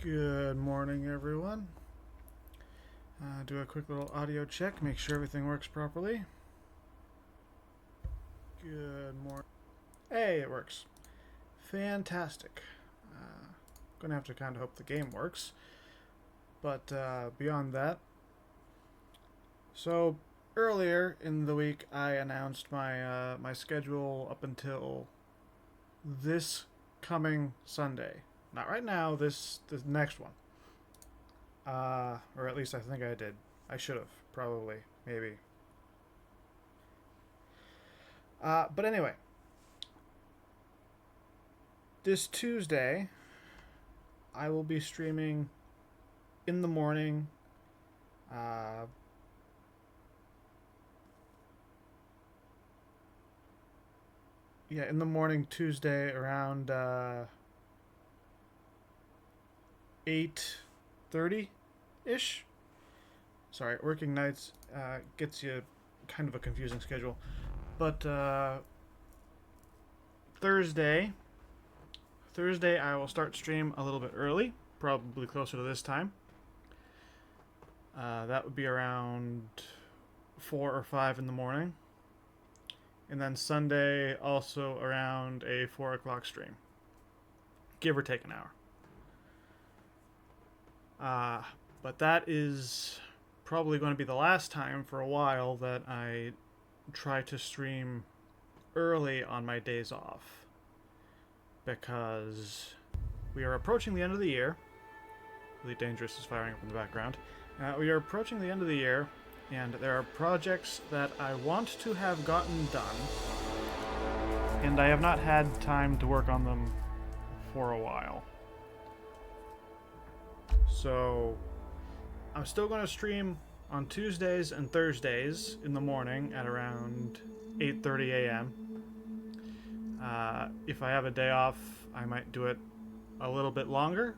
Good morning, everyone. Do a quick little audio check, make sure everything works properly. Good morning. Hey, it works. Fantastic. Gonna have to kind of hope the game works. But beyond that, so earlier in the week, I announced my schedule up until this coming Sunday. Not right now. This next one. Or at least I think I did. I should have, probably, maybe. But anyway, this Tuesday, I will be streaming in the morning. Uh, yeah, in the morning Tuesday around 8:30 ish. Sorry, working nights gets you kind of a confusing schedule. But Thursday, I will start stream a little bit early, probably closer to this time. That would be around 4 or 5 in the morning. And then Sunday, also around a 4 o'clock stream. Give or take an hour. But that is probably going to be the last time for a while that I try to stream early on my days off. Because we are approaching the end of the year. Really Dangerous is firing up in the background. We are approaching the end of the year, and there are projects that I want to have gotten done, and I have not had time to work on them for a while. So I'm still going to stream on Tuesdays and Thursdays in the morning at around 8:30 a.m. If I have a day off, I might do it a little bit longer.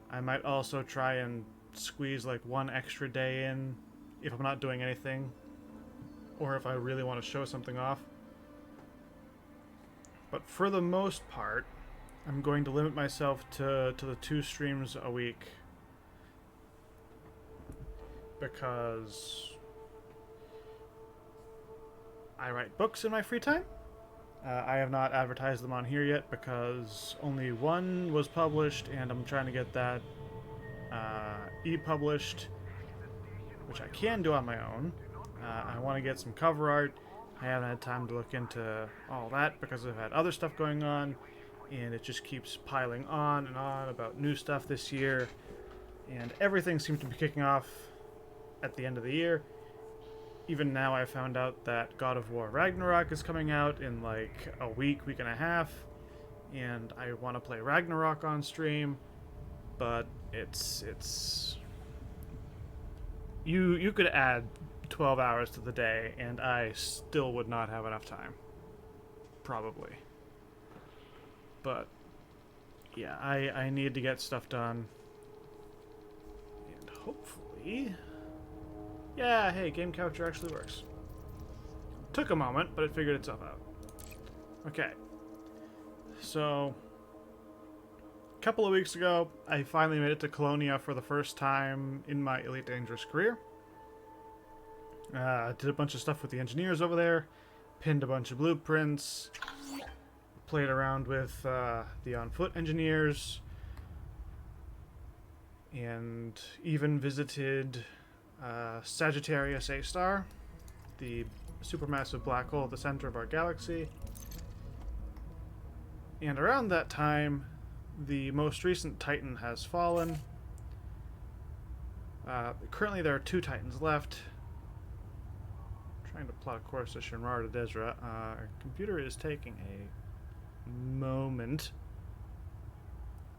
I might also try and squeeze like one extra day in if I'm not doing anything, or if I really want to show something off. But for the most part, I'm going to limit myself to the 2 streams a week, because I write books in my free time. I have not advertised them on here yet because only one was published, and I'm trying to get that e-published, which I can do on my own. I want to get some cover art. I haven't had time to look into all that because I've had other stuff going on, and it just keeps piling on and on about new stuff this year, and everything seems to be kicking off at the end of the year. Even now I found out that God of War Ragnarok is coming out in like a week and a half, and I want to play Ragnarok on stream, but it's you could add 12 hours to the day and I still would not have enough time, probably. But yeah, I need to get stuff done, and hopefully, yeah, hey, game capture actually works. Took a moment, but it figured itself out. Okay. So, a couple of weeks ago, I finally made it to Colonia for the first time in my Elite Dangerous career. Did a bunch of stuff with the engineers over there, pinned a bunch of blueprints, played around with the on-foot engineers, and even visited Sagittarius A-star, the supermassive black hole at the center of our galaxy. And around that time, the most recent Titan has fallen. Currently there are 2 Titans left. I'm trying to plot a course to Shinrar to Desra. Our computer is taking a moment.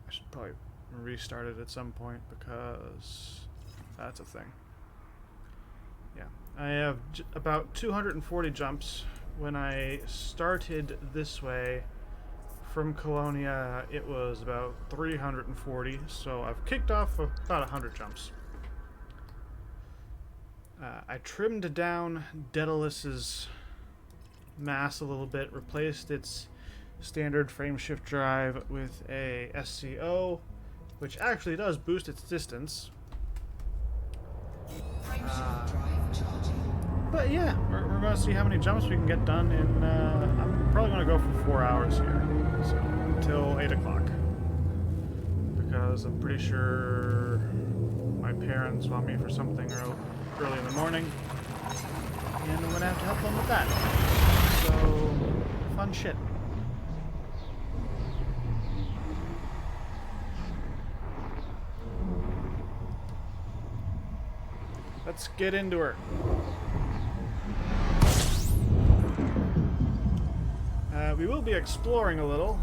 I should probably restart it at some point because that's a thing. Yeah, I have about 240 jumps. When I started this way from Colonia, it was about 340, so I've kicked off about 100 jumps. I trimmed down Daedalus's mass a little bit, replaced its standard frame shift drive with a SCO, which actually does boost its distance. But yeah, we're going to see how many jumps we can get done in, I'm probably going to go for 4 hours here, so until 8 o'clock. Because I'm pretty sure my parents want me for something early in the morning, and I'm going to have to help them with that. So, fun shit. Let's get into her. We will be exploring a little.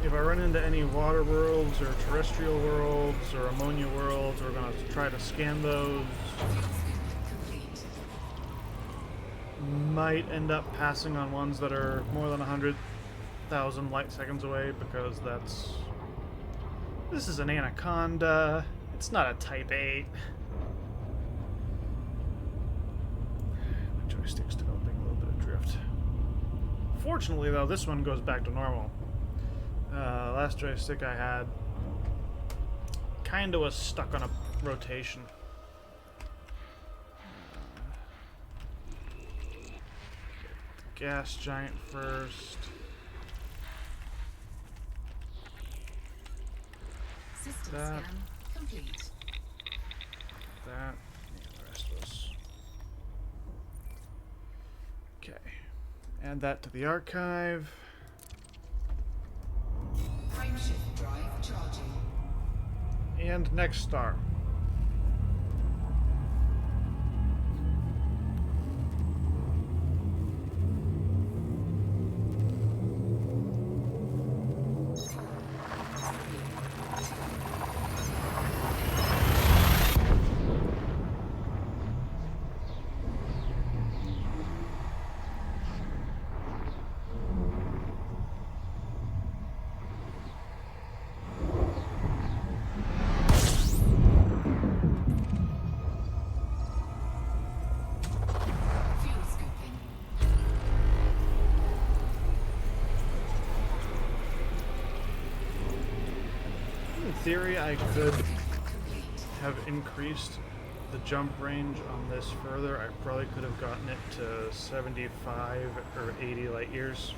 If I run into any water worlds or terrestrial worlds or ammonia worlds, we're going to try to scan those. Might end up passing on ones that are more than 100,000 light seconds away, because this is an anaconda. It's not a Type 8. My joystick's developing a little bit of drift. Fortunately, though, this one goes back to normal. Last joystick I had kinda was stuck on a rotation. Gas giant first. System That. scan complete. That. And the rest of us. Okay. Add that to the archive. Frameshift drive charging. And next star. Fuel scooping. In theory, I could Complete. have increased the jump range on this further. I probably could have gotten it to 75 or 80 light years.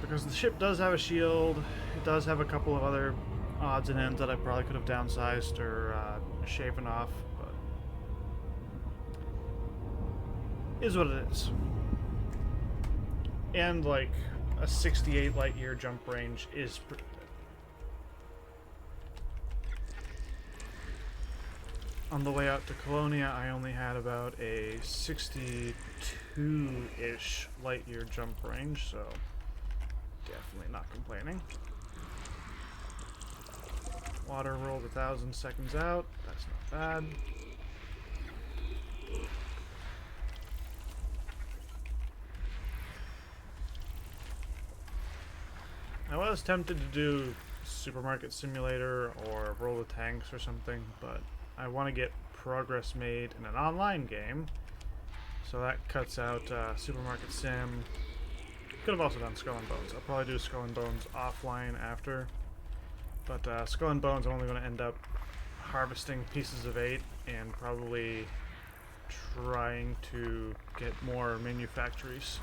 Because the ship does have a shield, it does have a couple of other odds and ends that I probably could have downsized or shaven off, but is what it is. And like a 68 light year jump range is pretty good. On the way out to Colonia, I only had about a 62-ish light year jump range, so definitely not complaining. Water rolled 1,000 seconds out. That's not bad. I was tempted to do Supermarket Simulator or Roll the Tanks or something, but I want to get progress made in an online game, so that cuts out Supermarket Sim. Could have also done Skull and Bones. I'll probably do Skull and Bones offline after, but Skull and Bones I'm only going to end up harvesting pieces of 8 and probably trying to get more manufactories,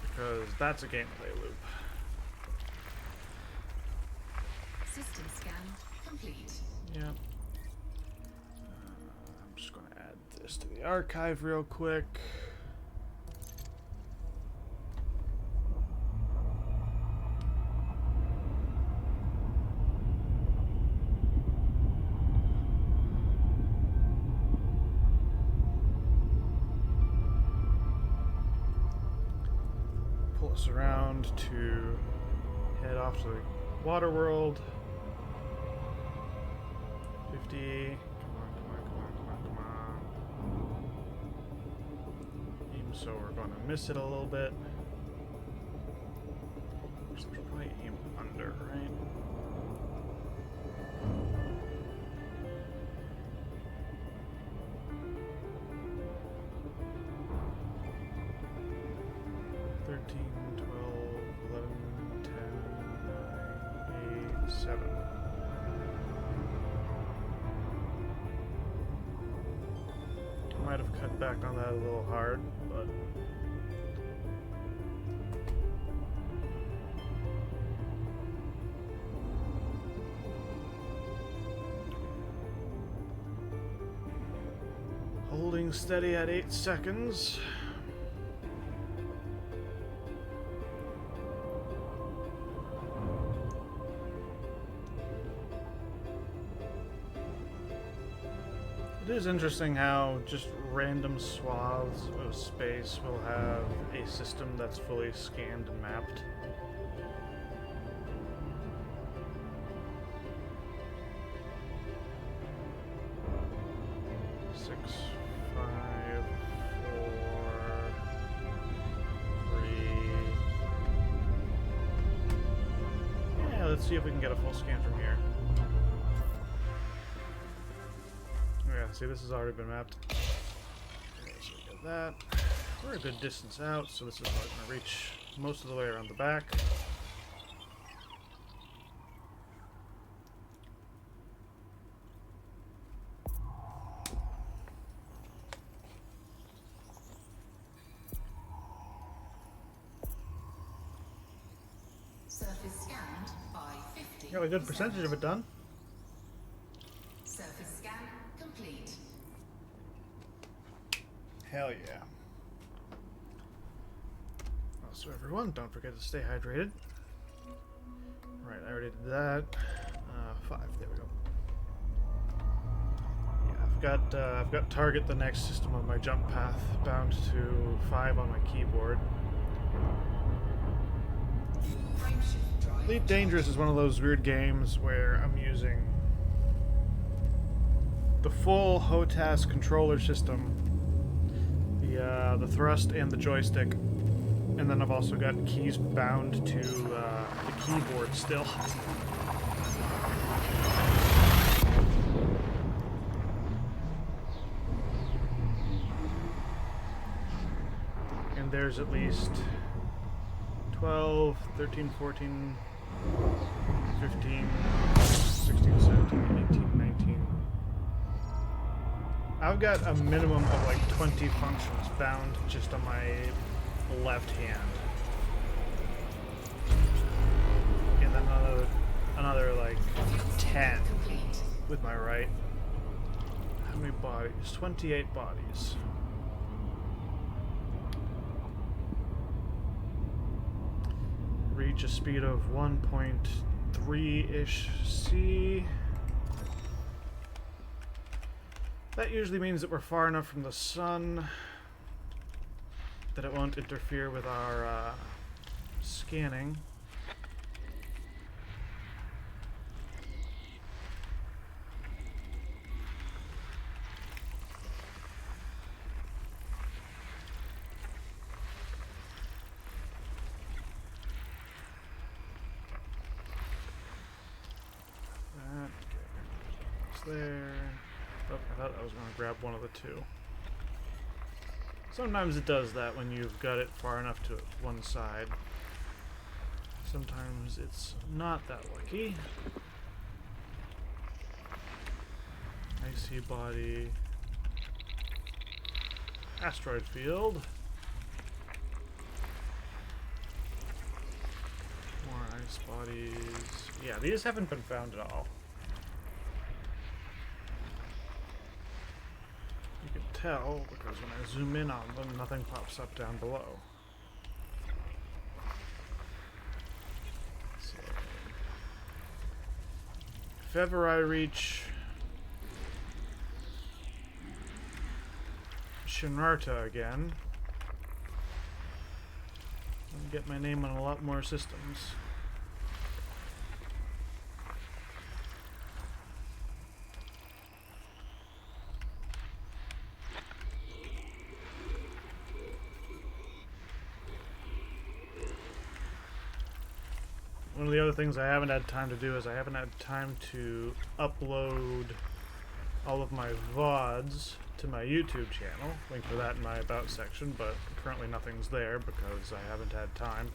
because that's a gameplay loop. System scan complete. Yeah. I'm just going to add this to the archive real quick. Pull us around to head off to the water world. 50. Come on. Aim, so we're going to miss it a little bit. So we should probably aim under, right? 7. Might have cut back on that a little hard, but holding steady at 8 seconds. It is interesting how just random swaths of space will have a system that's fully scanned and mapped. Six, 5, 4, 3. Yeah, let's see if we can get a full scan from here. Yeah, see, this has already been mapped. Okay, so we got that. We're a good distance out, so this is not going to reach most of the way around the back. Surface scanned by 50. Got a good percentage of it done. Surface scan complete. Hell yeah. Also, everyone, don't forget to stay hydrated. Right, I already did that. 5, there we go. Yeah, I've got target the next system on my jump path bound to 5 on my keyboard. Frameshift drive. Elite Dangerous is one of those weird games where I'm using the full HOTAS controller system, the thrust and the joystick, and then I've also got keys bound to the keyboard still. And there's at least 12, 13, 14, 15, 16, 17, 18, 19. I've got a minimum of like 20 functions bound just on my left hand. And then another like 10 with my right. How many bodies? 28 bodies. Reach a speed of 1.3-ish C. That usually means that we're far enough from the sun that it won't interfere with our scanning. There. Oh, I thought I was going to grab one of the two. Sometimes it does that when you've got it far enough to one side. Sometimes it's not that lucky. Icy body. Asteroid field. More ice bodies. Yeah, these haven't been found at all. Tell because when I zoom in on them, nothing pops up down below. So, if ever I reach Shinarta again, I'll get my name on a lot more systems. One of the other things I haven't had time to do is I haven't had time to upload all of my VODs to my YouTube channel. Link for that in my About section, but currently nothing's there because I haven't had time.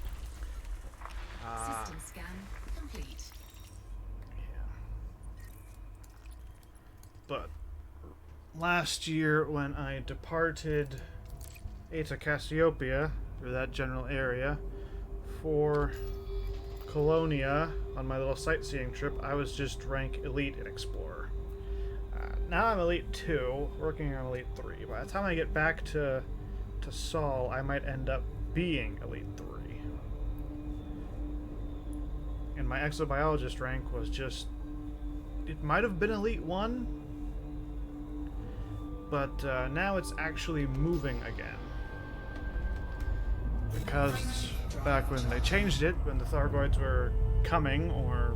System scan complete. but last year when I departed Eta Cassiopeia, or that general area, for Colonia on my little sightseeing trip, I was just rank Elite in Explorer. Now I'm Elite 2, working on Elite 3. By the time I get back to Sol, I might end up being Elite 3. And my exobiologist rank was just... It might have been Elite 1, but now it's actually moving again. Because back when they changed it, when the Thargoids were coming, or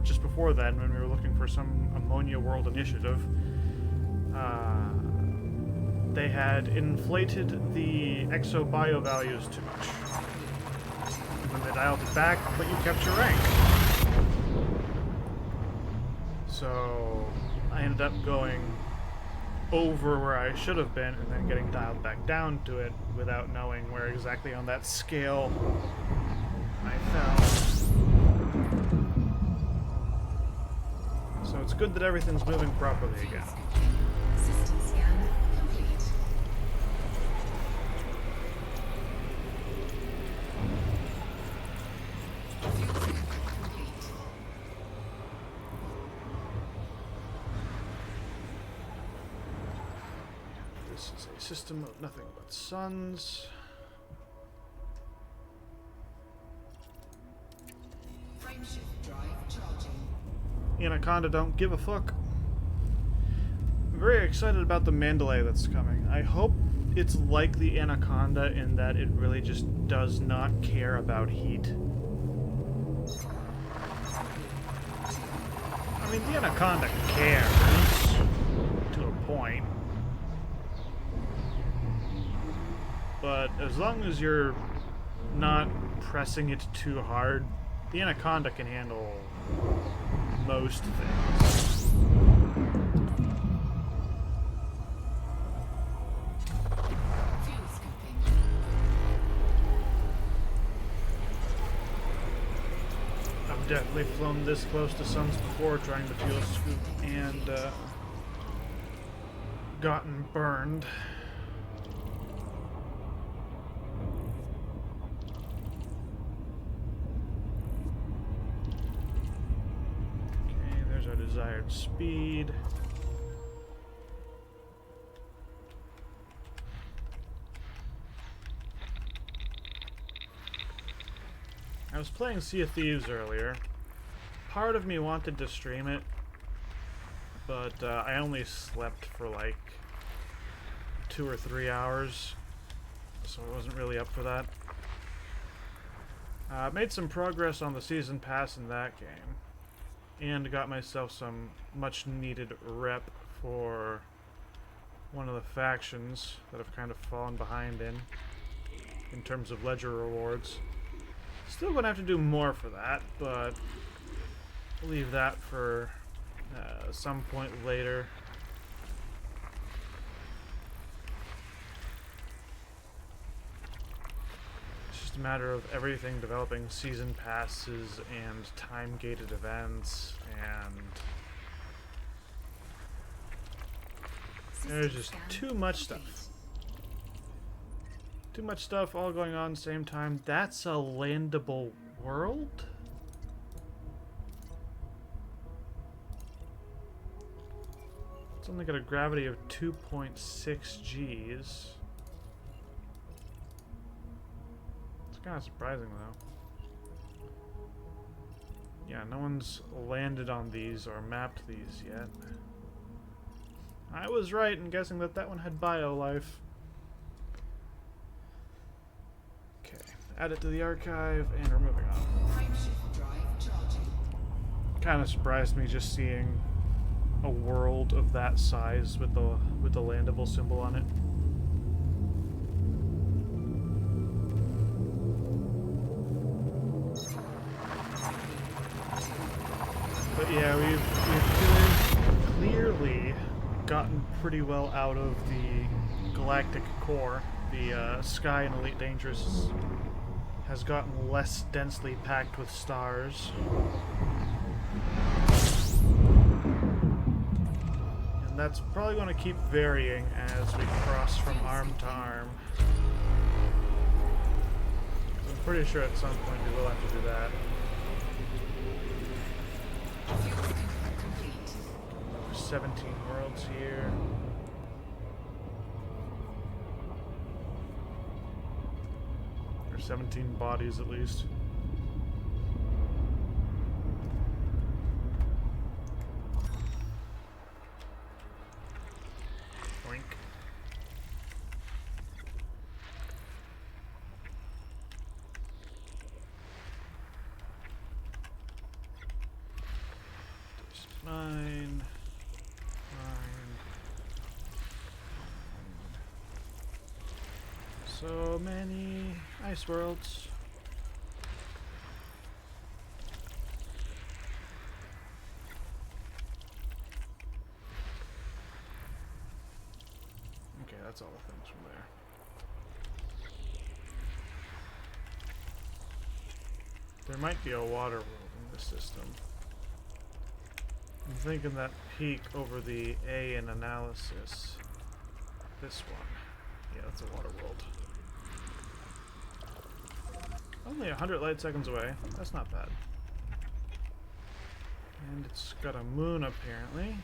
just before then, when we were looking for some Ammonia World initiative, they had inflated the exobio values too much. When they dialed it back, but you kept your rank. So I ended up going over where I should have been and then getting dialed back down to it without knowing where exactly on that scale I fell. So it's good that everything's moving properly again. System scan complete. Fuel tank complete. This is a system of nothing but suns. Frameshift drive charging. Anaconda don't give a fuck. I'm very excited about the Mandalay that's coming. I hope it's like the Anaconda in that it really just does not care about heat. I mean, the Anaconda cares to a point. But as long as you're not pressing it too hard, the Anaconda can handle most things. Fuel scooping. I've definitely flown this close to suns before trying to fuel scoop and gotten burned. Desired speed. I was playing Sea of Thieves earlier. Part of me wanted to stream it, but I only slept for like 2 or 3 hours, so I wasn't really up for that. Made some progress on the season pass in that game. And got myself some much needed rep for one of the factions that I've kind of fallen behind in terms of ledger rewards. Still gonna have to do more for that, but I'll leave that for some point later. A matter of everything developing season passes and time-gated events, and there's just too much stuff. Too much stuff all going on at the same time. That's a landable world? It's only got a gravity of 2.6 Gs. Kind of surprising though. Yeah, no one's landed on these or mapped these yet. I was right in guessing that that one had bio life. Okay, add it to the archive and we're moving on. Frameshift drive charging. Kind of surprised me just seeing a world of that size with the landable symbol on it. But yeah, we've clearly gotten pretty well out of the galactic core. The sky in Elite Dangerous has gotten less densely packed with stars. that's probably going to keep varying as we cross from arm to arm. I'm pretty sure at some point we will have to do that. There's 17 worlds here. Or 17 bodies at least. Boink. There's 9. So many ice worlds. Okay, that's all the things from there. There might be a water world in this system. I'm thinking that peak over the A in analysis. This one. Yeah, that's a water world. Only 100 light seconds away. That's not bad. And it's got a moon apparently.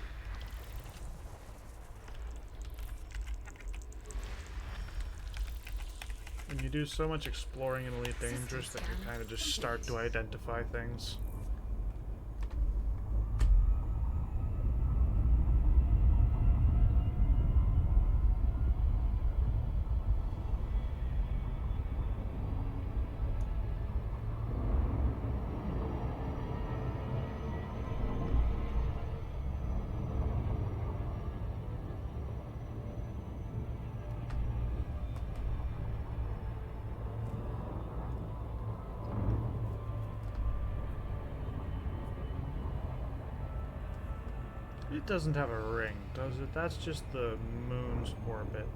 When you do so much exploring in Elite Dangerous that you kind of just start to identify things. It doesn't have a ring, does it? That's just the moon's orbit.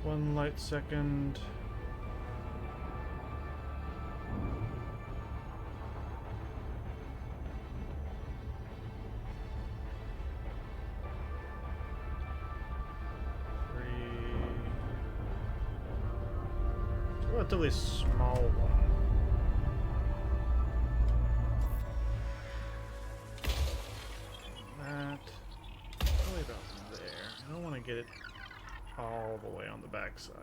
One light second. It's a relatively small one. That probably about there. I don't want to get it all the way on the backside.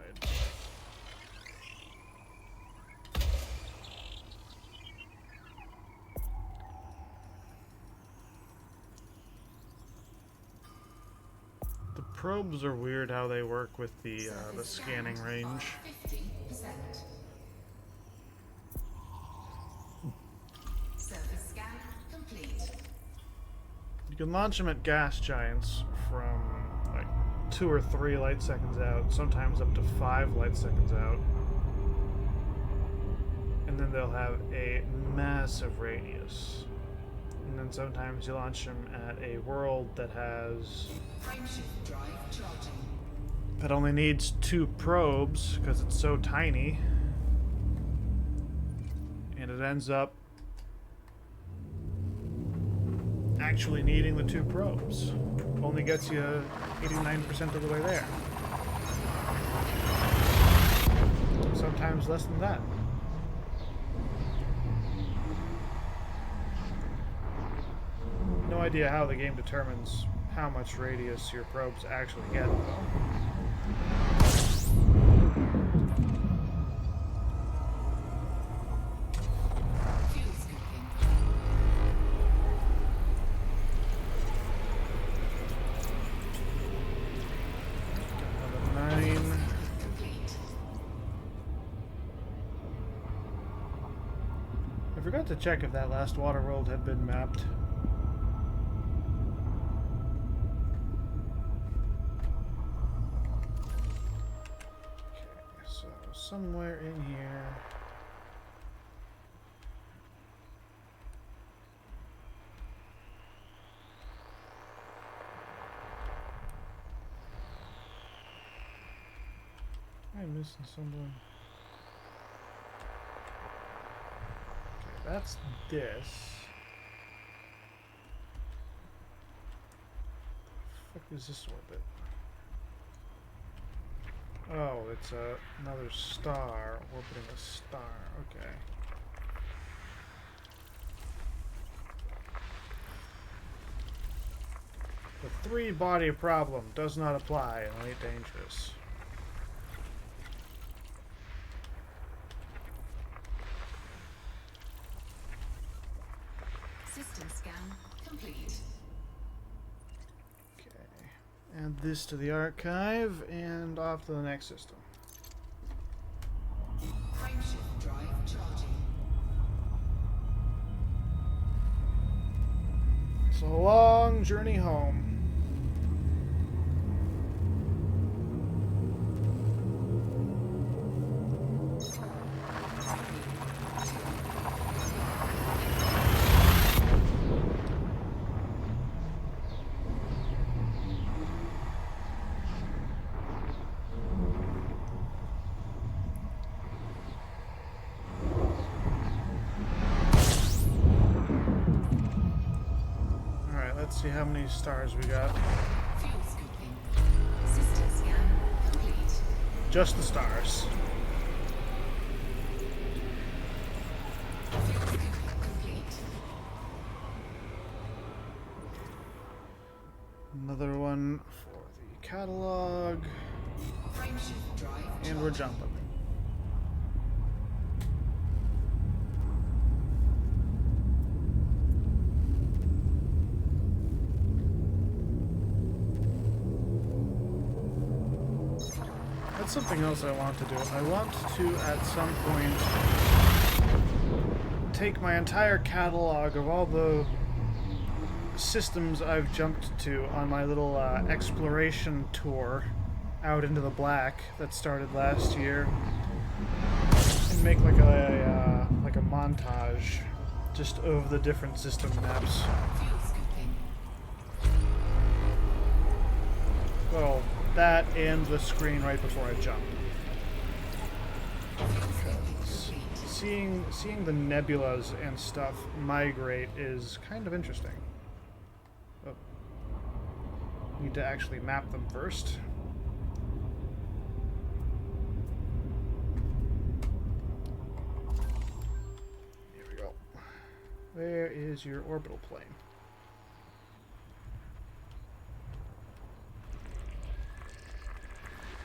The probes are weird how they work with the scanning range. 50%. Surface scan complete. You can launch them at gas giants from like 2 or 3 light seconds out, sometimes up to 5 light seconds out. And then they'll have a massive radius. And then sometimes you launch them at a world that has... Frameshift drive charging. that only needs 2 probes because it's so tiny. And it ends up actually needing the 2 probes. Only gets you 89% of the way there. Sometimes less than that. No idea how the game determines how much radius your probes actually get, though. Fuse cooking. Another 9. Complete. I forgot to check if that last water world had been mapped. somewhere in here. Am I missing someone? Okay, that's this. What the fuck is this orbit? Oh, it's another star orbiting a star. Okay. The 3-body problem does not apply in Elite Dangerous. System scan complete. Okay. Add this to the archive and off to the next system. Frameshift drive charging. It's a long journey home. Let's see how many stars we got. Fuel scooping. System scan complete. Just the stars. Fuel scooping complete. Another one for the catalog. Frameshift drive And we're jumping. That's something else I want to do. I want to, at some point, take my entire catalog of all the systems I've jumped to on my little exploration tour out into the black that started last year, and make like a montage just of the different system maps. Fuel scooping. Well, that and the screen right before I jump. Seeing the nebulas and stuff migrate is kind of interesting. Oh. Need to actually map them first. Here we go. Where is your orbital plane?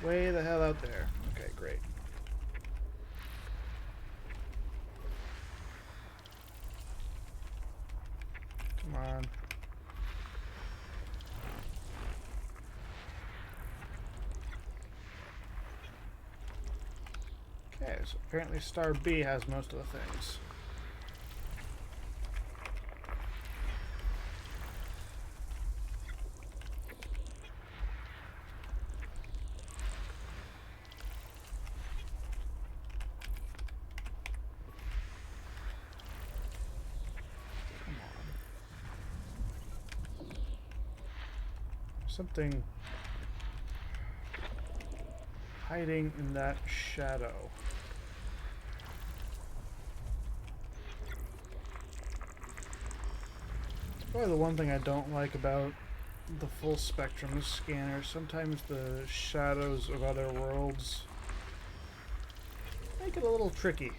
Way the hell out there. Okay, great. Come on. Okay, so apparently Star B has most of the things. Something hiding in that shadow. It's probably the one thing I don't like about the full spectrum scanner. Sometimes the shadows of other worlds make it a little tricky.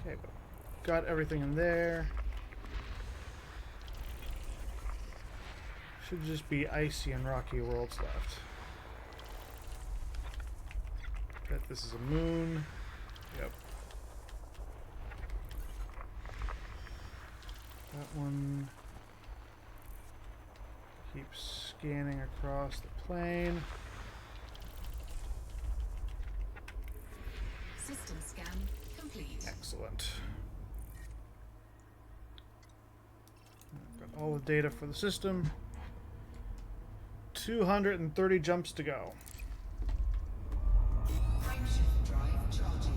Okay, but got everything in there. Should just be icy and rocky worlds left. Bet this is a moon. Yep. That one keeps scanning across the plane. System scan complete. Excellent. Got all the data for the system. 230 jumps to go. Frameshift drive charging.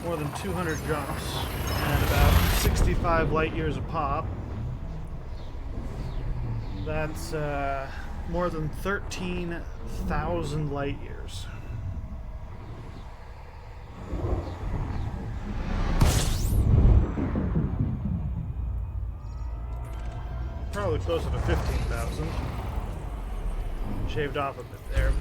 More than 200 jumps and about 65 light years a pop. That's more than 13,000 light years. Probably closer to 15,000. Shaved off a bit there.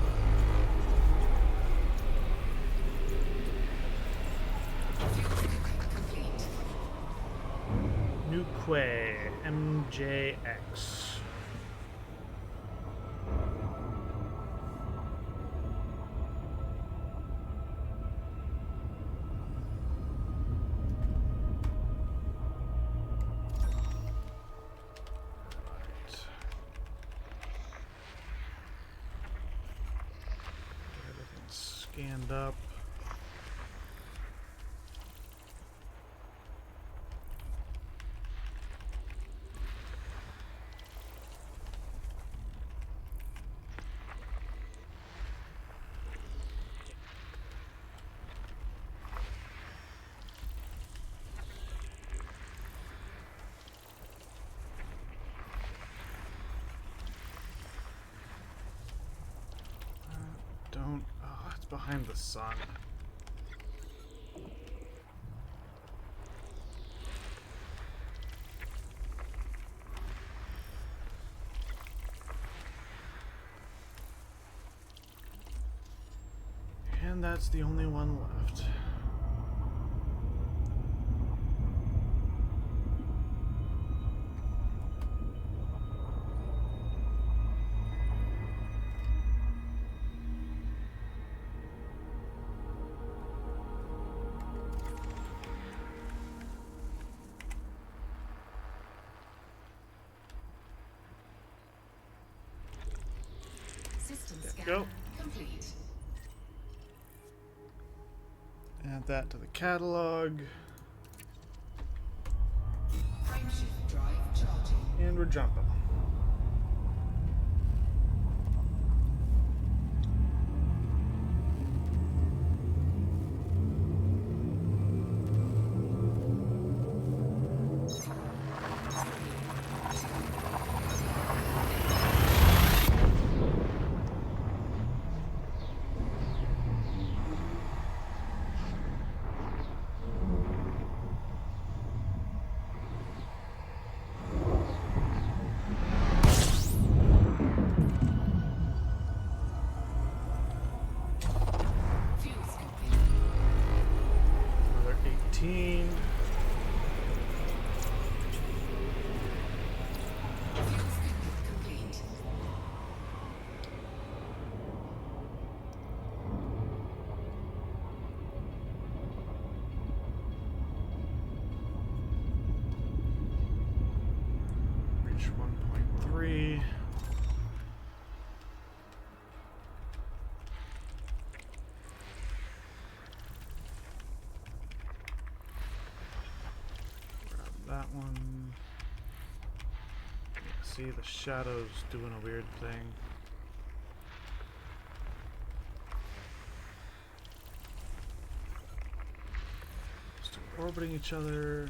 Nuque MJX. Everything's scanned up. Don't. Oh, it's behind the sun. And that's the only one left. System scan Go. complete. Add that to the catalog. Frameshift drive charging. And we're jumping. Fuel scooping. Another 18. Fuel scooping complete. Reach 1.3. Grab that one. See the shadows doing a weird thing. Still orbiting each other.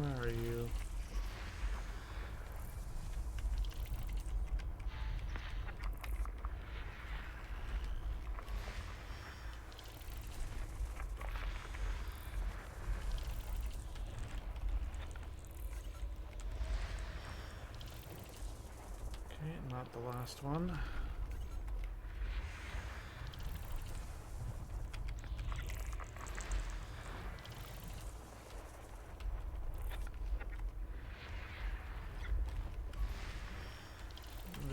Where are you? Okay, not the last one.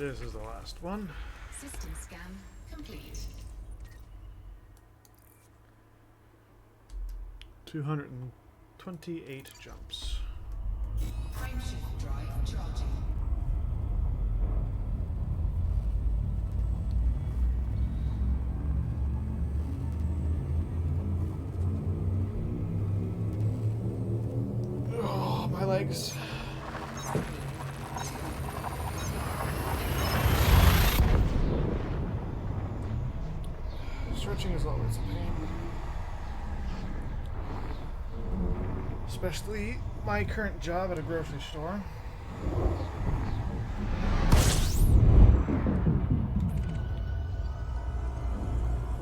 this is the last one. System scan complete. 228 jumps. Frameshift drive charging. Oh, my legs. Stretching is always a pain. Especially my current job at a grocery store.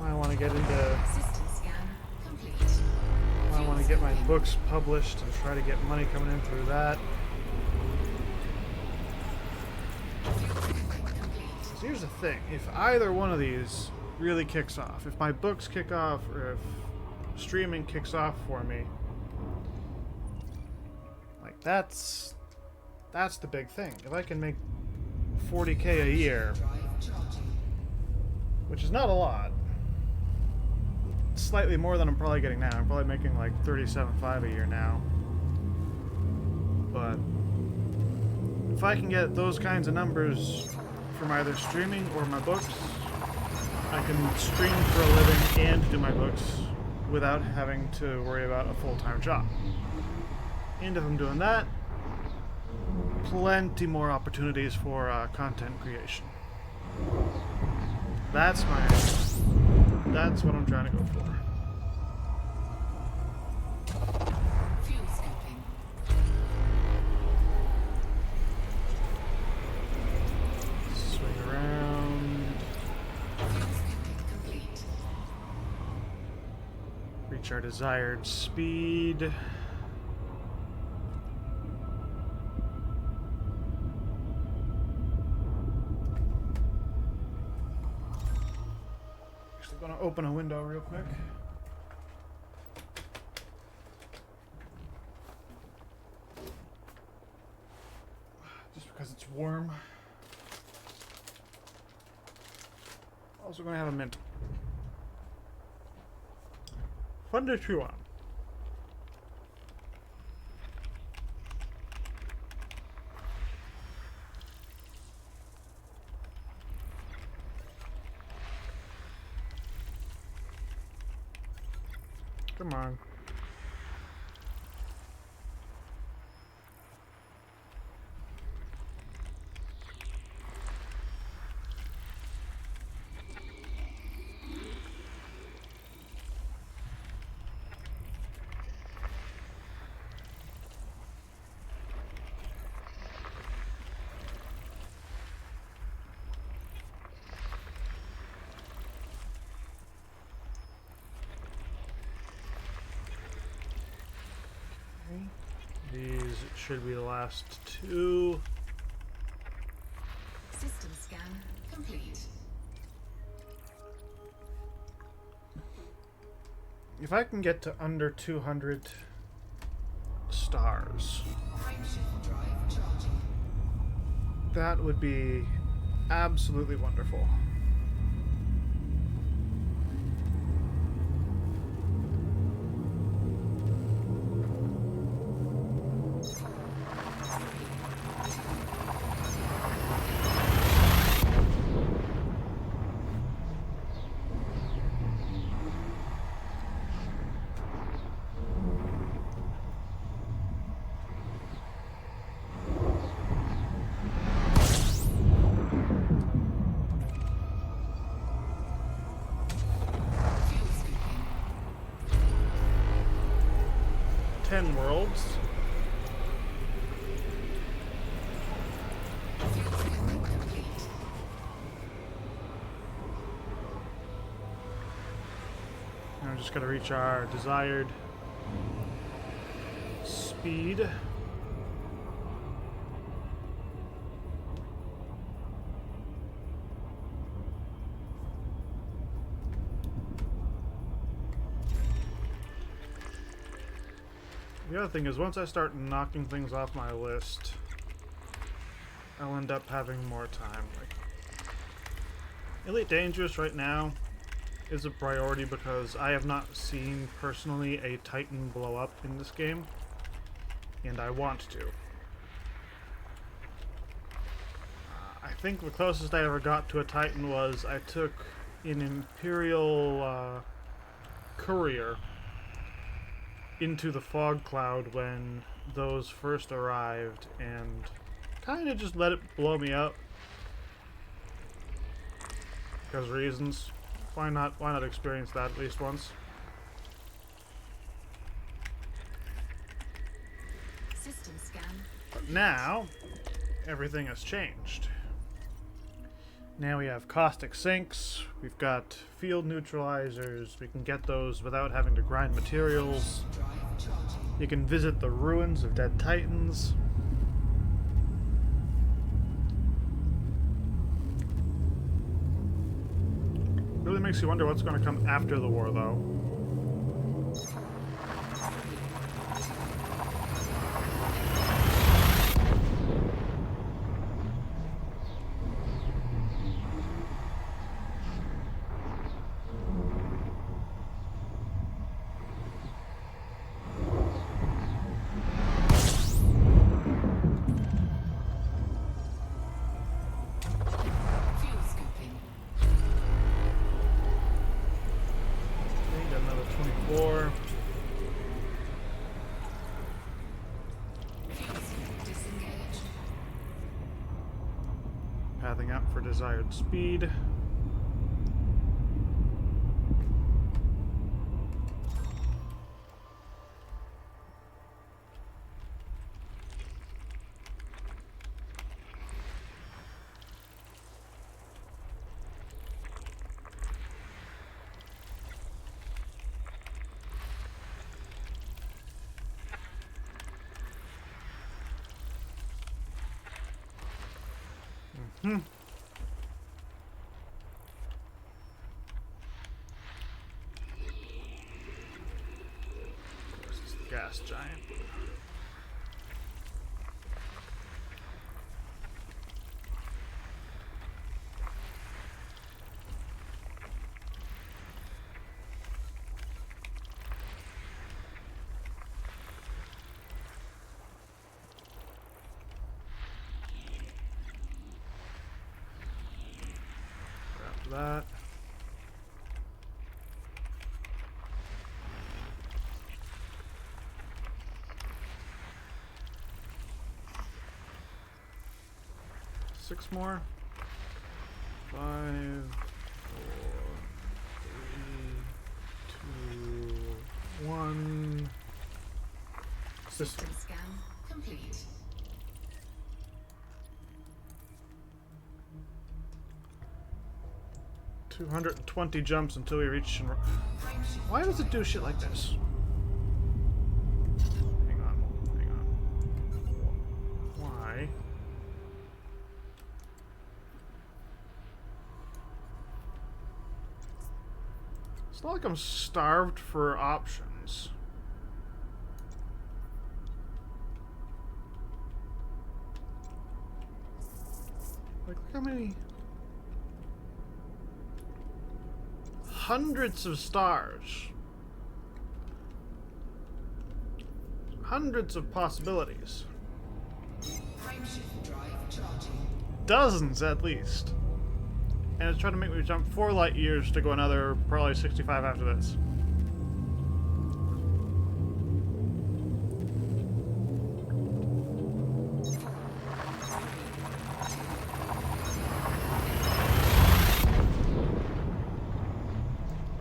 I want to get into... System scan complete. I want to get my books published and try to get money coming in through that. So here's the thing. If either one of these really kicks off, if my books kick off or if streaming kicks off for me, like that's the big thing. If I can make 40K a year, which is not a lot, slightly more than I'm probably getting now. I'm probably making like 37.5 a year now. But if I can get those kinds of numbers from either streaming or my books, I can stream for a living and do my books without having to worry about a full-time job. And if I'm doing that, plenty more opportunities for content creation. That's what I'm trying to go for. Fuel scooping. Swing around. Fuel scooping complete. Reach our desired speed. Actually, gonna open a window real quick. Just because it's warm. Also gonna have a mint. Fun to chew on. Come on. These should be the last two. System scan complete. If I can get to under 200 stars, Frameshift drive charging. that would be absolutely wonderful. Fuel scooping. 10 worlds. Fuel scooping complete. Now we just gotta reach our desired speed. The other thing is, once I start knocking things off my list, I'll end up having more time. Like, Elite Dangerous right now is a priority because I have not seen personally a Titan blow up in this game, and I want to. I think the closest I ever got to a Titan was I took an Imperial courier into the fog cloud when those first arrived and kind of just let it blow me up. Because reasons. Why not experience that at least once? System scan. But now, everything has changed. Now we have caustic sinks, we've got field neutralizers, we can get those without having to grind materials. Drive charging. You can visit the ruins of dead titans. Really makes you wonder what's going to come after the war, though. Fuel scooping. Okay, got another 24. Fuel scoop disengaged. Pathing out for desired speed. Hmm. This is the gas giant. Grab that. Six more. 5, 4, 3, 2, 1. System. System scan complete. Two 220 jumps until we reach Shinra. Frameshift Why does it drive do shit like charging. this? Hang on. Why? It's not like I'm starved for options. Like, look how many... Hundreds of stars. Hundreds of possibilities. Frameshift drive charging. Dozens at least. And it's trying to make me jump 4 light years to go another probably 65 after this.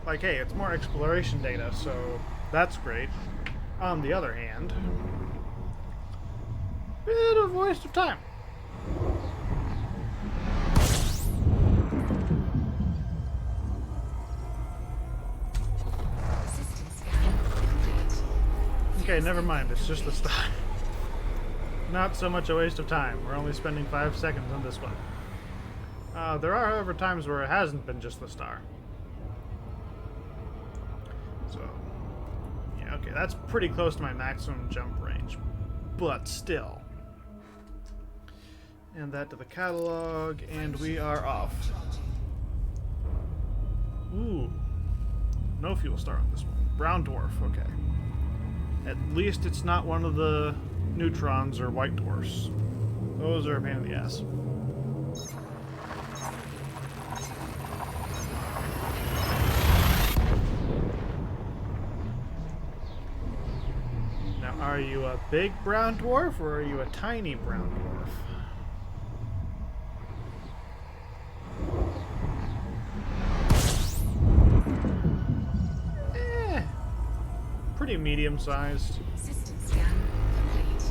Like, hey, it's more exploration data, so that's great. On the other hand, bit of a waste of time. System scan complete. Okay, never mind, it's just the star. Not so much a waste of time. We're only spending 5 seconds on this one. There are, however, times where it hasn't been just the star. So, yeah, okay, that's pretty close to my maximum jump range. But still. And that to the catalog, and we are off. Ooh. No fuel star on this one. Brown dwarf, okay. At least it's not one of the neutrons or white dwarfs. Those are a pain in the ass. Now, are you a big brown dwarf or are you a tiny brown dwarf? Pretty medium-sized. System scan complete.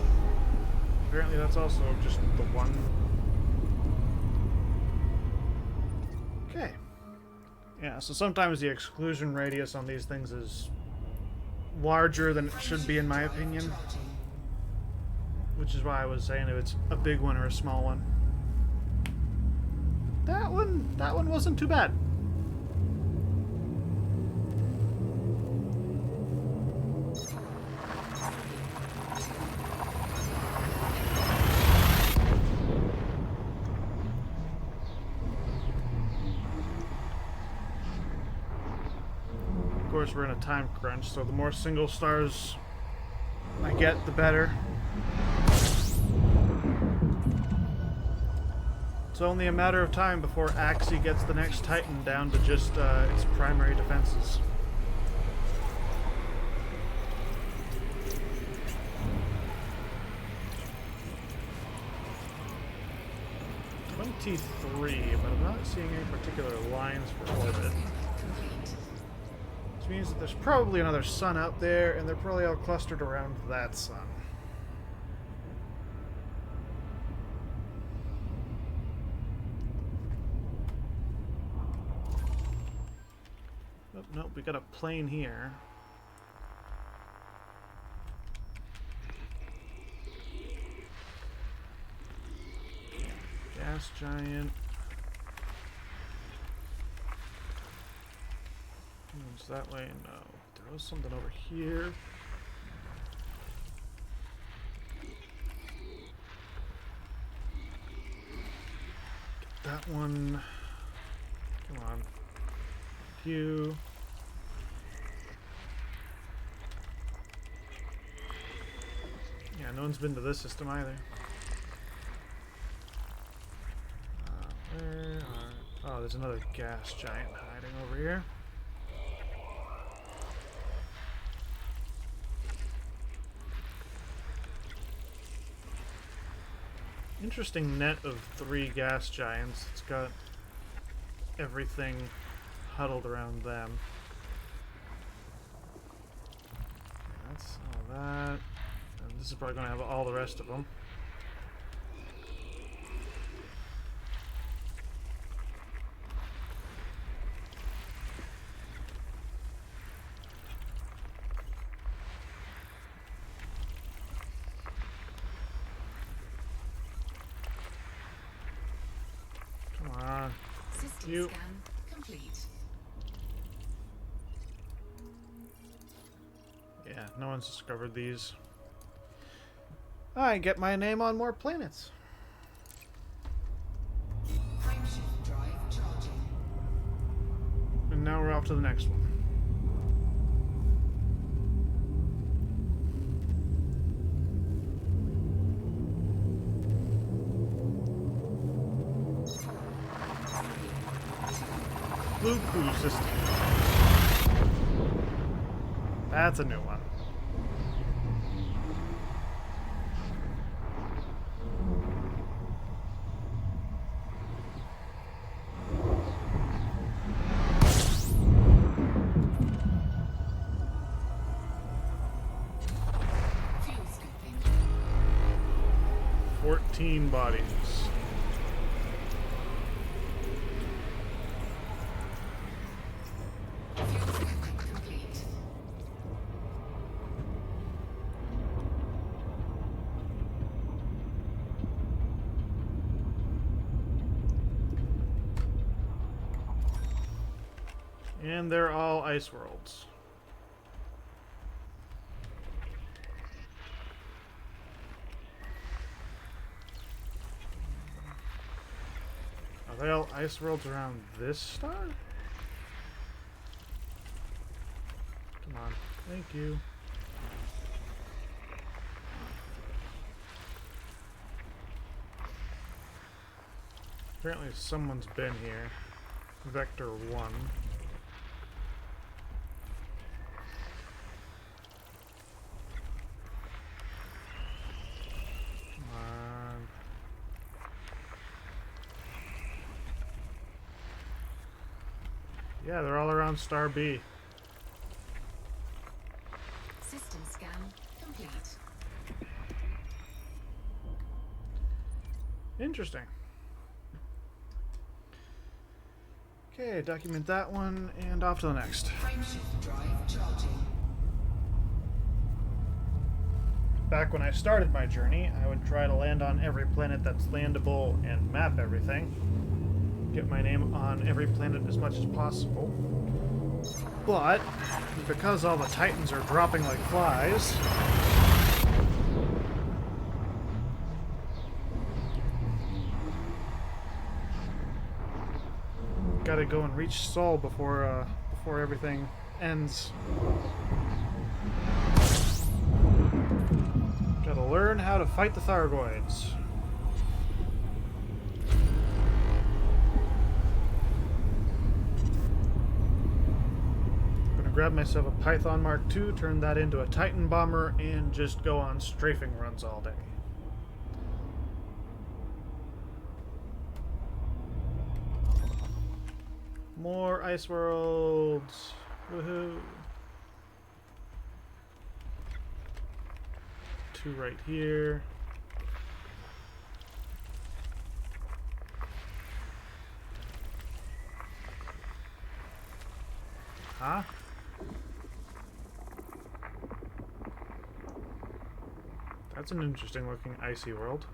Apparently that's also just the one. Okay. Yeah, so sometimes the exclusion radius on these things is larger than it should be in my opinion. Which is why I was saying if it's a big one or a small one. That one wasn't too bad. Of course, we're in a time crunch, so the more single stars I get, the better. It's only a matter of time before Axie gets the next Titan down to just its primary defenses. '23, but I'm not seeing any particular lines for orbit. Which means that there's probably another sun out there, and they're probably all clustered around that sun. Oh, nope, we got a plane here. Gas giant. What's that way? No. There was something over here. Get that one. Come on. You. Yeah, no one's been to this system either. Where are... Oh, there's another gas giant hiding over here. Interesting net of 3 gas giants. It's got everything huddled around them. That's all that. And this is probably going to have all the rest of them. System scan complete. Yeah, no one's discovered these. I get my name on more planets. Frameshift drive charging. And now we're off to the next one. Blue Crew system. That's a new one. Fuel scooping. 14 bodies. Fuel scooping complete. And they're all ice worlds. Are they all ice worlds around this star? Come on. Thank you. Apparently someone's been here. Vector 1. Come on. Yeah, they're all around Star B. System scan complete. Interesting. Okay, document that one, and off to the next. Frameshift drive charging. Back when I started my journey, I would try to land on every planet that's landable and map everything. Get my name on every planet as much as possible. But, because all the Titans are dropping like flies, gotta go and reach Sol before everything ends. Gotta learn how to fight the Thargoids. Gonna grab myself a Python Mark II, turn that into a Titan bomber, and just go on strafing runs all day. More ice worlds. Woohoo. 2 right here. Huh? That's an interesting looking icy world.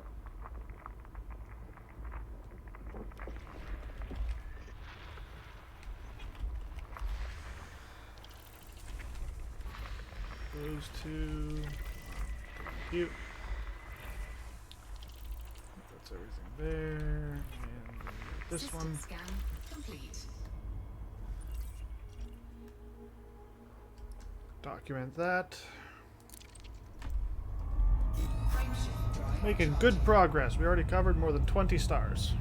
Those two. Cute. That's everything there. And this System one. scan complete. Document that. Frameshift drive Making charging. good progress. We already covered more than 20 stars.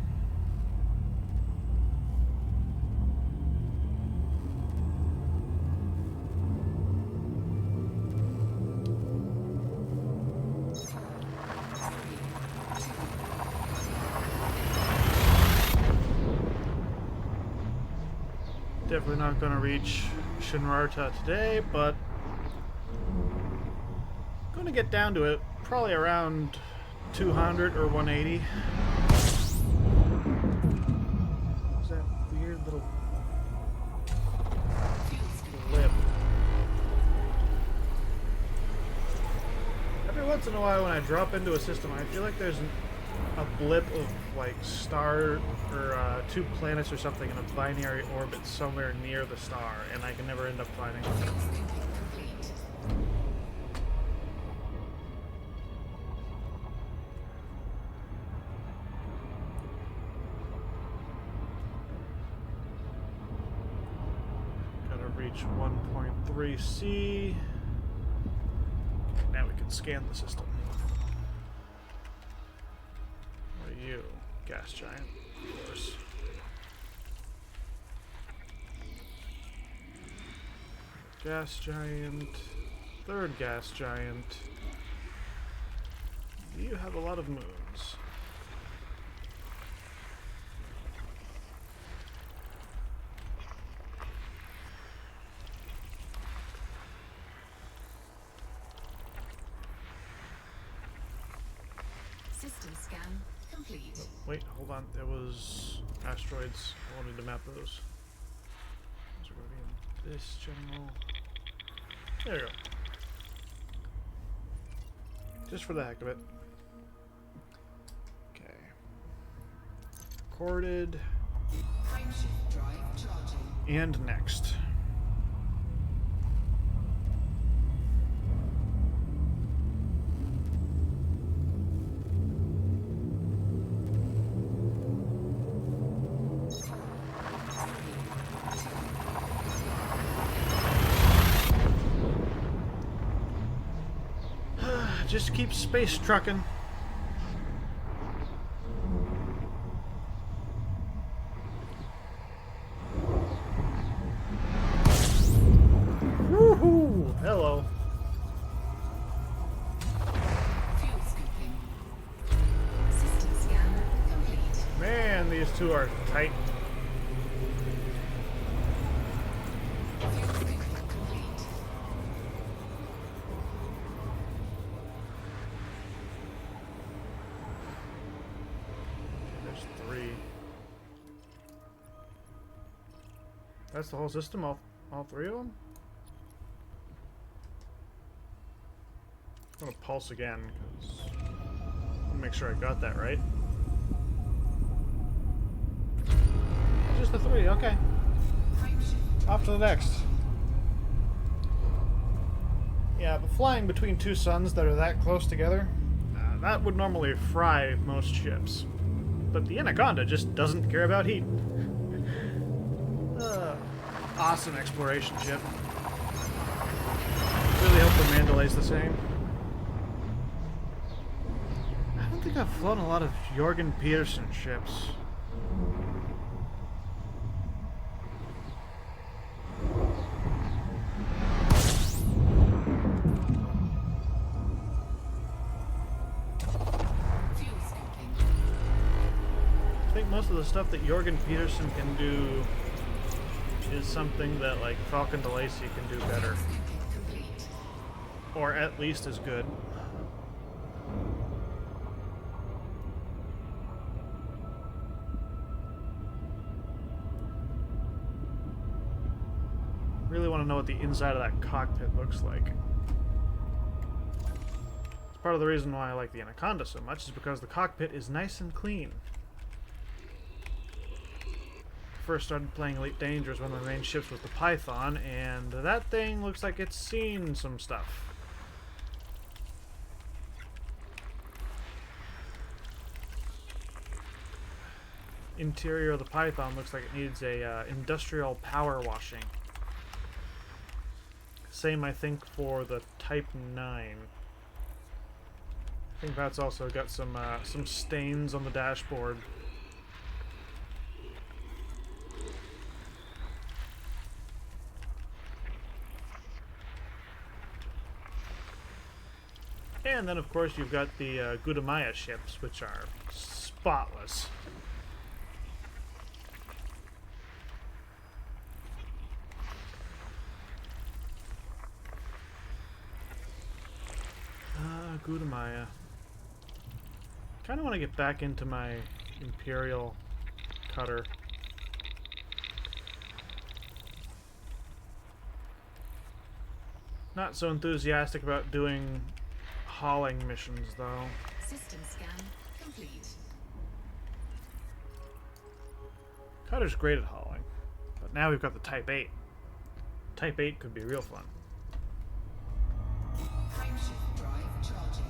Definitely not going to reach Shinrarta today, but going to get down to it probably around 200 or 180. What's that weird little blip? Every once in a while when I drop into a system, I feel like there's a blip of like star or 2 planets or something in a binary orbit somewhere near the star, and I can never end up finding it. Complete. Gotta reach 1.3C. Now we can scan the system. What are you? Gas giant, of course. Gas giant. 3rd gas giant. You have a lot of moons. System scan complete. Wait, hold on. There was asteroids. I wanted to map those. Those are going to be in this general. There you go. Just for the heck of it. Okay. Recorded. Frameshift drive charging. And next. just keep space trucking. Woohoo! Hello. Fuel scooping. System scan complete. Man, these two are tight. Fuel scooping complete. There's three. That's the whole system, all three of them? I'm gonna pulse again, because I'll make sure I got that right. Just the three, okay. Frameshift. Off to the next. Yeah, but flying between two suns that are that close together, that would normally fry most ships. But the Anaconda just doesn't care about heat. Awesome exploration ship. Really hope the Mandalay's the same. I don't think I've flown a lot of Jorgen Peterson ships. Fuel scooping. I think most of the stuff that Jorgen Peterson can do is something that, like, Falcon DeLacy can do better. Scooping complete. Or at least as good. Really want to know what the inside of that cockpit looks like. It's part of the reason why I like the Anaconda so much, is because the cockpit is nice and clean. First started playing Elite Dangerous, one of my main ships was the Python, and that thing looks like it's seen some stuff. Interior of the Python looks like it needs a industrial power washing. Same, I think, for the Type 9. I think that's also got some stains on the dashboard. And then, of course, you've got the Gudamaya ships, which are spotless. Gudamaya. Kind of want to get back into my Imperial cutter. Not so enthusiastic about doing hauling missions, though. System scan complete. Cutter's great at hauling, but now we've got the Type 8. Type 8 could be real fun. Frameshift drive charging.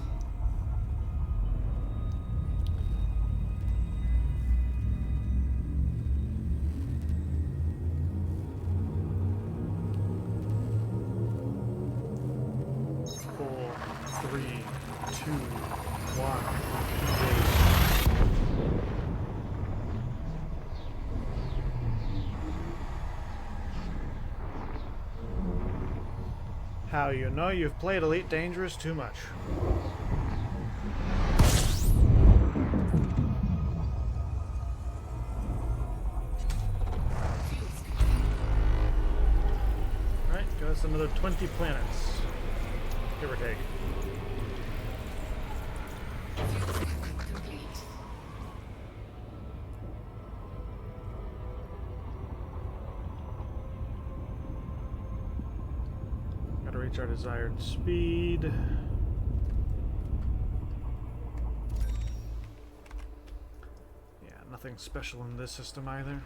Four, three, two, one. How you know you've played Elite Dangerous too much? Fuel scooping. Alright, got us another 20 planets. Give or take. Fuel scooping complete. Gotta reach our desired speed. Yeah, nothing special in this system either.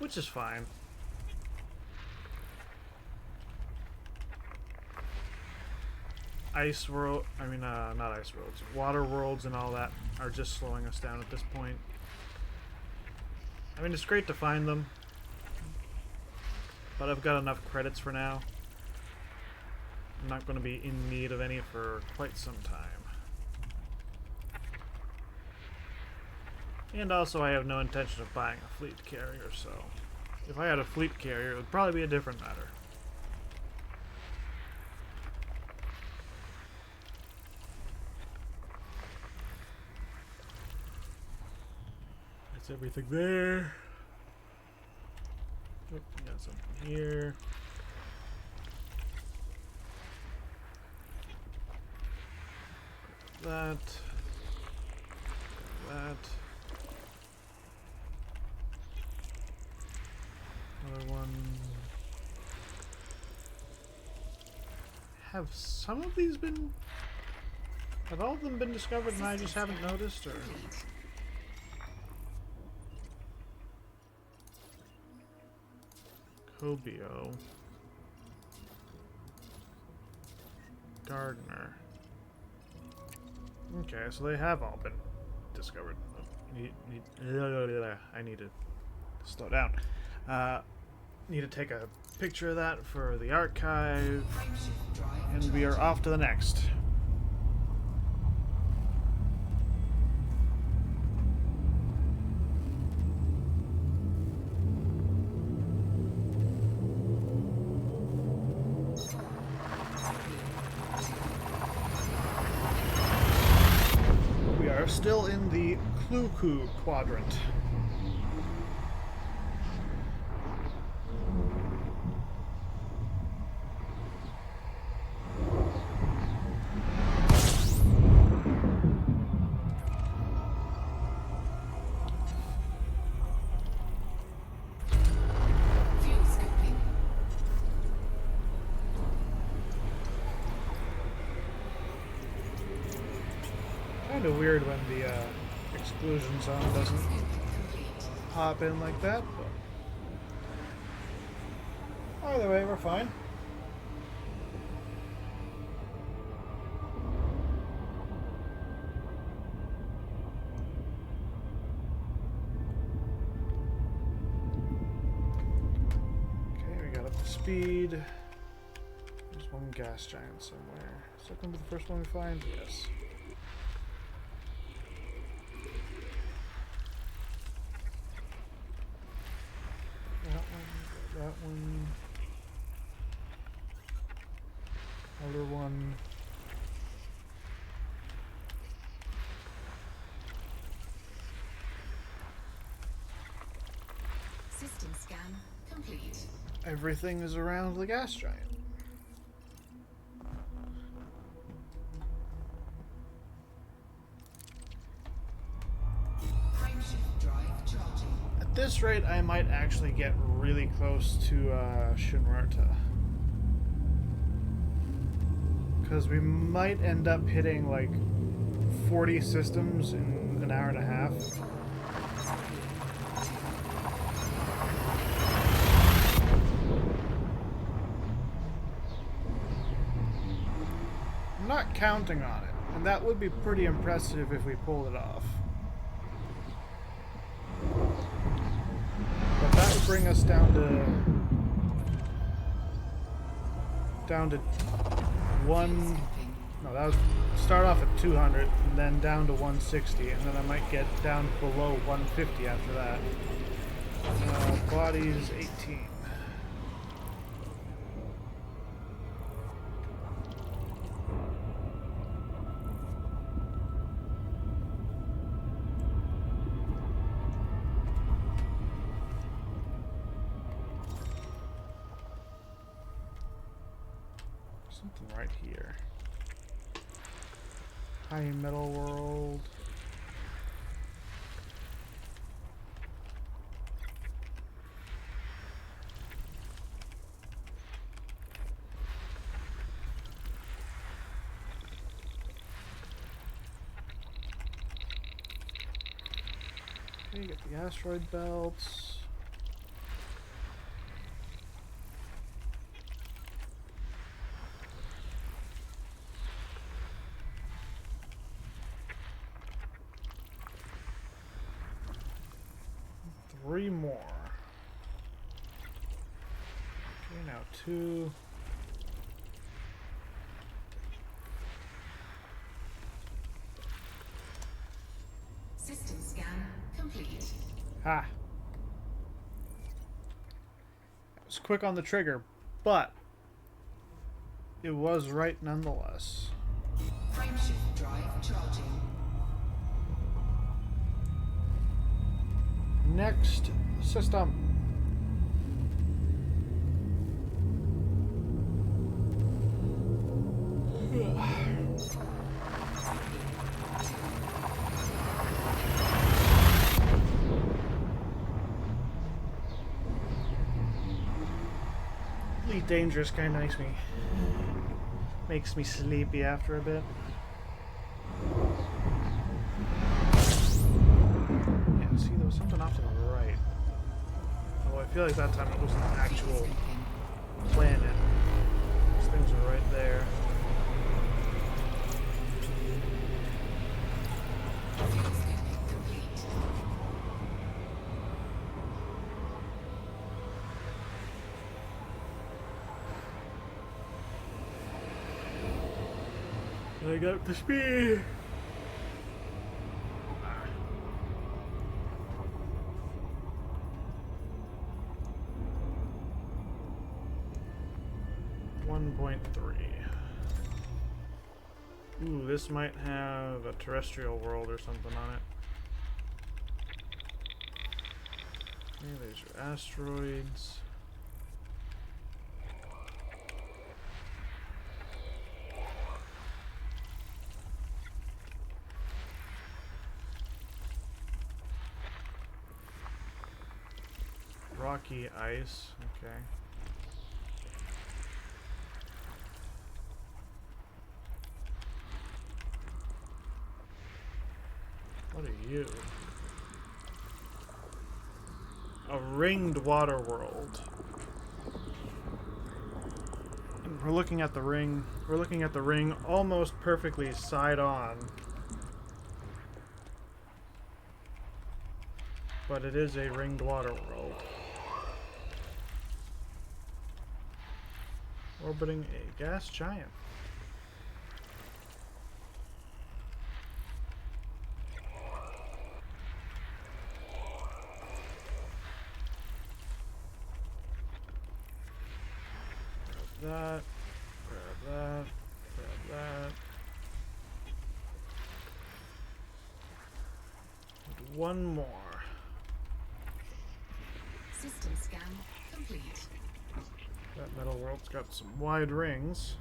Which is fine. Ice world, not ice worlds, water worlds and all that are just slowing us down at this point. I mean, it's great to find them, but I've got enough credits for now. I'm not going to be in need of any for quite some time. And also, I have no intention of buying a fleet carrier, so if I had a fleet carrier, it would probably be a different matter. That's everything there. Oh, we got something here. That. That. Another one. Have some of these been... Have all of them been discovered and I just haven't noticed, or... Complete. Cobio. Gardner. Okay, so they have all been discovered. Oh, I need to slow down. Need to take a picture of that for the archive, Frameshift drive and we are charging. off to the next. We are still in the Kluku quadrant. Fuel scoping. Kind of weird when the exclusion zone doesn't Scoping complete. pop in like that, but either way, we're fine. Okay, we got up to speed. There's one gas giant somewhere. Is that going to be the first one we find? Yes. That one. Other one. System scan complete. Everything is around the gas giant. Frameshift drive charging. At this rate, I might actually get really close to Shinrarta. Because we might end up hitting like 40 systems in an hour and a half. I'm not counting on it, and that would be pretty impressive if we pulled it off. But that would bring us down to one. Scoping. No, that would start off at 200 and then down to 160, and then I might get down below 150 after that. Bodies 18. Something right here. High metal world. Okay, get the asteroid belts. Three more. Okay, now two. Ha! It was quick on the trigger, but it was right nonetheless. Frameshift drive charging. Next system. Really dangerous, kind of makes me sleepy after a bit. Yeah, see, there was something off to the right. Although I feel like that time it was an actual planet. These things are right there. I got the speed. Ooh, this might have a terrestrial world or something on it. Okay, there's your asteroids. Rocky ice, okay. What are you? A ringed water world. And we're looking at the ring. We're looking at the ring almost perfectly side on. But it is a ringed water world. Orbiting a gas giant. Grab that, grab that. And one more. System scan complete. That metal world's got some wide rings.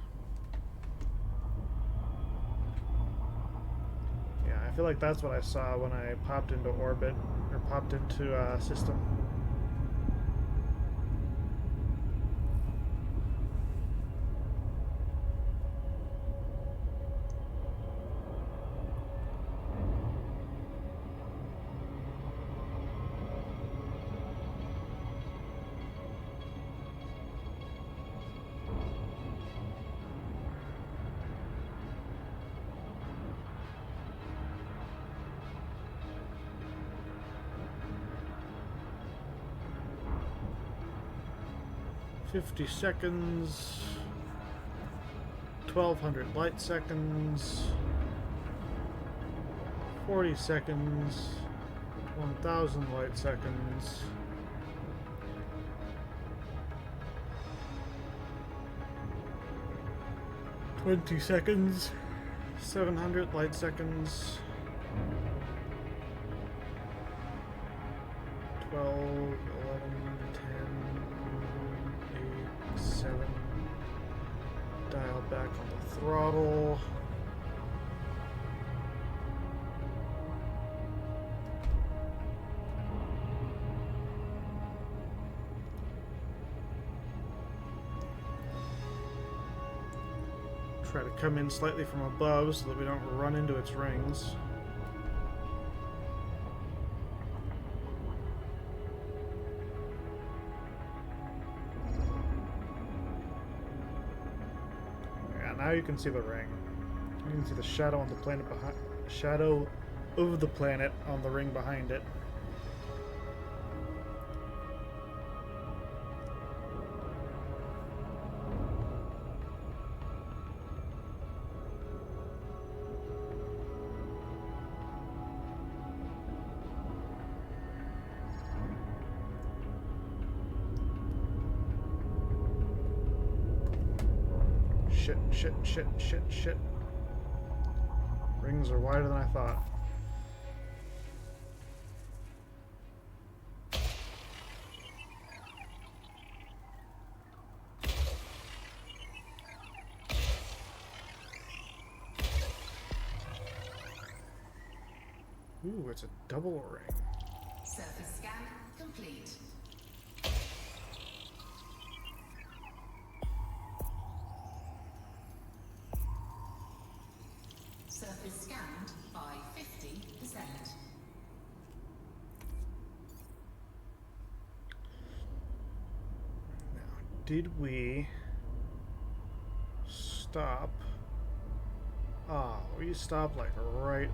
Yeah, I feel like that's what I saw when I popped into orbit, or popped into system. $50 seconds, 1,200 light seconds, 40 seconds, 1,000 light seconds, 20 seconds, 700 light seconds, 12, 11, 10, 8, 7. Dial back on the throttle. Try to come in slightly from above so that we don't run into its rings. Now you can see the ring. You can see the shadow on the planet behind, shadow of the planet on the ring behind it. shit, shit, shit, shit, shit. Rings are wider than I thought. Ooh, it's a double ring. Surface scan complete. Surface scanned by 50%. Now, did we stop? Ah, we stopped like right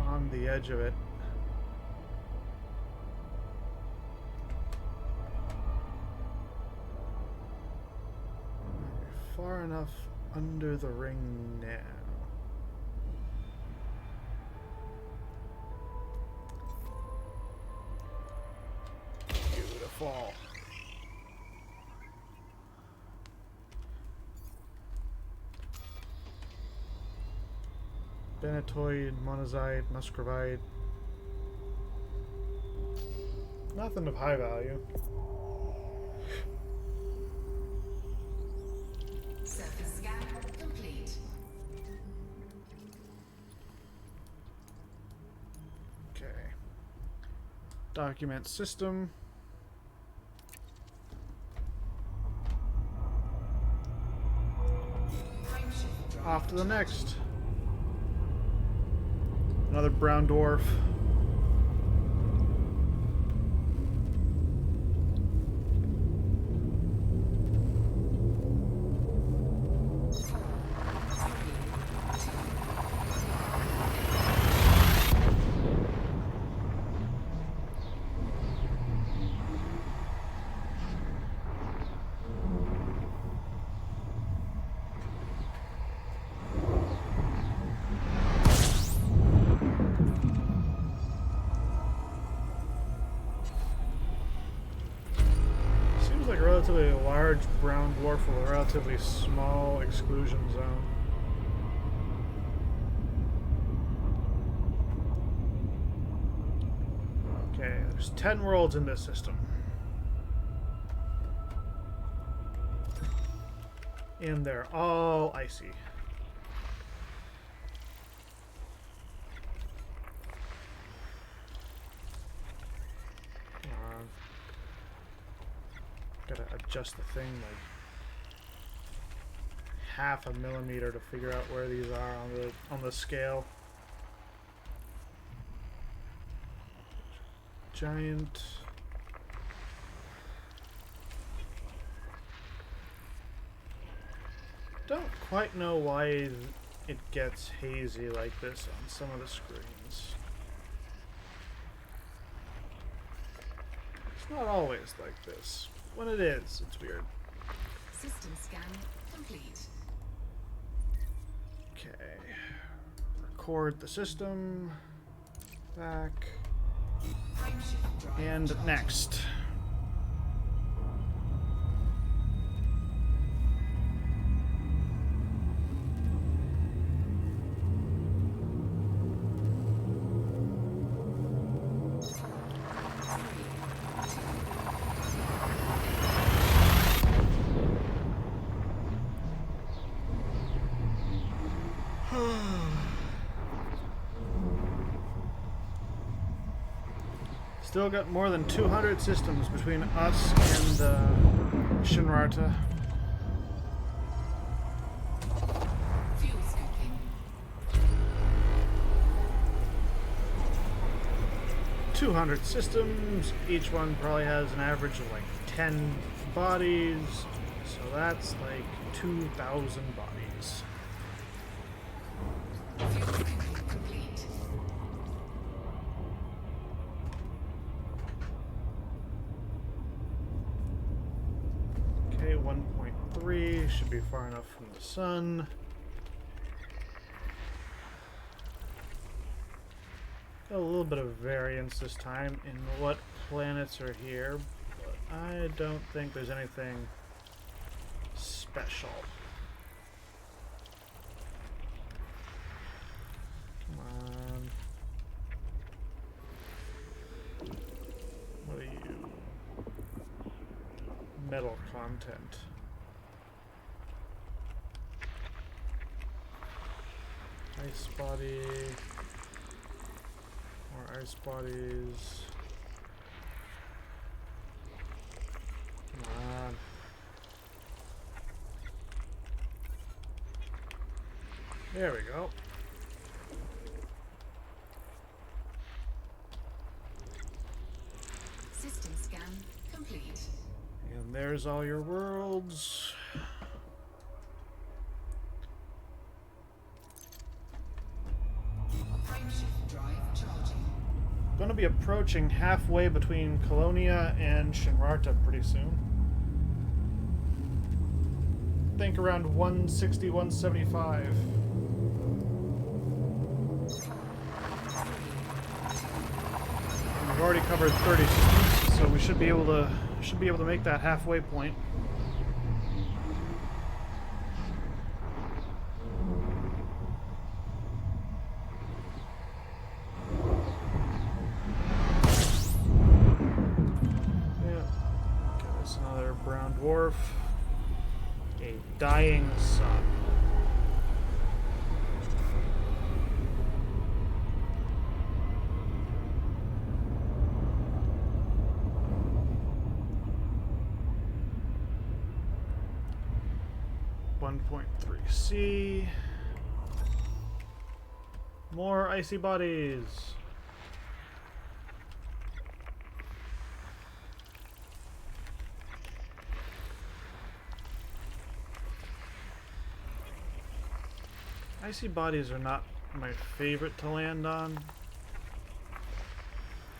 on the edge of it. Far enough under the ring now. Beautiful. Benetoid, monazite, muscovite. Nothing of high value. Surface scan complete. Okay. Document system. Frameshift drive Off to the charging. next. Another brown dwarf. Seems like a relatively large brown dwarf with a relatively small exclusion zone. Okay, there's 10 worlds in this system. And they're all icy. Gotta adjust the thing like half a millimeter to figure out where these are on the scale. Giant. Don't quite know why it gets hazy like this on some of the screens. It's not always like this. When it is, it's weird. System scan complete. Okay. Record the system. Back. Frameshift drive And charging. next. Still got more than 200 systems between us and Shinrarta. Fuel scooping. 200 systems. Each one probably has an average of like 10 bodies. So that's like 2,000 bodies. Fuel scooping complete. Okay, 1.3 should be far enough from the sun. Got a little bit of variance this time in what planets are here, but I don't think there's anything special. metal content. Ice body. More ice bodies. Come on. There we go. System scan complete. And there's all your worlds. Frameshift drive charging. Going to be approaching halfway between Colonia and Shinrarta pretty soon. Think around 160, 175. We've already covered 30 systems, so we should be able to make that halfway point. Yeah. Got us another brown dwarf. A dying sun. .3C. More icy bodies. Icy bodies are not my favorite to land on.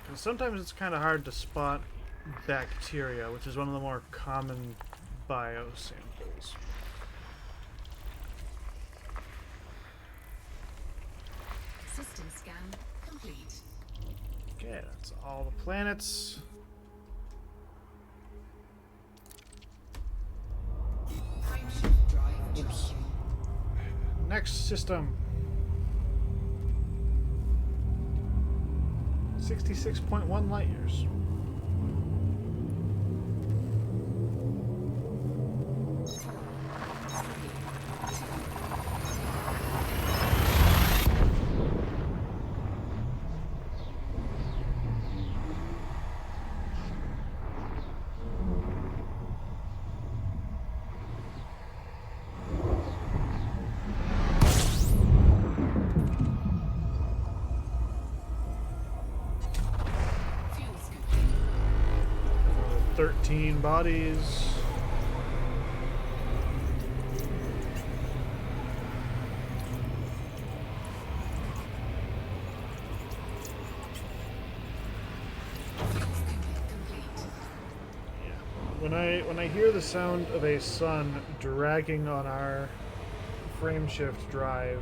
Because sometimes it's kind of hard to spot bacteria, which is one of the more common biosamples. System scan complete. Okay, that's all the planets. Frameshift drive charging. Next system. 66.1 light years. Fuel scooping. 13 bodies. Fuel scooping complete. Yeah. When I hear the sound of a sun dragging on our frameshift drive,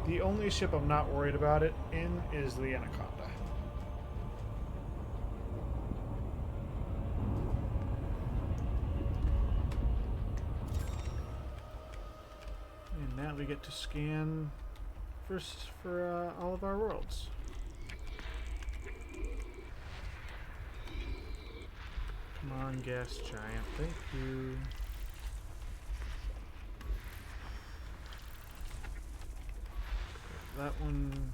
the only ship I'm not worried about it in is the Anaconda. And now we get to scan first for all of our worlds. Come on, gas giant. Thank you. That one.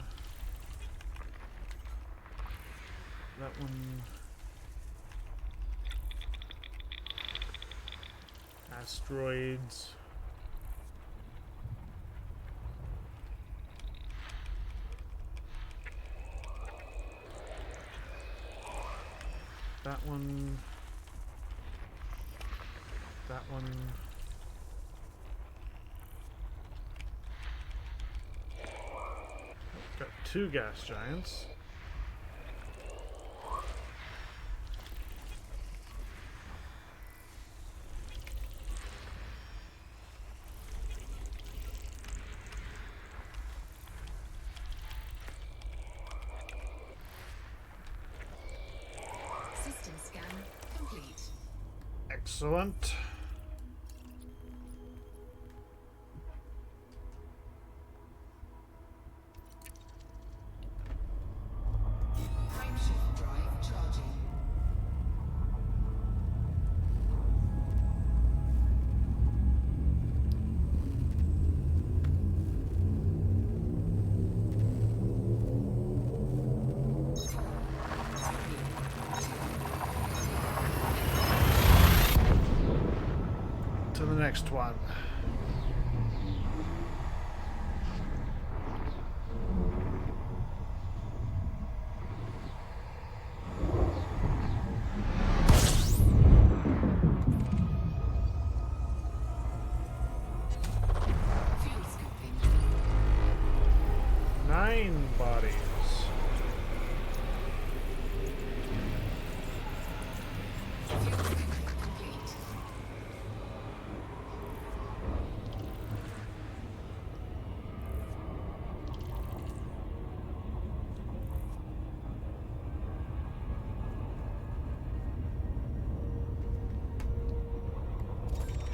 That one. Asteroids. That one. That one. Got two gas giants. System scan complete. Excellent. Frameshift drive charging. next one. Fuel scooping. 9 bodies. Fuel scooping complete.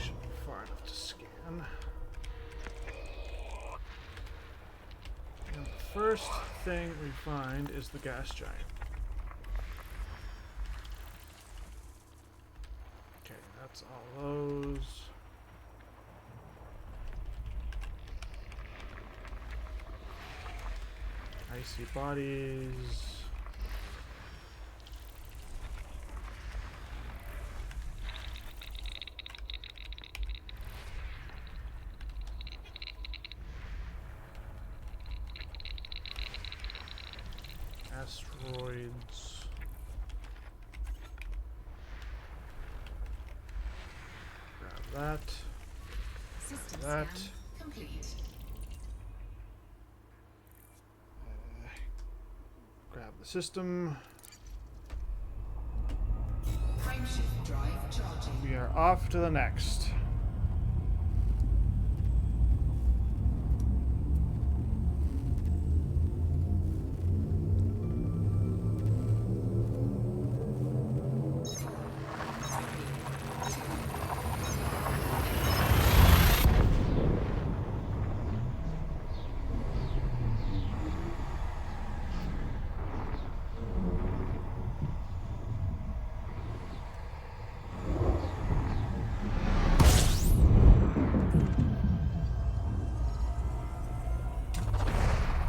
Should be far enough to scan. And the first thing we find is the gas giant. Okay, that's all those. Icy bodies. Asteroids. Grab that. System That. scan complete. Grab the system. Frameshift drive charging. We are off to the next.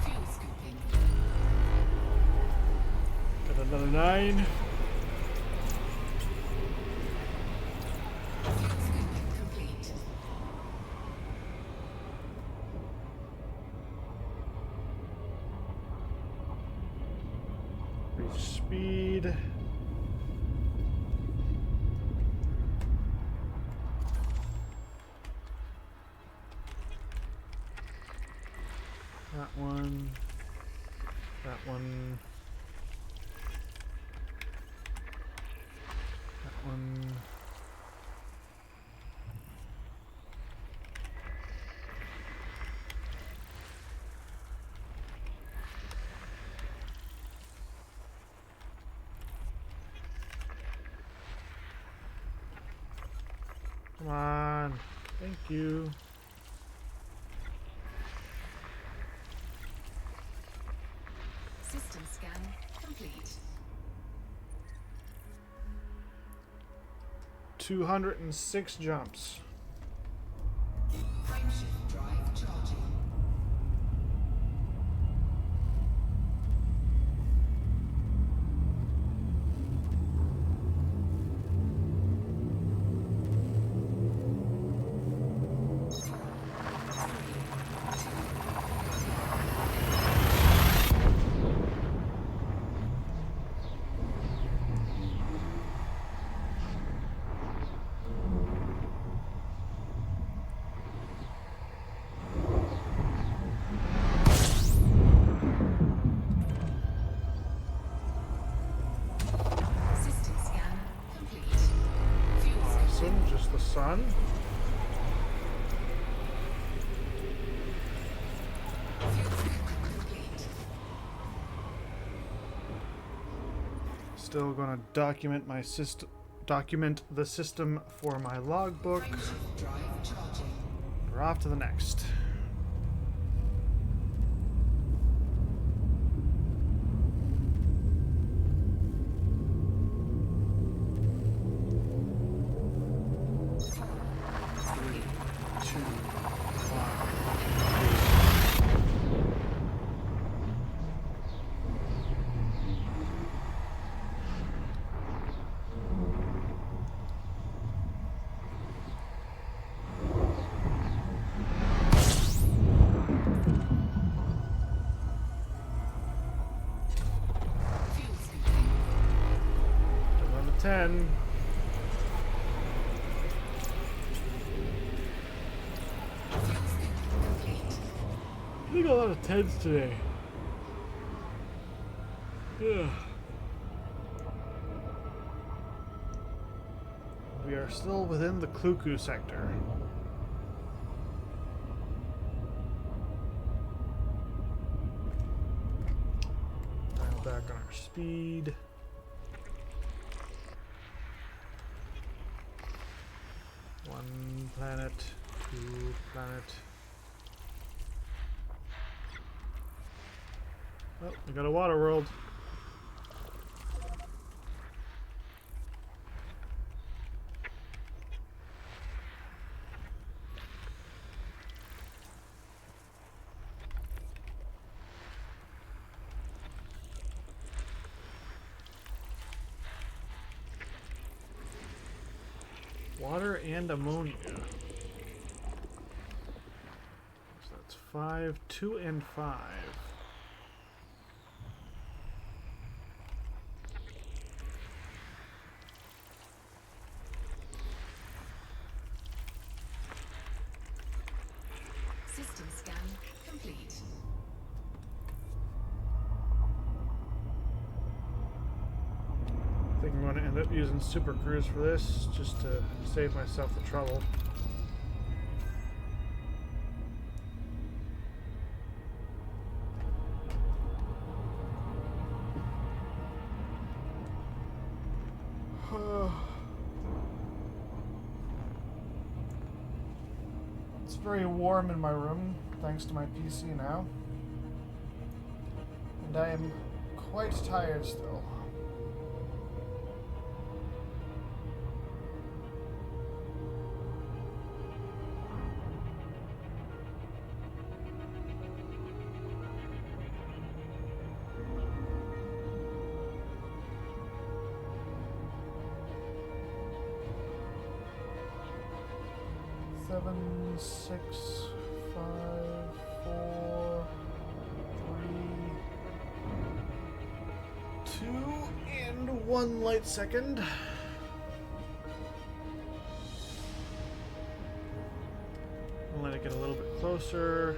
Fuel scooping. Got another 9. Fuel scooping complete. Reach speed. That one. That one. That one. Come on. Thank you. System scan complete. 206 jumps. Frameshift drive charging. System scan complete. Fuel scooping. Awesome. Just the sun. Fuel scooping complete. Still gonna document my system. Document the system for my logbook. Frameshift drive charging. We're off to the next. Three. 2, 1. 10. I think a lot of 10s today. Yeah. We are still within the Kluku sector. Dial back on our speed. One planet, two planet. Oh, we got a water world. Water and ammonia. So that's 5, 2, and 5. System scan complete. I think I'm going to end up using Super Cruise for this, just to save myself the trouble. It's very warm in my room, thanks to my PC now. And I am quite tired still. Seven, 6, 5, 4, 3, 2, and 1 light second. I'll let it get a little bit closer.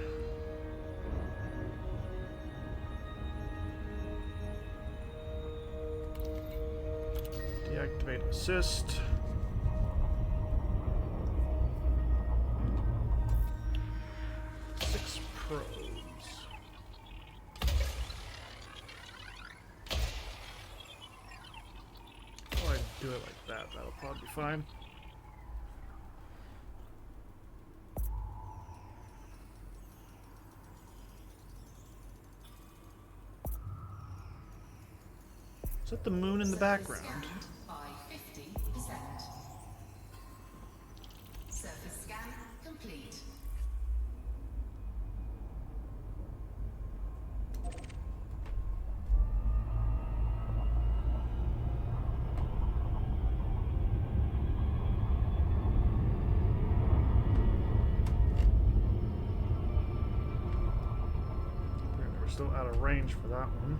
Deactivate assist. Do it like that, that'll probably be fine. Is that the moon in the background? Scanned by 50%. Surface scan complete. We're still out of range for that one.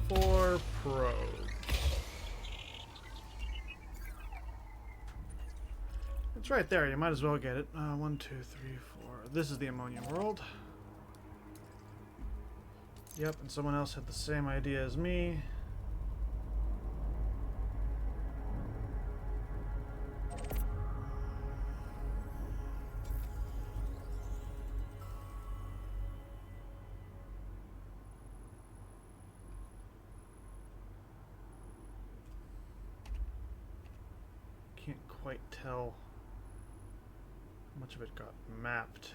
Four probes. It's right there. You might as well get it. 1, 2, 3, 4. This is the ammonia world. Yep, and someone else had the same idea as me. Can't quite tell how much of it got mapped.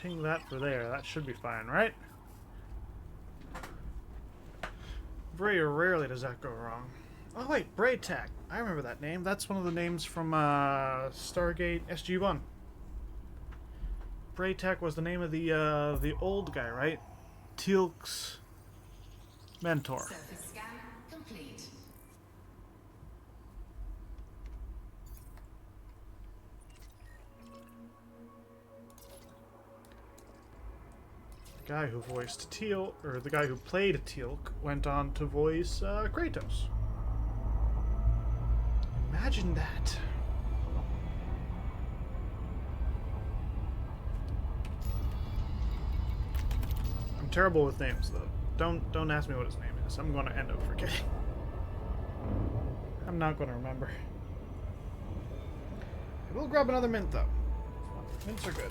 Ping that for there. That should be fine, right? Very rarely does that go wrong. Oh wait, Braytech. I remember that name. That's one of the names from Stargate SG-1. Braytech was the name of the old guy, right? Teal'c's mentor. Surface scan complete. The guy who voiced Teal, or the guy who played Teal'c, went on to voice Kratos. Imagine that. I'm terrible with names, though. Don't ask me what his name is. I'm going to end up forgetting. I'm not going to remember. I will grab another mint, though. Mints are good.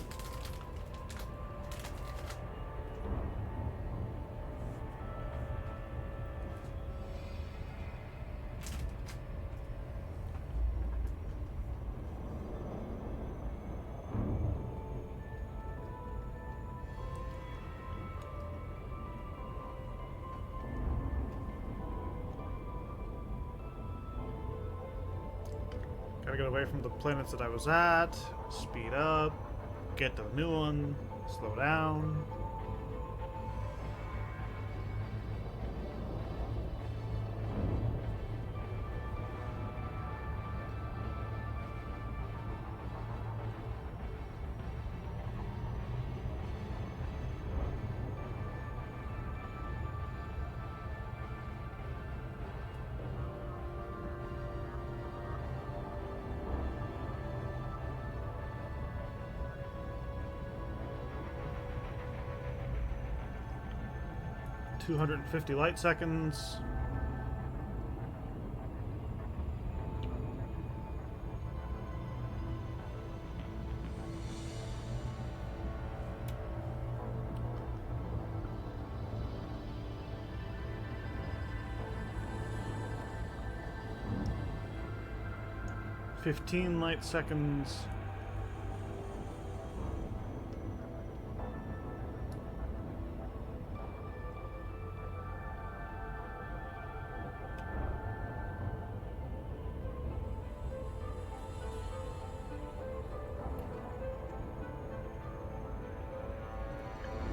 Gotta get away from the planets that I was at, speed up, get to the new one, slow down. $250 light seconds. $15 light seconds.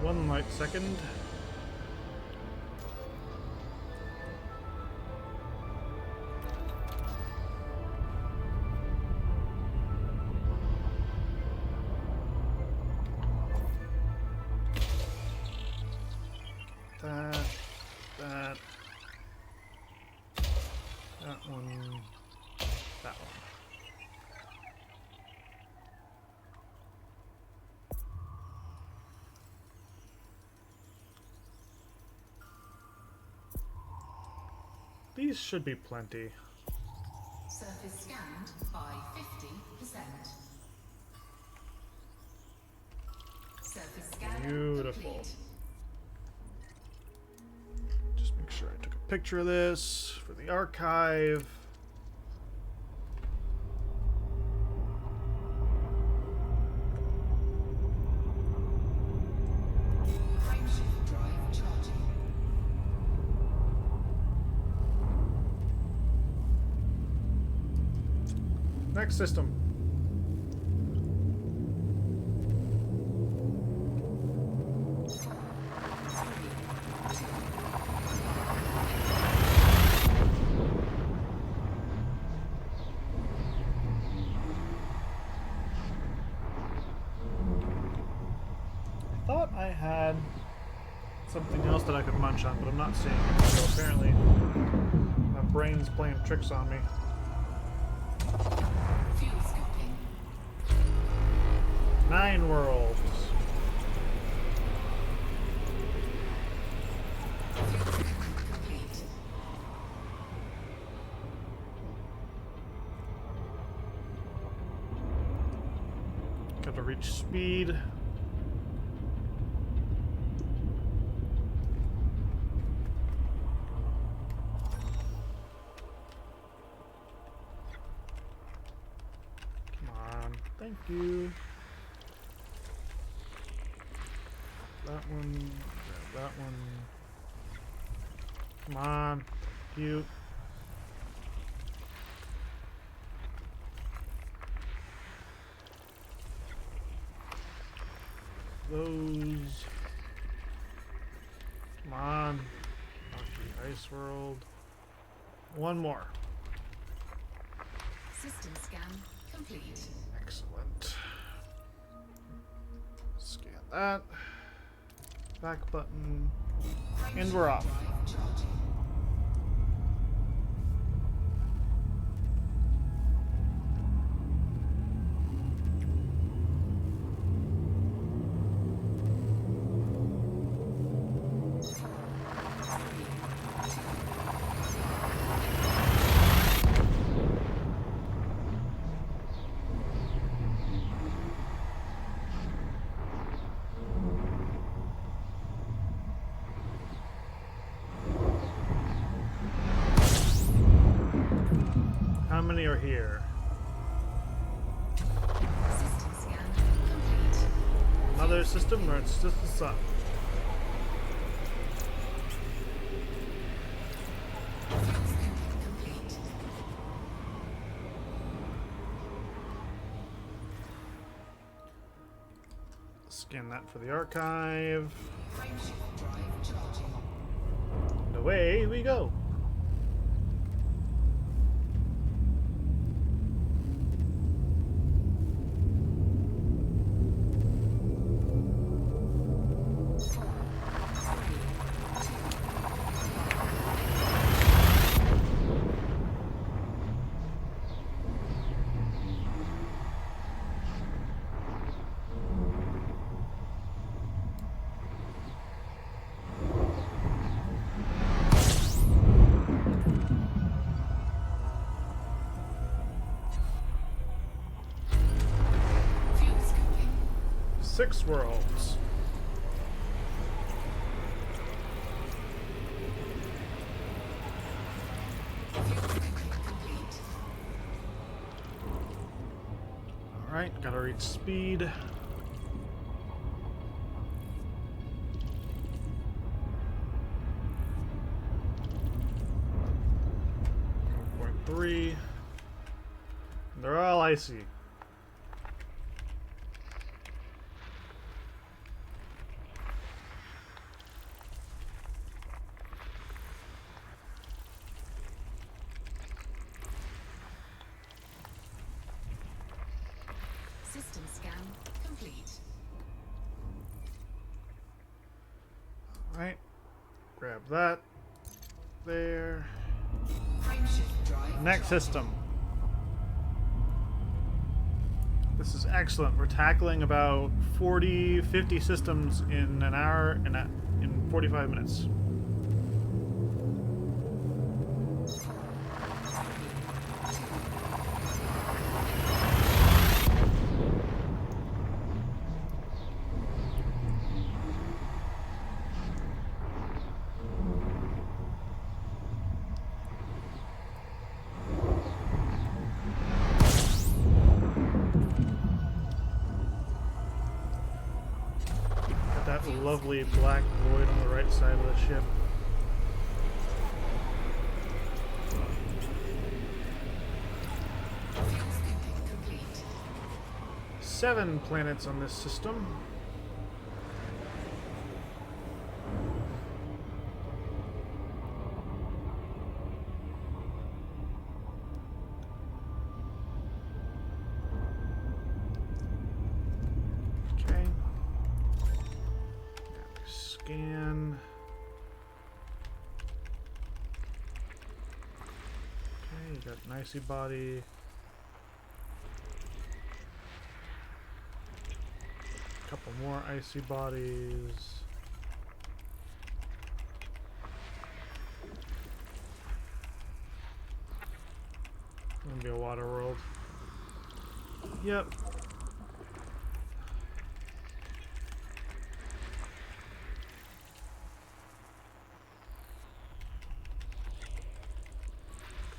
One light second. That one, that one. These should be plenty. Surface scanned by 50%. Surface scan Beautiful. complete. Just make sure I took a picture of this for the archive. Frameshift drive charging. Next system. I thought I had something else that I could munch on, but I'm not seeing it. So apparently, my brain's playing tricks on me. Fuel scoping. 9 worlds. Fuel scan complete. Got to reach speed. Come on. Thank you. That one. That one. Come on. You. Those. Come on. Rocky Ice World. One more. System scan complete. Excellent. Scan that. Back button. And we're off. Drive charging. How many are here? System scan complete. Another system, or it's just the sun? Fuel scoping complete. Scan that for the archive. Frameshift drive charging. And away we go. Fuel scoping. 6 worlds. Fuel scoping complete. Alright, gotta reach speed. .3. They're all icy. System scan complete. Alright. Grab that. There. Frameshift drive. Next system. This is excellent. We're tackling about 40, 50 systems in an hour and in 45 minutes. Got that lovely black void on the right side of the ship. Fuel scoping complete. 7 planets on this system. Okay. Scan. Okay, you got an icy body. Couple more icy bodies. Gonna be a water world. Yep.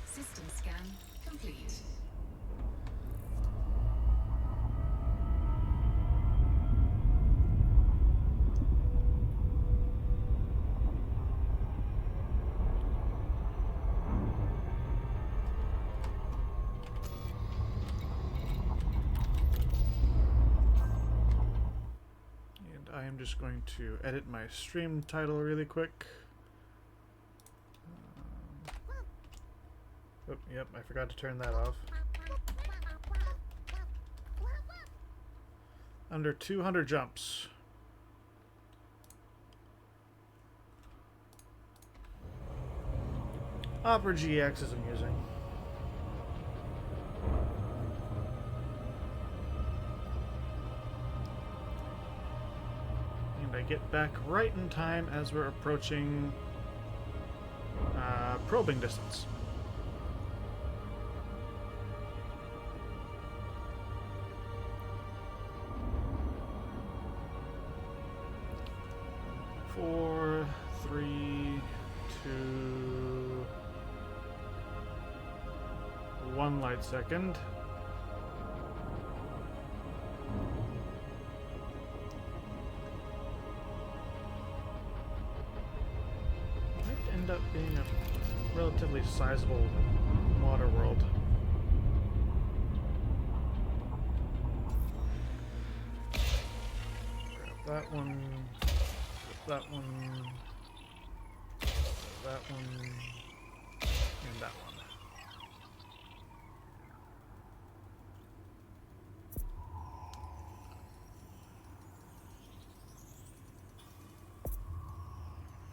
System scan complete. And I am just going to edit my stream title really quick. Oh, yep, I forgot to turn that off. Under 200 jumps. Opera GX is amusing. And I get back right in time as we're approaching probing distance. Four, three, two, 1 light second. Might end up being a relatively sizable water world. Grab that one. That one, that one, and that one.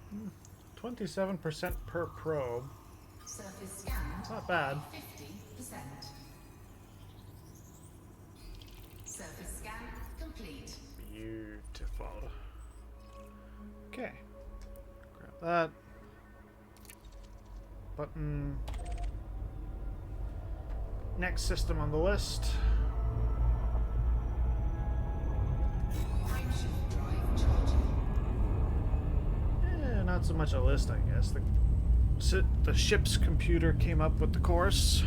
Hmm. 27% per probe. Surface scanned. Not bad. 50%. Surface scan complete. Beautiful. Okay. Grab that. Button. Next system on the list. Frameshift drive charging. Not so much a list, I guess. The ship's computer came up with the course.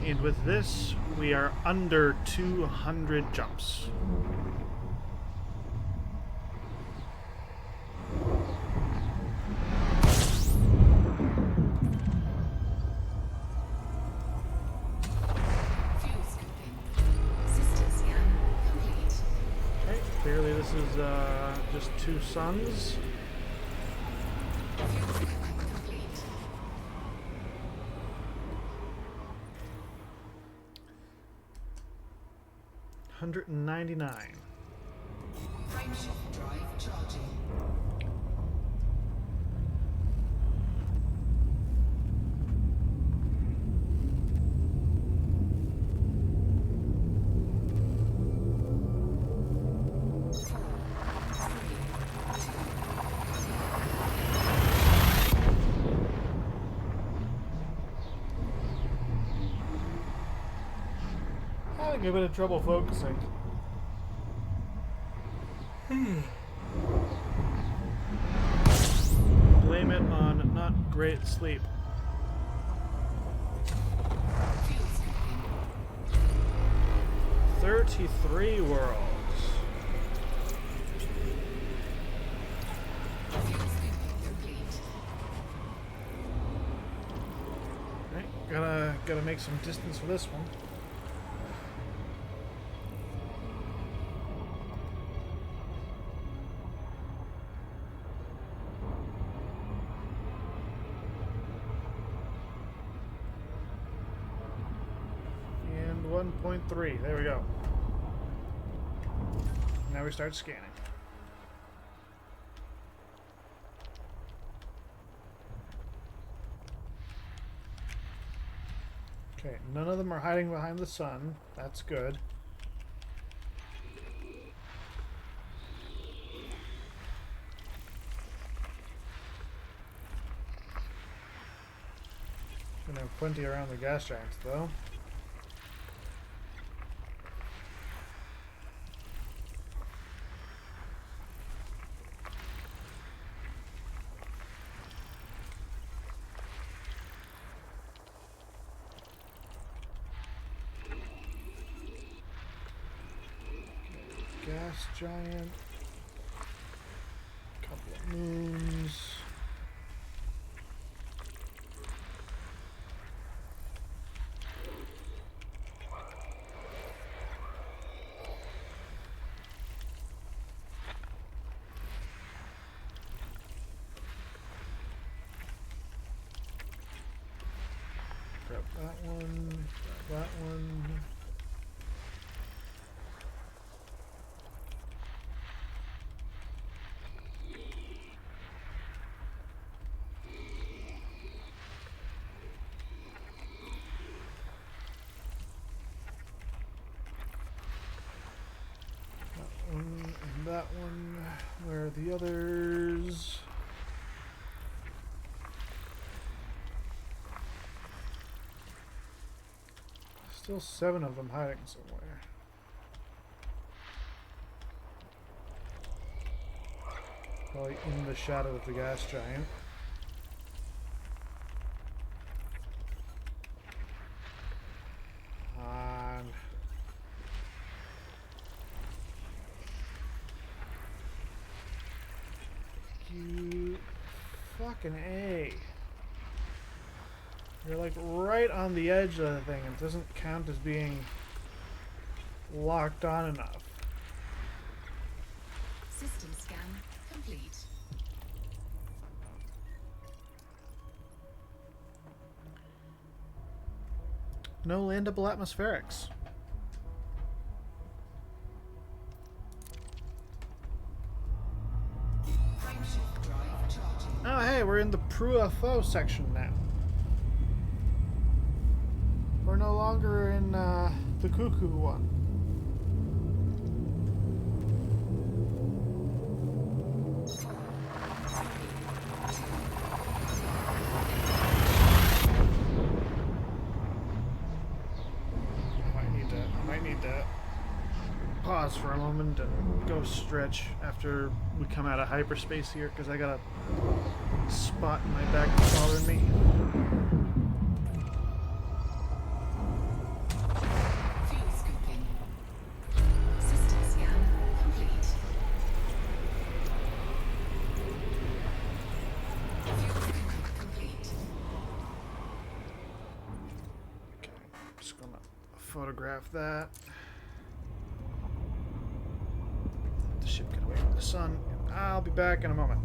And with this, we are under 200 jumps. Fuel scooping. System scan complete. Okay, clearly this is just 2 suns. Fuel scooping complete. 199. Frameshift drive charging. Having a bit of trouble focusing. Blame it on not great sleep. Fuel scooping. 33 worlds. Fuel scooping complete. Right, gotta make some distance for this one. And 1.3. There we go. Now we start scanning. Okay, none of them are hiding behind the sun. That's good. Gonna have plenty around the gas giants, though. Gas giant. Couple of moons. Grab that one, grab that one. That one and that one. Where are the others? Still 7 of them hiding somewhere. Probably in the shadow of the gas giant. You fucking A. You're like right on the edge of the thing. It doesn't count as being locked on enough. System scan complete. No landable atmospherics. Frameshift drive charging. Oh hey, we're in the Pruafo section now. We're no longer in the Cuckoo one. I might need to pause for a moment and go stretch after we come out of hyperspace here, because I got a spot in my back that's bothering me. Fuel scooping. System scan complete. Fuel scooping complete. Okay, I'm just gonna photograph that. Let the ship get away from the sun. I'll be back in a moment.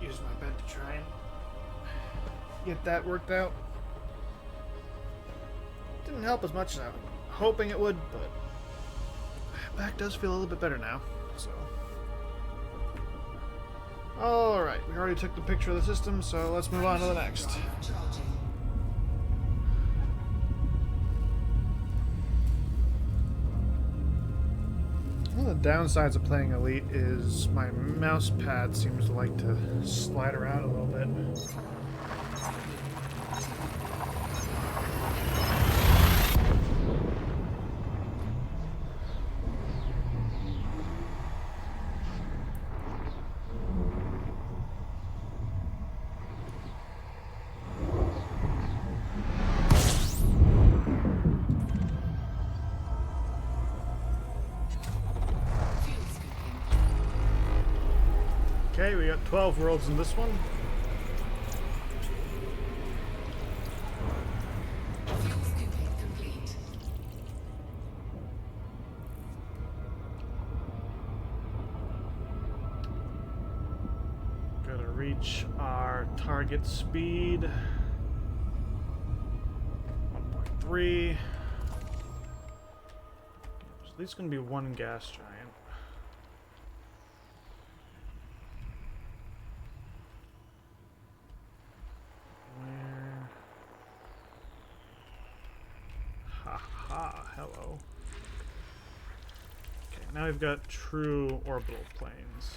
Use my bed to try and get that worked out. Didn't help as much as I was hoping it would, but back does feel a little bit better now. So, all right, we already took the picture of the system, so let's move on to the next. Drive charging. One of the downsides of playing Elite is my mouse pad seems to like to slide around a little bit. Fuel scooping. Okay, we got 12 worlds in this one. Fuel scooping complete. Gotta reach our target speed. 1.3. So at least gonna be one gas giant. Where? Ha ha, hello. Okay, now we've got true orbital planes.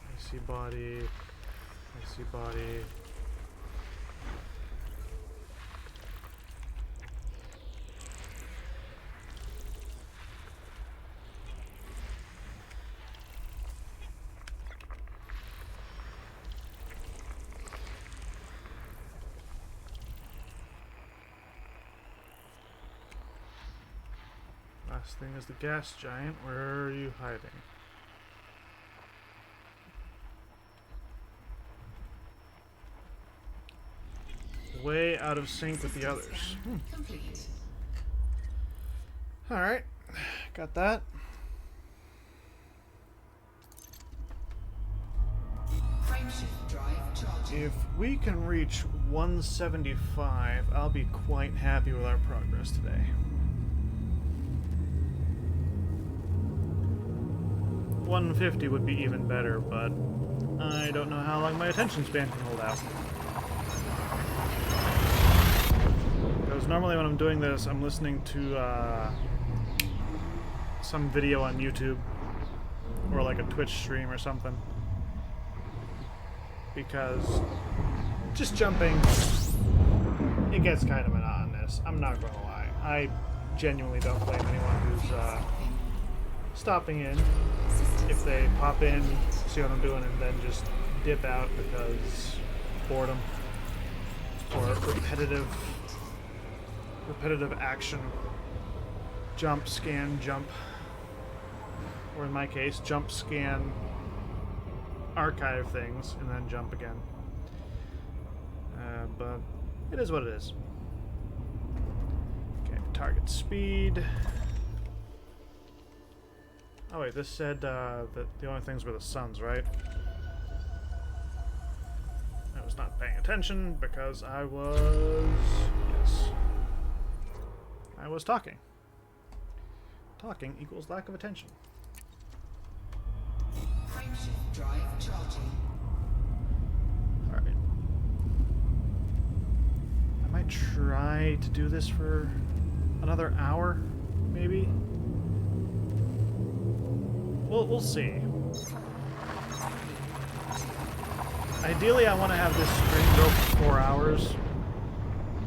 I see body. I see body. Last thing is the gas giant. Where are you hiding? Way out of sync with the others. Complete. Alright, got that. Frameshift drive charging. If we can reach 175, I'll be quite happy with our progress today. $150 would be even better, but I don't know how long my attention span can hold out. Because normally when I'm doing this, I'm listening to some video on YouTube or like a Twitch stream or something. Because just jumping, it gets kind of monotonous. I'm not gonna lie. I genuinely don't blame anyone who's stopping in. If they pop in, see what I'm doing, and then just dip out because boredom or repetitive action. Jump, scan, jump. Or in my case, jump, scan, archive things, and then jump again. But it is what it is. Okay, target speed. Oh wait, this said that the only things were the suns, right? I was not paying attention because I was... yes. I was talking. Talking equals lack of attention. Frameshift drive charging. Alright. I might try to do this for another hour, maybe? We'll see. Ideally, I want to have this stream go for 4 hours.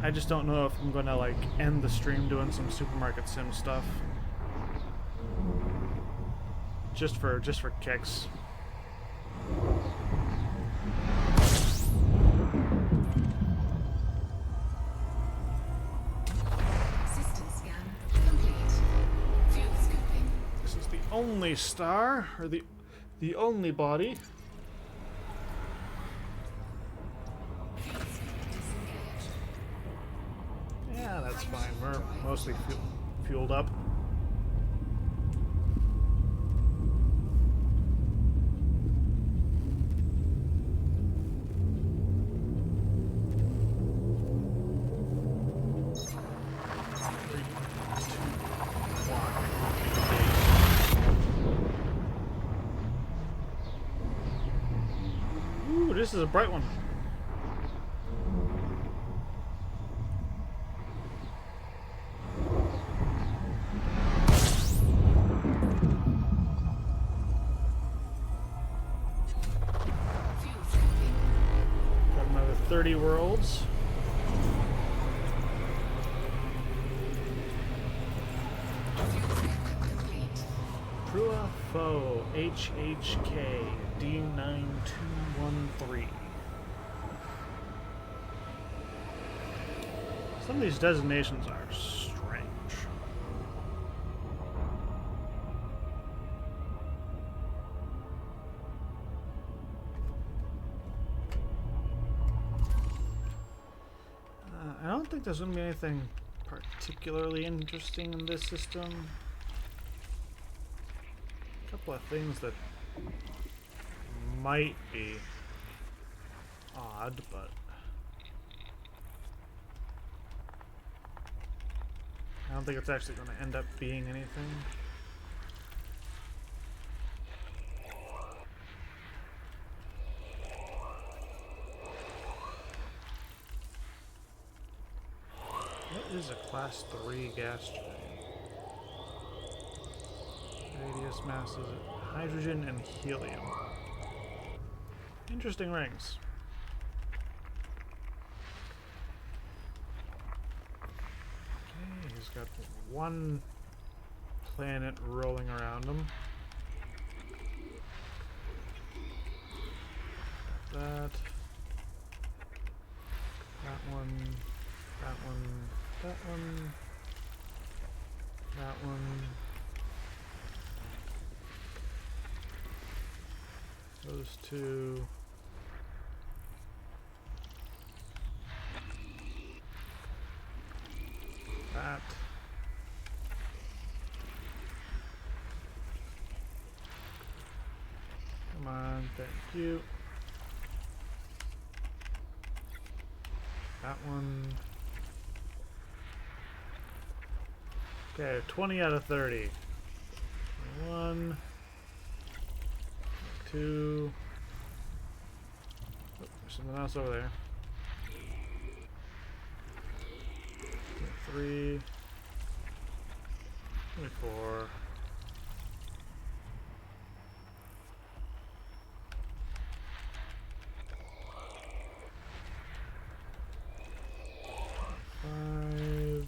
I just don't know if I'm gonna like end the stream doing some supermarket sim stuff. Just for kicks. System scan complete. Fuel scooping. This is the only star, or the only body. Fuel scoop disengaged. Yeah, that's fine. We're mostly fueled up. Ooh, this is a bright one. Fuel scooping. Got another 30 worlds. Fuel scoop complete. Prua Foe HHK D9213. Some of these designations are strange. I don't think there's going to be anything particularly interesting in this system. A couple of things that might be odd, but I don't think it's actually going to end up being anything. What is a class 3 gas giant? Radius masses hydrogen and helium. Interesting rings. Okay, he's got one planet rolling around him. That. That one. That one. That one. That one. Those two. That. Come on, thank you. That one. Okay, 20 out of 30. 1, 2. Oh, there's something else over there. 3. 24. Five,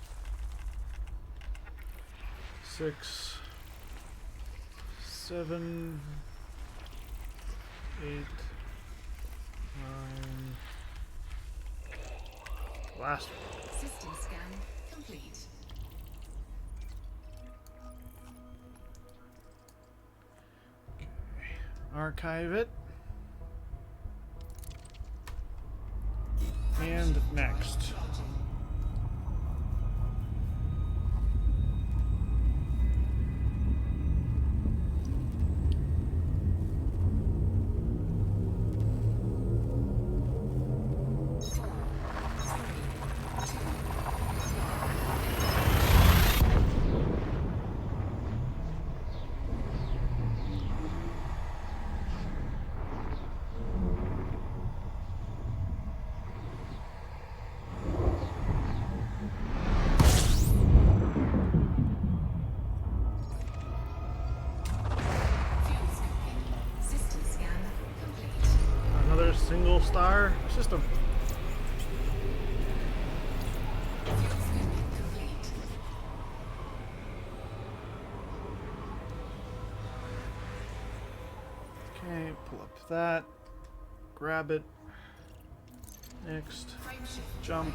6, 7, 8, 9. Last one. System scan complete. Archive it. And next. Single star system. Okay, pull up that, grab it, next, jump.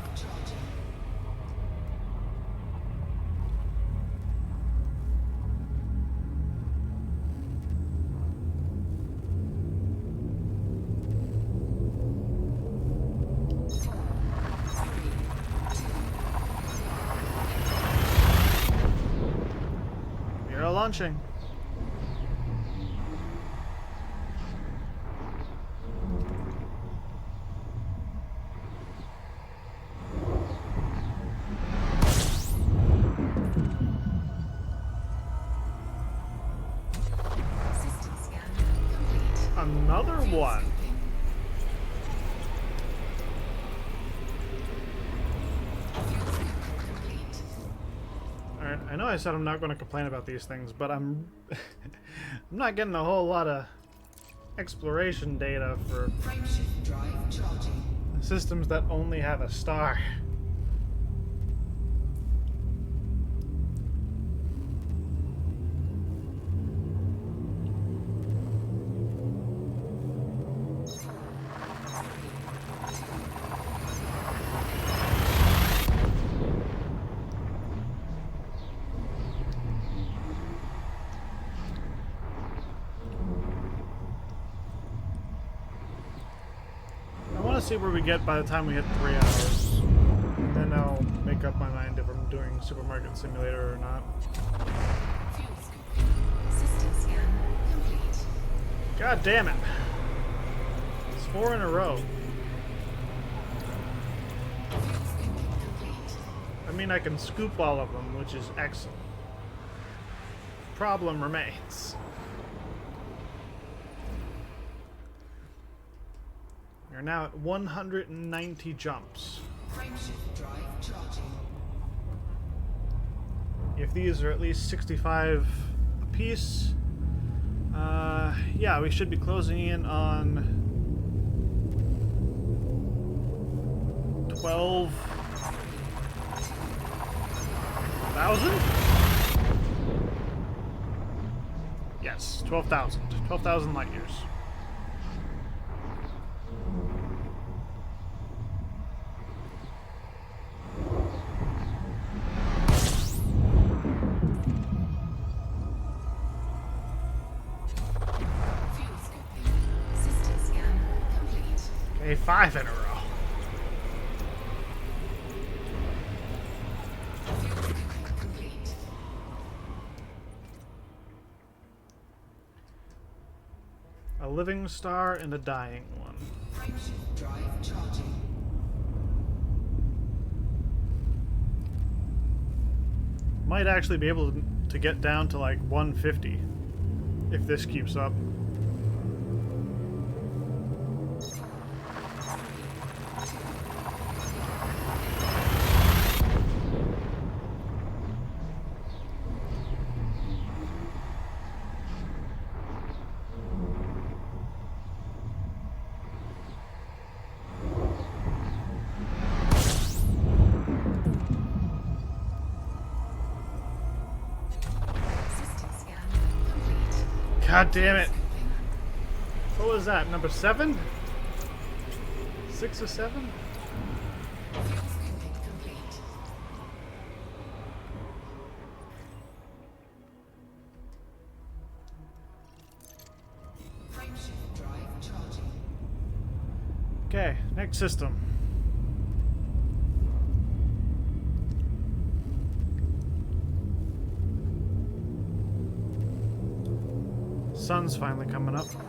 Launching. Another one. I know I said I'm not going to complain about these things, but I'm I'm not getting a whole lot of exploration data for systems that only have a star. See where we get by the time we hit 3 hours. And then I'll make up my mind if I'm doing Supermarket Simulator or not. God damn it. It's 4 in a row. I mean, I can scoop all of them, which is excellent. Problem remains. We're now at 190 jumps. If these are at least 65 apiece, yeah, we should be closing in on 12,000? Yes, 12,000. 12,000 light years. 5 in a row. Complete. A living star and a dying one. Frameshift drive charging. Might actually be able to get down to like 150 if this keeps up. System scan complete. God damn it. What was that? Number 7? 6 or 7? Fuel scooping complete. Frameshift drive charging. Okay, next system. Sun's finally coming up. Fuel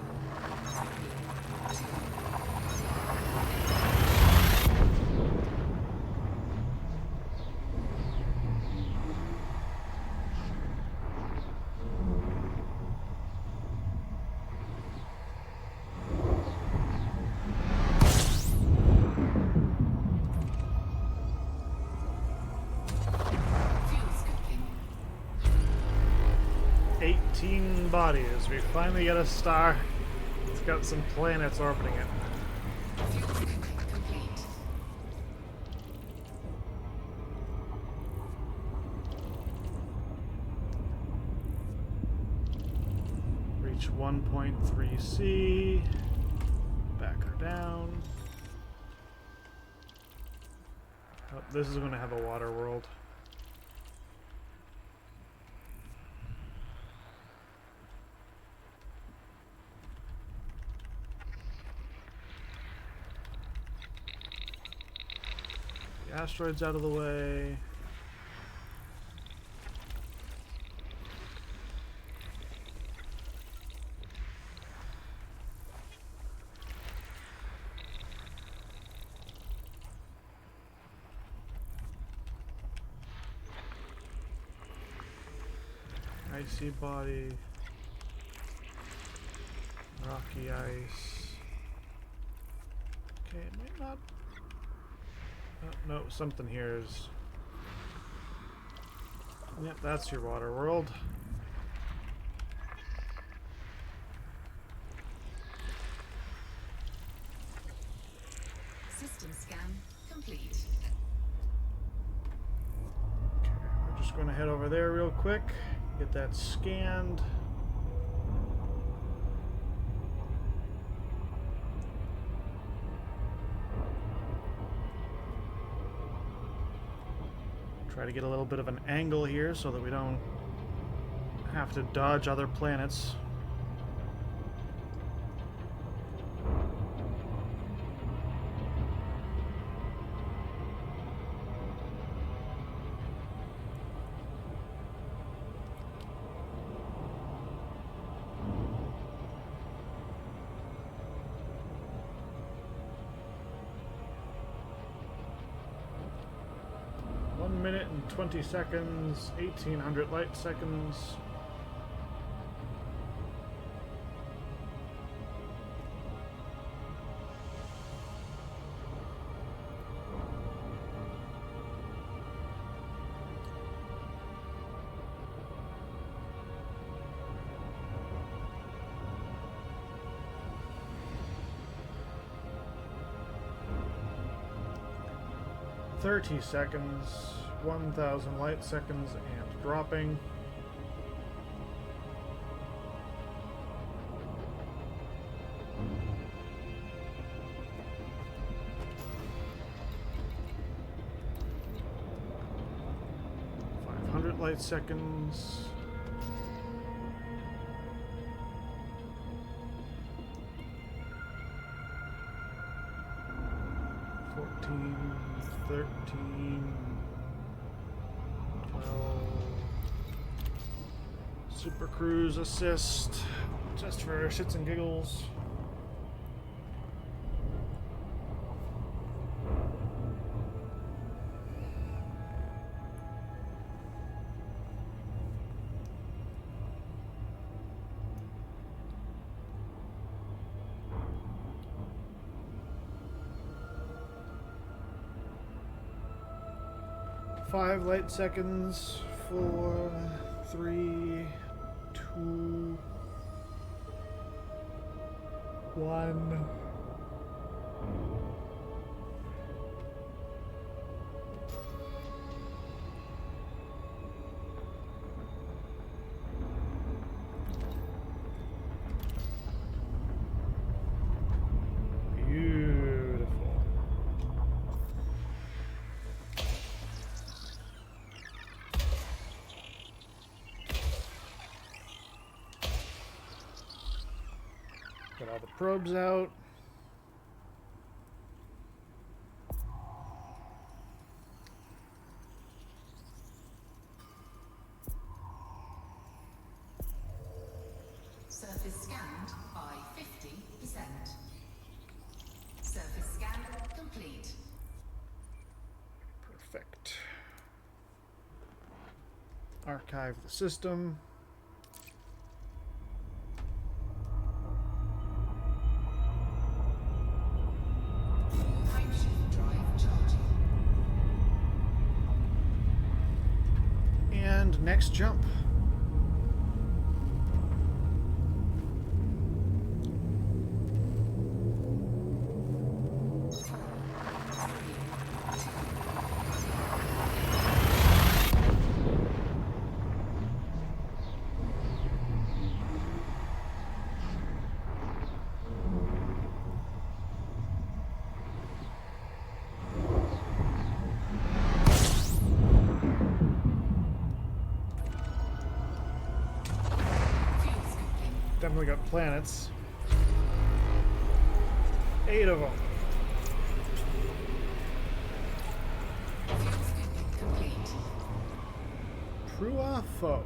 scooping. 18 bodies. We finally get a star. It's got some planets orbiting it. Fuel scooping complete. Reach 1.3C. Back her down. Oh, this is going to have a water world. The asteroid's out of the way. Icy body. Rocky ice. Okay, it might not. Oh, no, something here is. Yep, that's your water world. System scan complete. Okay, we're just going to head over there real quick, get that scanned. Try to get a little bit of an angle here so that we don't have to dodge other planets. Minute and 20 seconds, 1800 light seconds. $30 seconds, 1,000 light seconds, and dropping. Light seconds. Super Cruise assist, just for shits and giggles. Five light seconds. 4, 3, 2, 1. Beautiful. Get all the probes out. Surface scanned by 50%. Surface scan complete. Perfect. Archive the system. Timeshift drive charging. And next jump. Definitely got planets. 8 of them. Fuel scooping complete. Prua foe.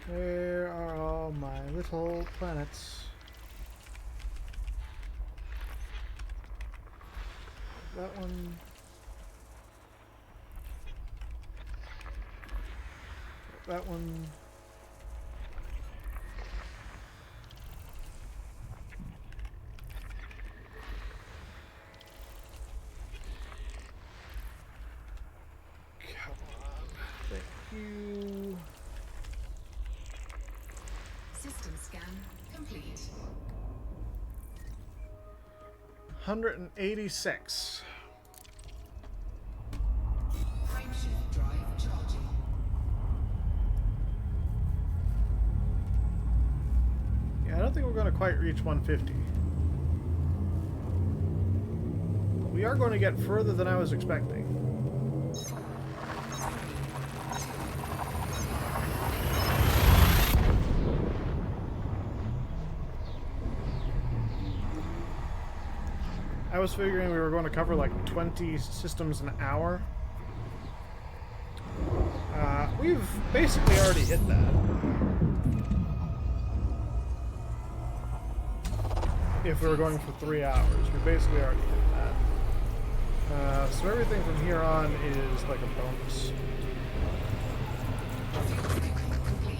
Where are all my little planets? That one. That one. Come on. Thank you. System scan complete. 186. Timeshift drive charging. Yeah, I don't think we're going to quite reach 150. But we are going to get further than I was expecting. I was figuring we were going to cover like 20 systems an hour. We've basically already hit that. If we were going for 3 hours, we basically already hit that. So everything from here on is like a bonus. Fuel scooping complete.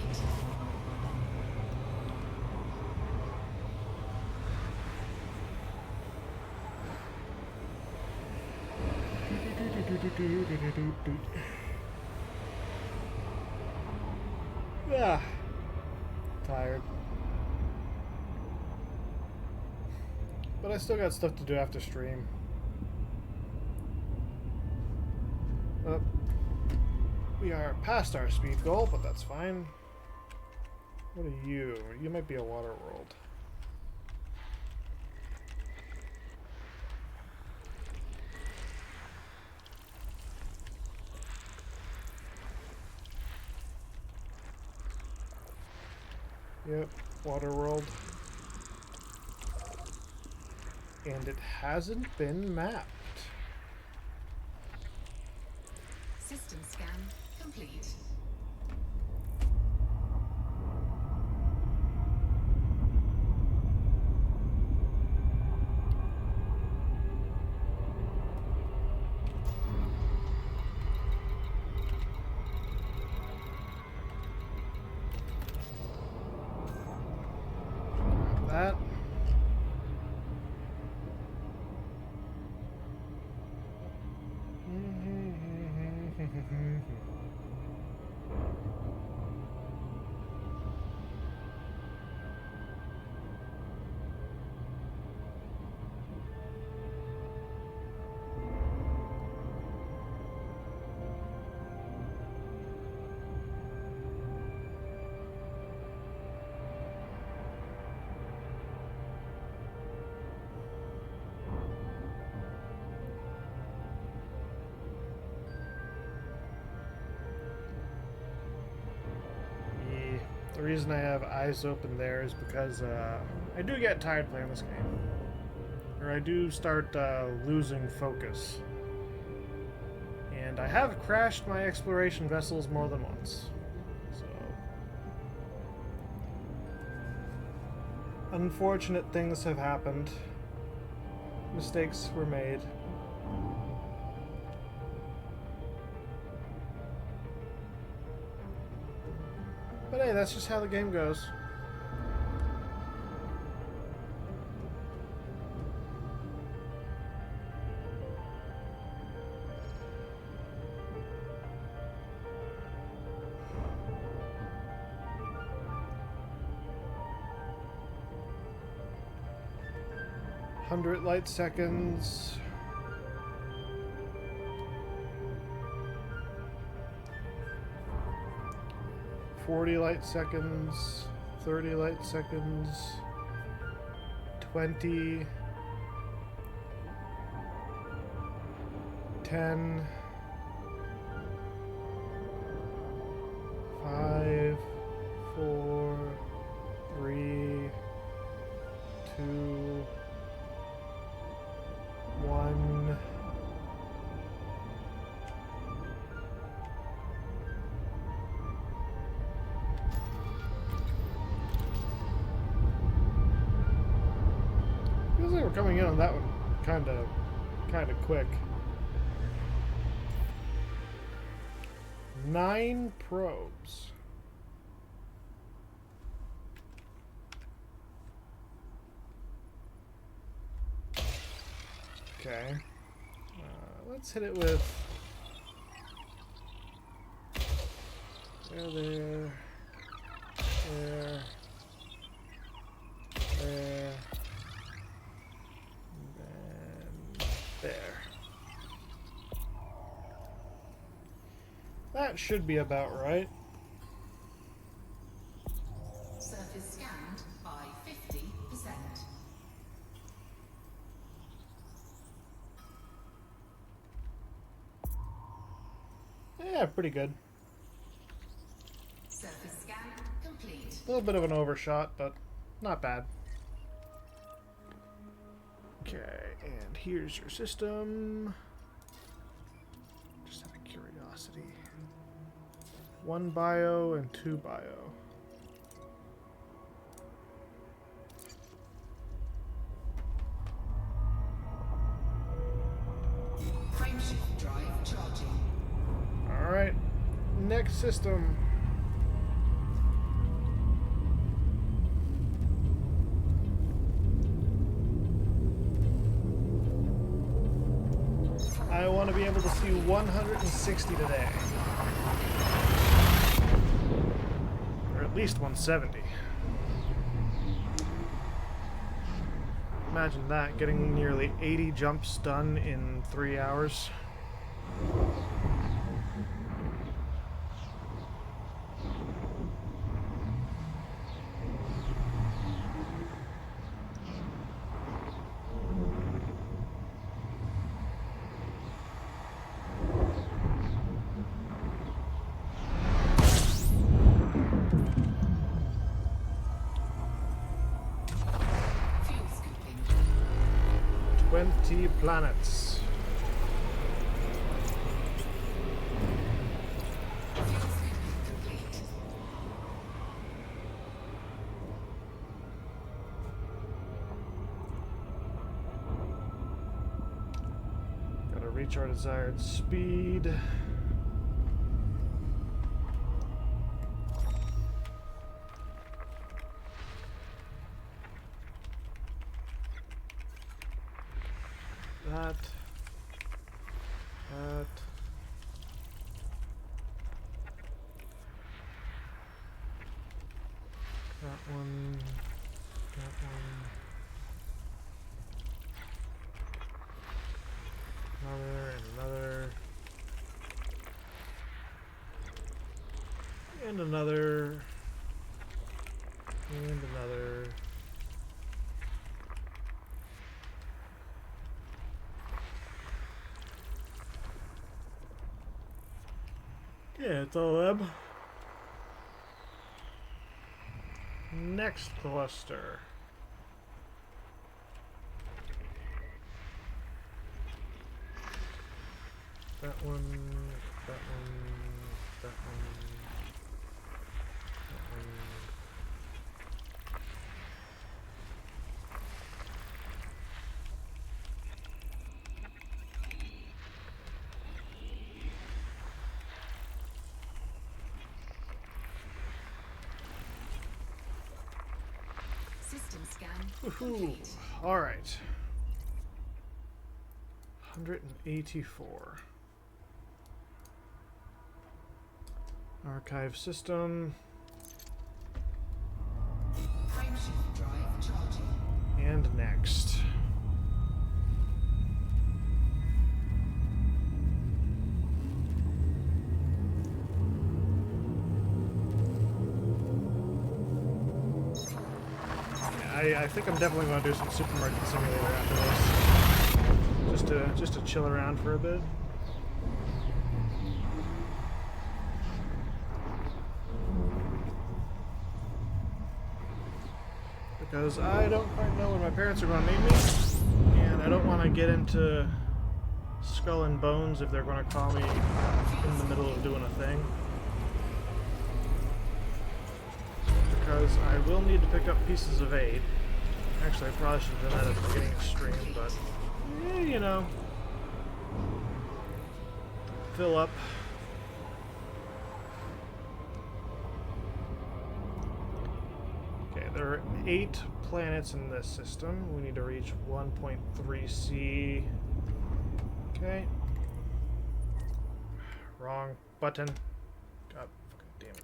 Yeah. Tired. But I still got stuff to do after stream. We are past our speed goal, but that's fine. What are you? You might be a water world. Yep, Waterworld. And it hasn't been mapped. System scan complete. That. The reason I have eyes open there is because I do get tired playing this game. Or I do start losing focus. And I have crashed my exploration vessels more than once. So, unfortunate things have happened. Mistakes were made. But hey, that's just how the game goes. Hundred light seconds. 40 light seconds, 30 light seconds, 20, 10, 5, 4, 3, 2, 1. Feels like we're coming in on that one kind of quick. 9 probes. Okay. Let's hit it with there, there, and then there. That should be about right. Surface scanned by 50%. Yeah, pretty good. Surface scan complete. A little bit of an overshot, but not bad. Okay, and here's your system. Just out of curiosity. 1 bio and 2 bio. Frameshift drive charging. Alright, next system. I want to be able to see 160 today. Or at least 170. Imagine that, getting nearly 80 jumps done in 3 hours. 3 planets. Gotta reach our desired speed. That. That one. That one. Another and another. And another. And another. Yeah, it's all them. Next cluster. That one, that one, that one, that one. System scan Woohoo! complete. All right. 184. Archive system. Frameshift drive charging. And next. I think I'm definitely going to do some Supermarket Simulator after this, just to chill around for a bit. Because I don't quite know when my parents are going to need me, and I don't want to get into skull and bones if they're going to call me in the middle of doing a thing. Because I will need to pick up pieces of aid. Actually, I probably should have done that at the beginning of the stream, but you know, fill up. Okay, there are 8 planets in this system. We need to reach 1.3C. Okay. Wrong button. God fucking damn it.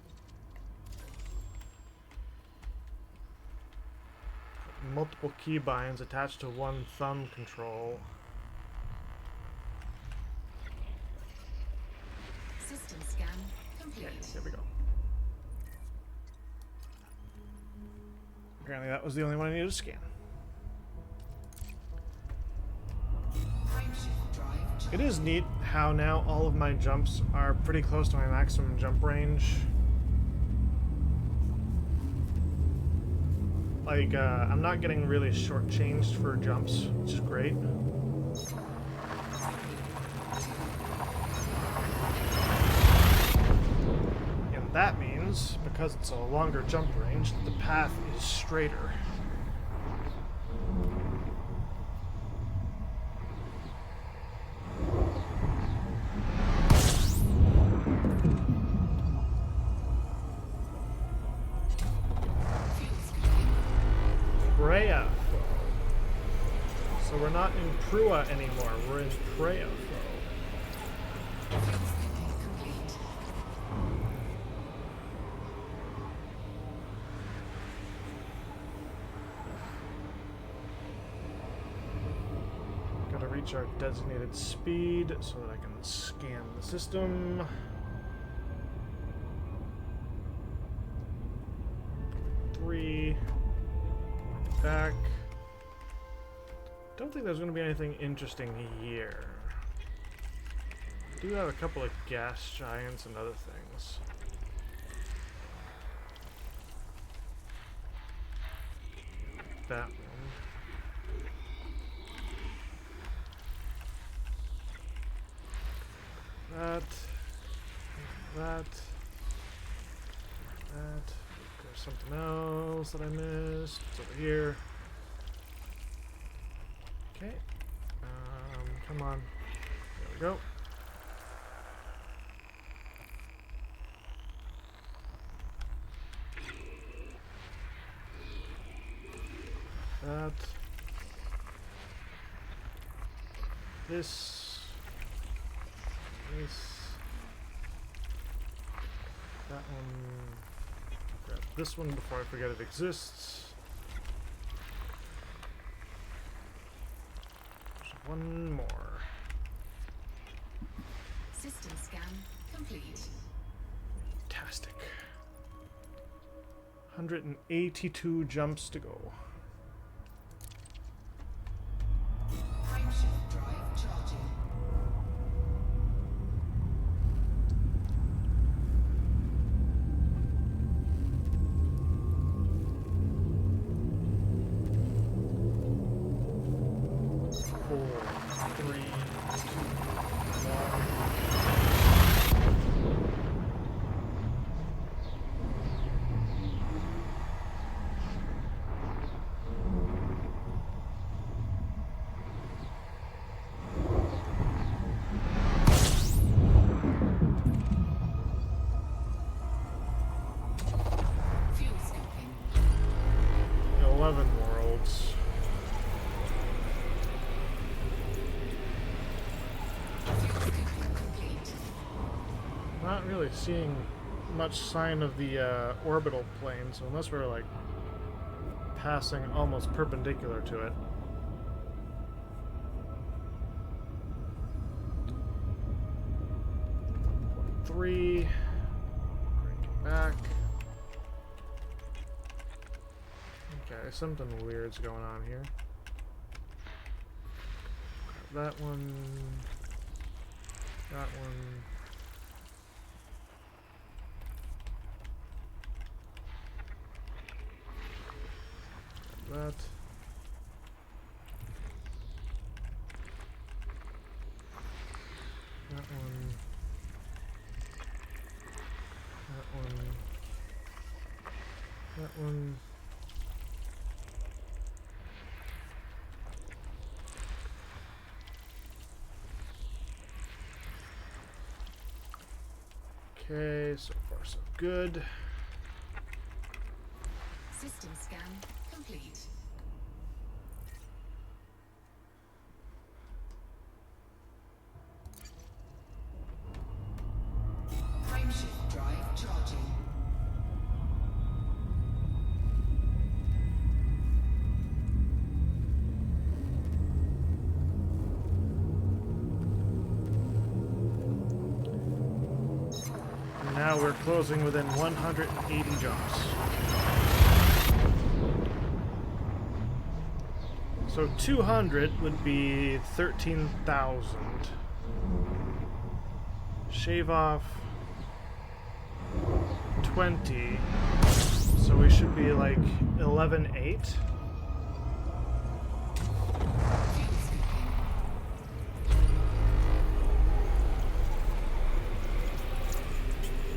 Multiple keybinds attached to one thumb control. System scan complete. There we go. Apparently that was the only one I needed to scan. Frameshift drive charging. It is neat how now all of my jumps are pretty close to my maximum jump range. Like, I'm not getting really shortchanged for jumps, which is great. And that means, because it's a longer jump range, the path is straighter. Freya. So we're not in Prua anymore, we're in Freya. Complete. Gotta reach our designated speed so that I can scan the system. Three. Back. Don't think there's going to be anything interesting here. Do have a couple of gas giants and other things. That one. That. That. That. There's something else that I missed. It's over here. Okay. Come on. There we go. That. This. That one. Grab this one before I forget it exists. There's one more. System scan complete. Fantastic. 182 jumps to go. Frameshift drive charging. Fuel scoping. 11 worlds. Fuel scoping complete. Not really seeing much sign of the orbital plane, so unless we're like passing almost perpendicular to it. Three. Crank it back. Okay, something weird's going on here. Grab that one. That one. Grab that. That one. That one. That one. Okay, so far so good. System scan complete. Frameshift drive charging. Now we're closing within 180 jumps. So 200 would be 13,000. Shave off 20. So we should be like 11,8.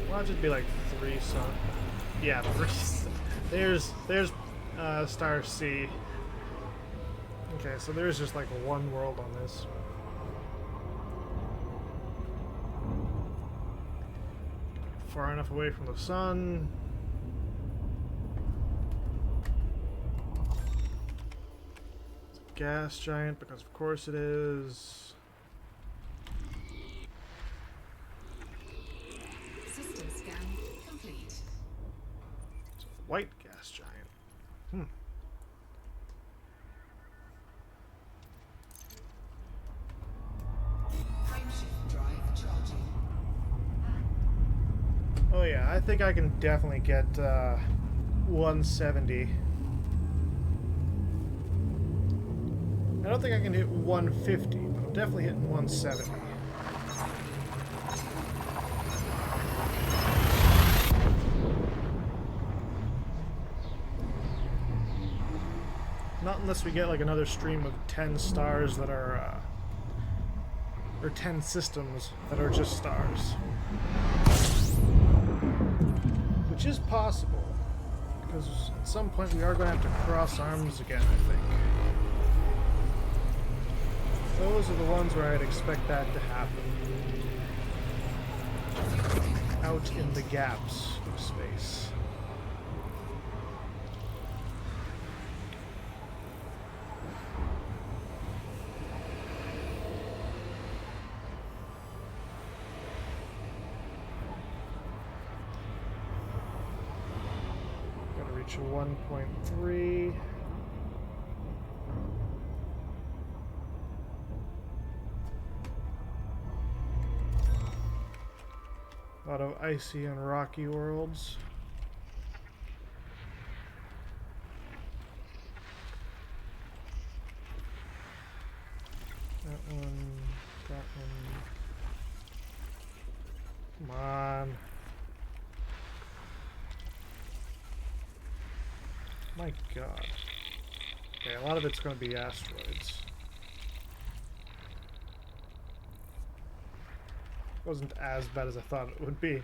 Well, it'd just be like 3 sun. Yeah, 3. There's star C. Okay, so there's just like one world on this. Far enough away from the sun. It's a gas giant, because of course it is. System scan complete. It's a white gas giant. Hmm. Frameshift drive charging. Oh yeah, I think I can definitely get 170. I don't think I can hit 150, but I'm definitely hitting 170. Not unless we get like another stream of 10 stars that are or 10 systems that are just stars. Which is possible, because at some point we are going to have to cross arms again, I think. Those are the ones where I'd expect that to happen. Out in the gaps of space. Gotta reach a 1.3. A lot of icy and rocky worlds. That one, that one. Come on. My God. Okay, a lot of it's going to be asteroids. Wasn't as bad as I thought it would be.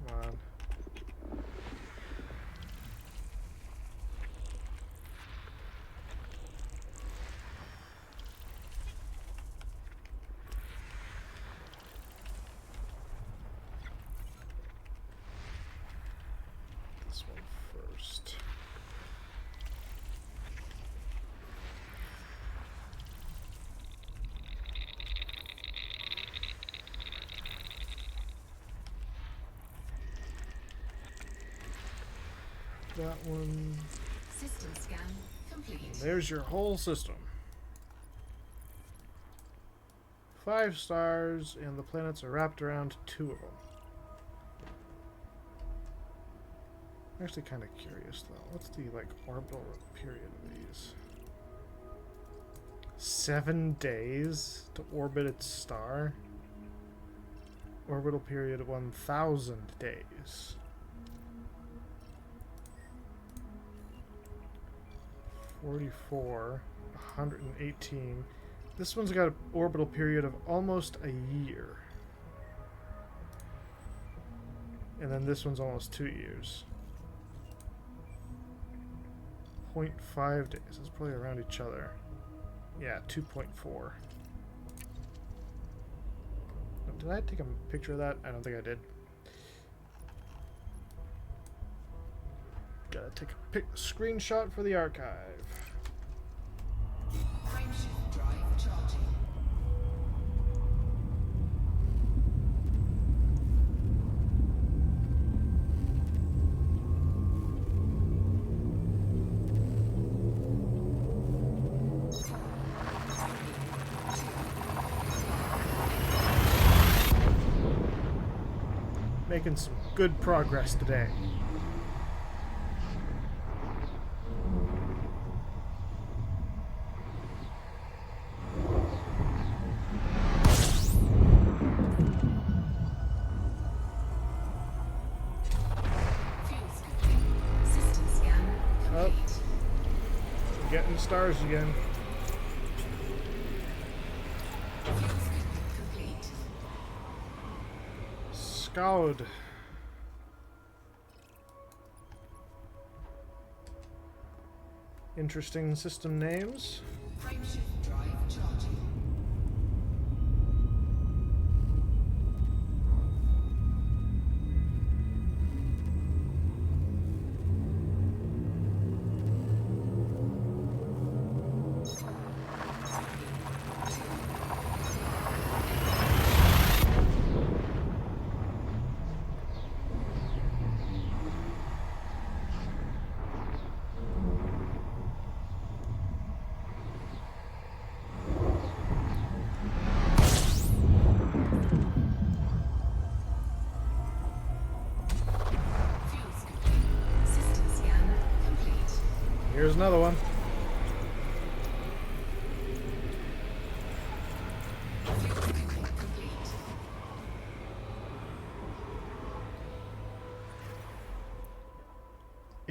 Come on. This one first. That one. System scan complete. There's your whole system. 5 stars, and the planets are wrapped around 2 of them. I'm actually kind of curious though. What's the orbital period of these? 7 days to orbit its star. Orbital period of 1,000 days. 44, 118. This one's got an orbital period of almost a year. And then this one's almost 2 years. 0.5 days. It's probably around each other. Yeah, 2.4. Did I take a picture of that? I don't think I did. Gotta take a screenshot for the archive. Frameshift drive charging. Making some good progress today. System scan complete. We're getting stars again. Complete. Scowled. Interesting system names. Frameshift drive charging. Here's another one.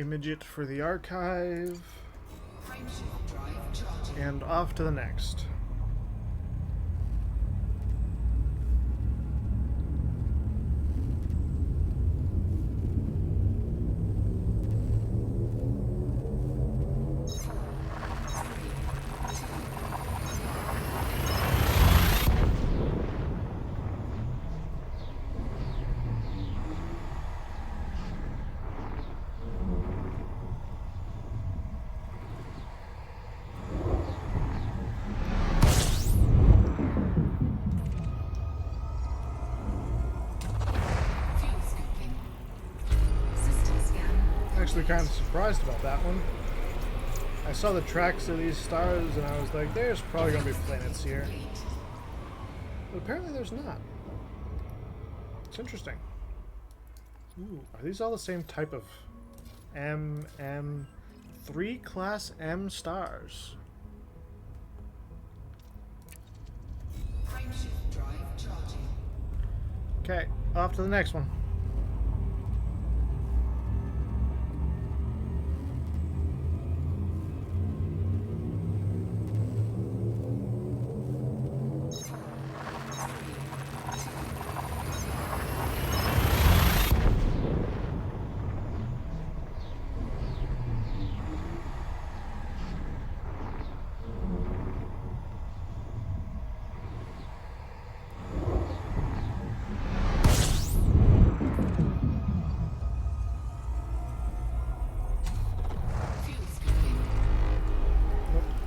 image it for the archive, Frameshift drive charging. and off to the next. Fuel scooping. System scan. Actually kind of surprised about that one. I saw the tracks of these stars and I was like, there's probably going to be planets here. Complete. But apparently there's not. It's interesting. Ooh, are these all the same type of three class M stars? Frameshift drive charging. Okay, off to the next one. Fuel scooping.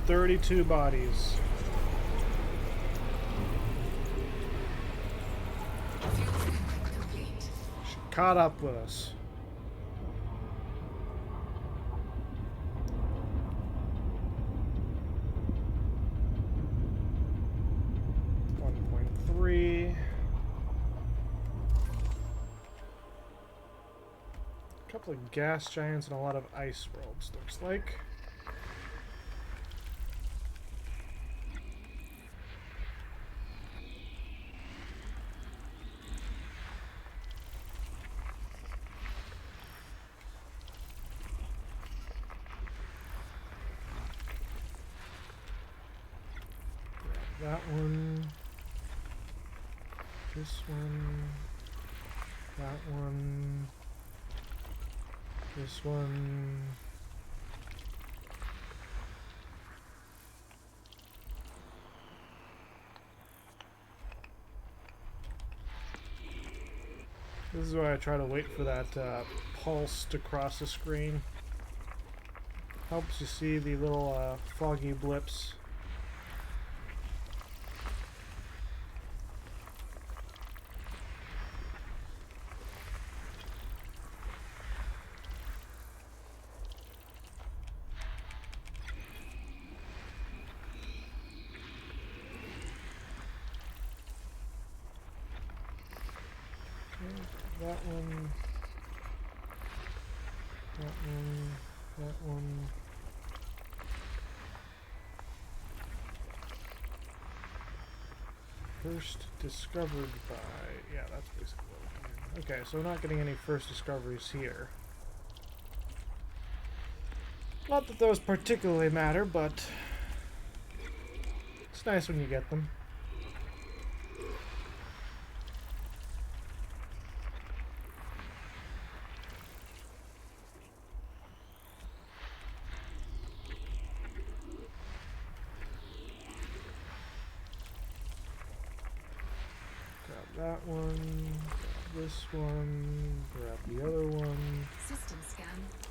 32 bodies. Fuel scooping complete. She caught up with us. .3. A couple of gas giants and a lot of ice worlds, looks like. That one, this one, that one, this one. This is why I try to wait for that pulse to cross the screen. Helps you see the little foggy blips. That one, that one, that one. First discovered by, yeah, that's basically what we're doing. Okay, so we're not getting any first discoveries here. Not that those particularly matter, but it's nice when you get them. That one, grab this one, grab the other one. System scan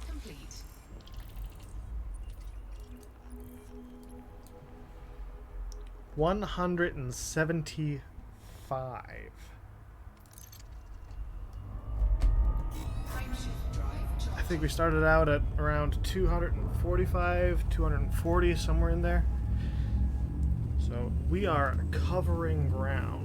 complete. $175. Frameshift drive charging. I think we started out at around 245, 240, somewhere in there. So we are covering ground.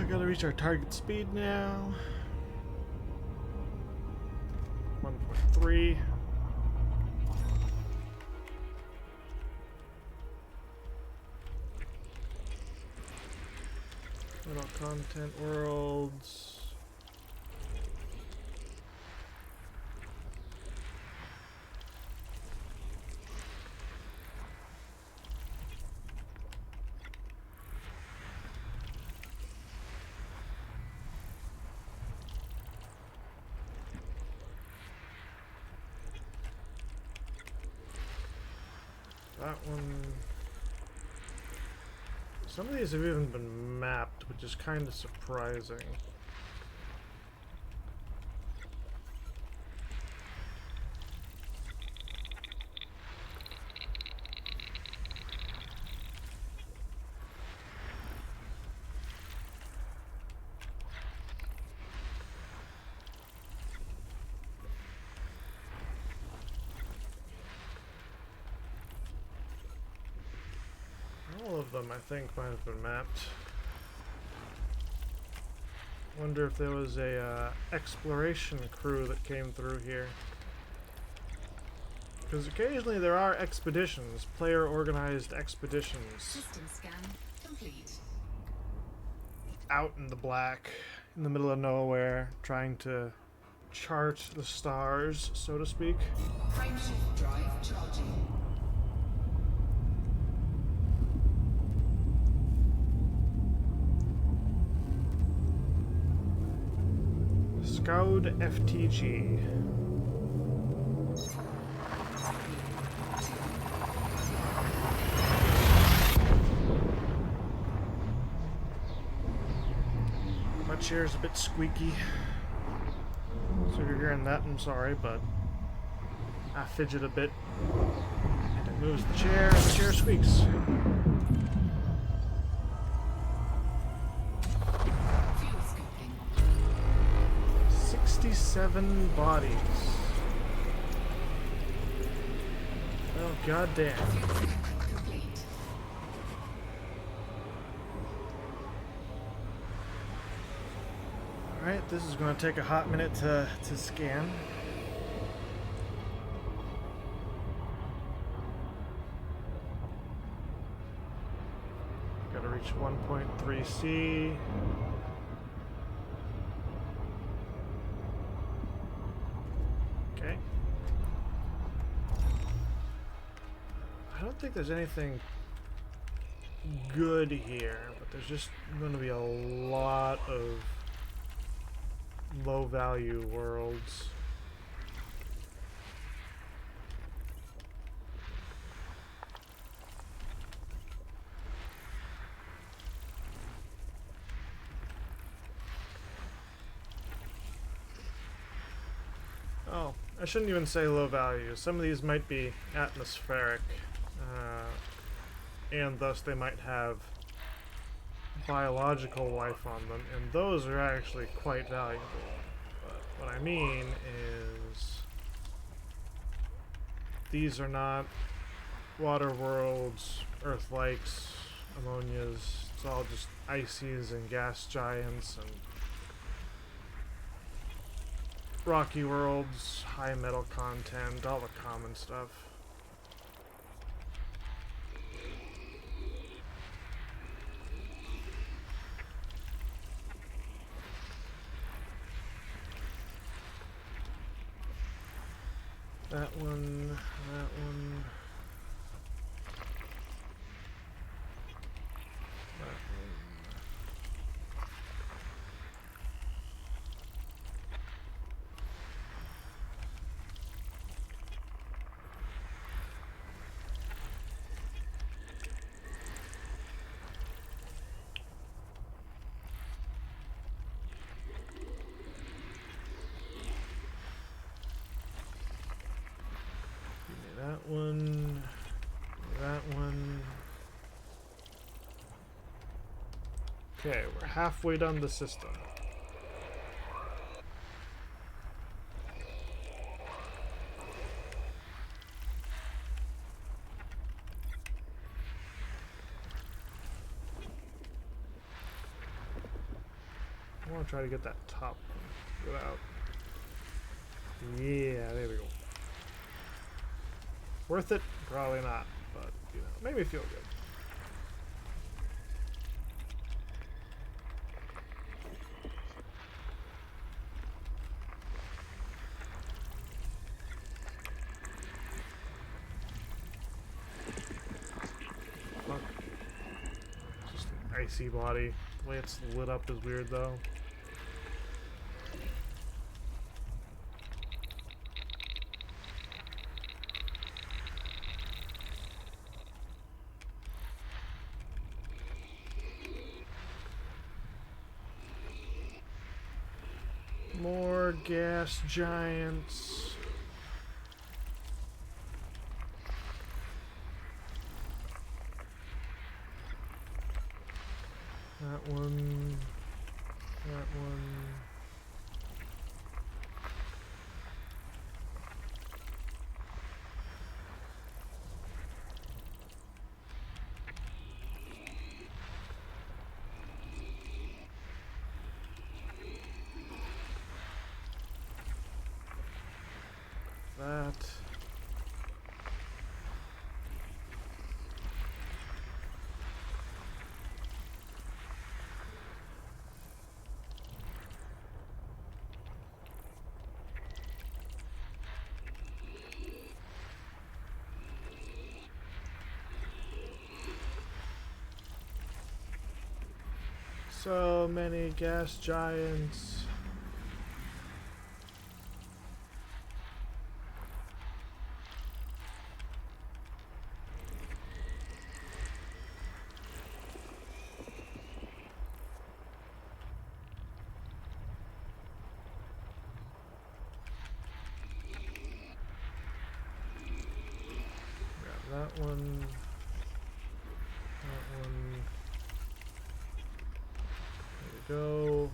Gotta reach our target speed now. 1.3. Little content worlds. That one. Some of these have even been mapped, which is kind of surprising. All of them, I think, might have been mapped. Wonder if there was a exploration crew that came through here. Because occasionally there are expeditions, player-organized expeditions. System scan complete. Out in the black, in the middle of nowhere, trying to chart the stars, so to speak. Frameshift drive charging. Scoud FTG. My chair's a bit squeaky. So if you're hearing that, I'm sorry, but I fidget a bit. And it moves the chair, and the chair squeaks. Fuel scooping. 67 bodies. Oh, goddamn. Fuel scooping complete. Alright, this is going to take a hot minute to scan. Gotta reach 1.3C. Okay. I don't think there's anything good here, but there's just going to be a lot of low value worlds. Oh, I shouldn't even say low value. Some of these might be atmospheric, and thus they might have biological life on them, and those are actually quite valuable. But what I mean is these are not water worlds, earth lakes, ammonias. It's all just ices and gas giants and rocky worlds, high metal content, all the common stuff. That one, that one. That one. That one, that one. Okay, we're halfway done the system. I'll try to get that top one without. Yeah, there we go. Worth it? Probably not, but you know, made me feel good. Fuck. Just an icy body. The way it's lit up is weird though. More gas giants. That one. That one. That. So many gas giants. That one. That one. There we go.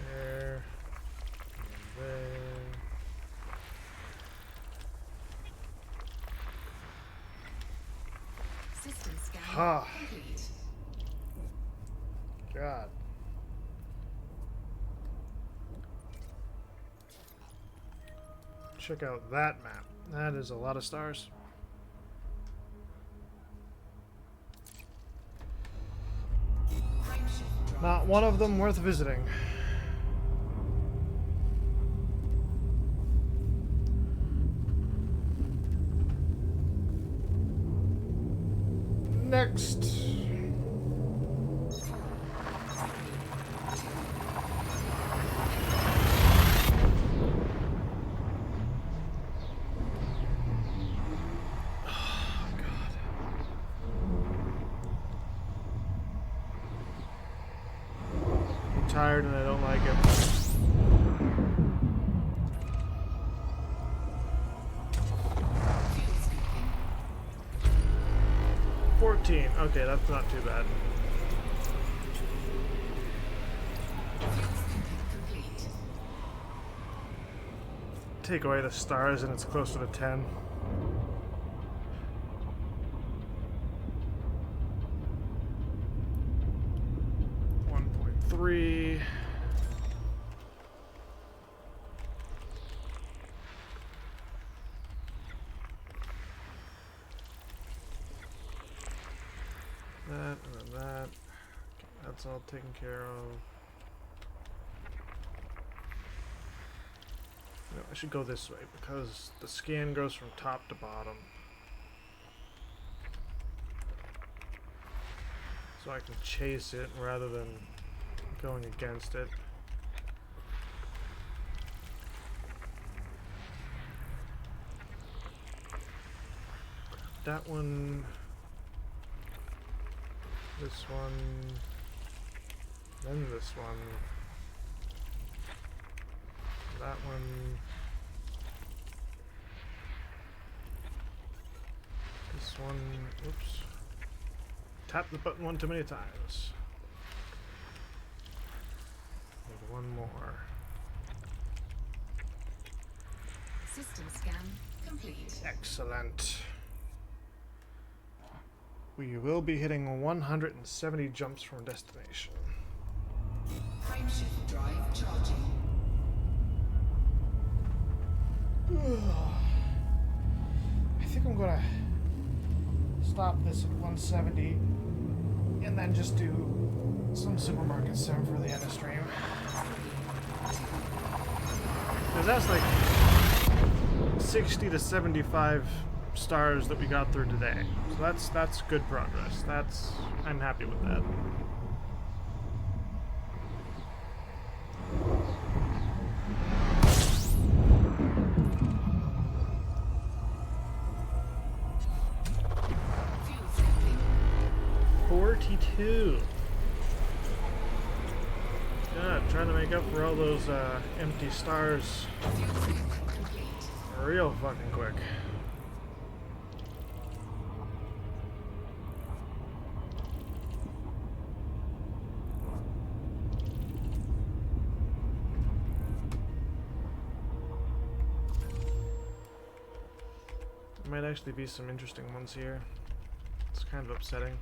There. And there. System scan Ha! complete. God. Check out that map. That is a lot of stars. Not one of them worth visiting. Next. Tired and I don't like it. Fuel scooping. 14. Okay, that's not too bad. Fuel scooping complete. Take away the stars and it's closer to 10. Three. That and then that. Okay, that's all taken care of. No, I should go this way because the scan goes from top to bottom. So I can chase it rather than going against it. That one, this one, then this one, that one, this one, oops, tap the button one too many times. Need one more. System scan complete. Excellent. We will be hitting 170 jumps from destination. Frameshift drive charging. I think I'm gonna stop this at 170 and then just do some supermarket sim for the end of stream. Because that's like 60 to 75 stars that we got through today. So that's good progress. I'm happy with that. Fuel safety. 42. God, trying to make up for all those empty stars Fuel tank complete. real fucking quick. There might actually be some interesting ones here. It's kind of upsetting.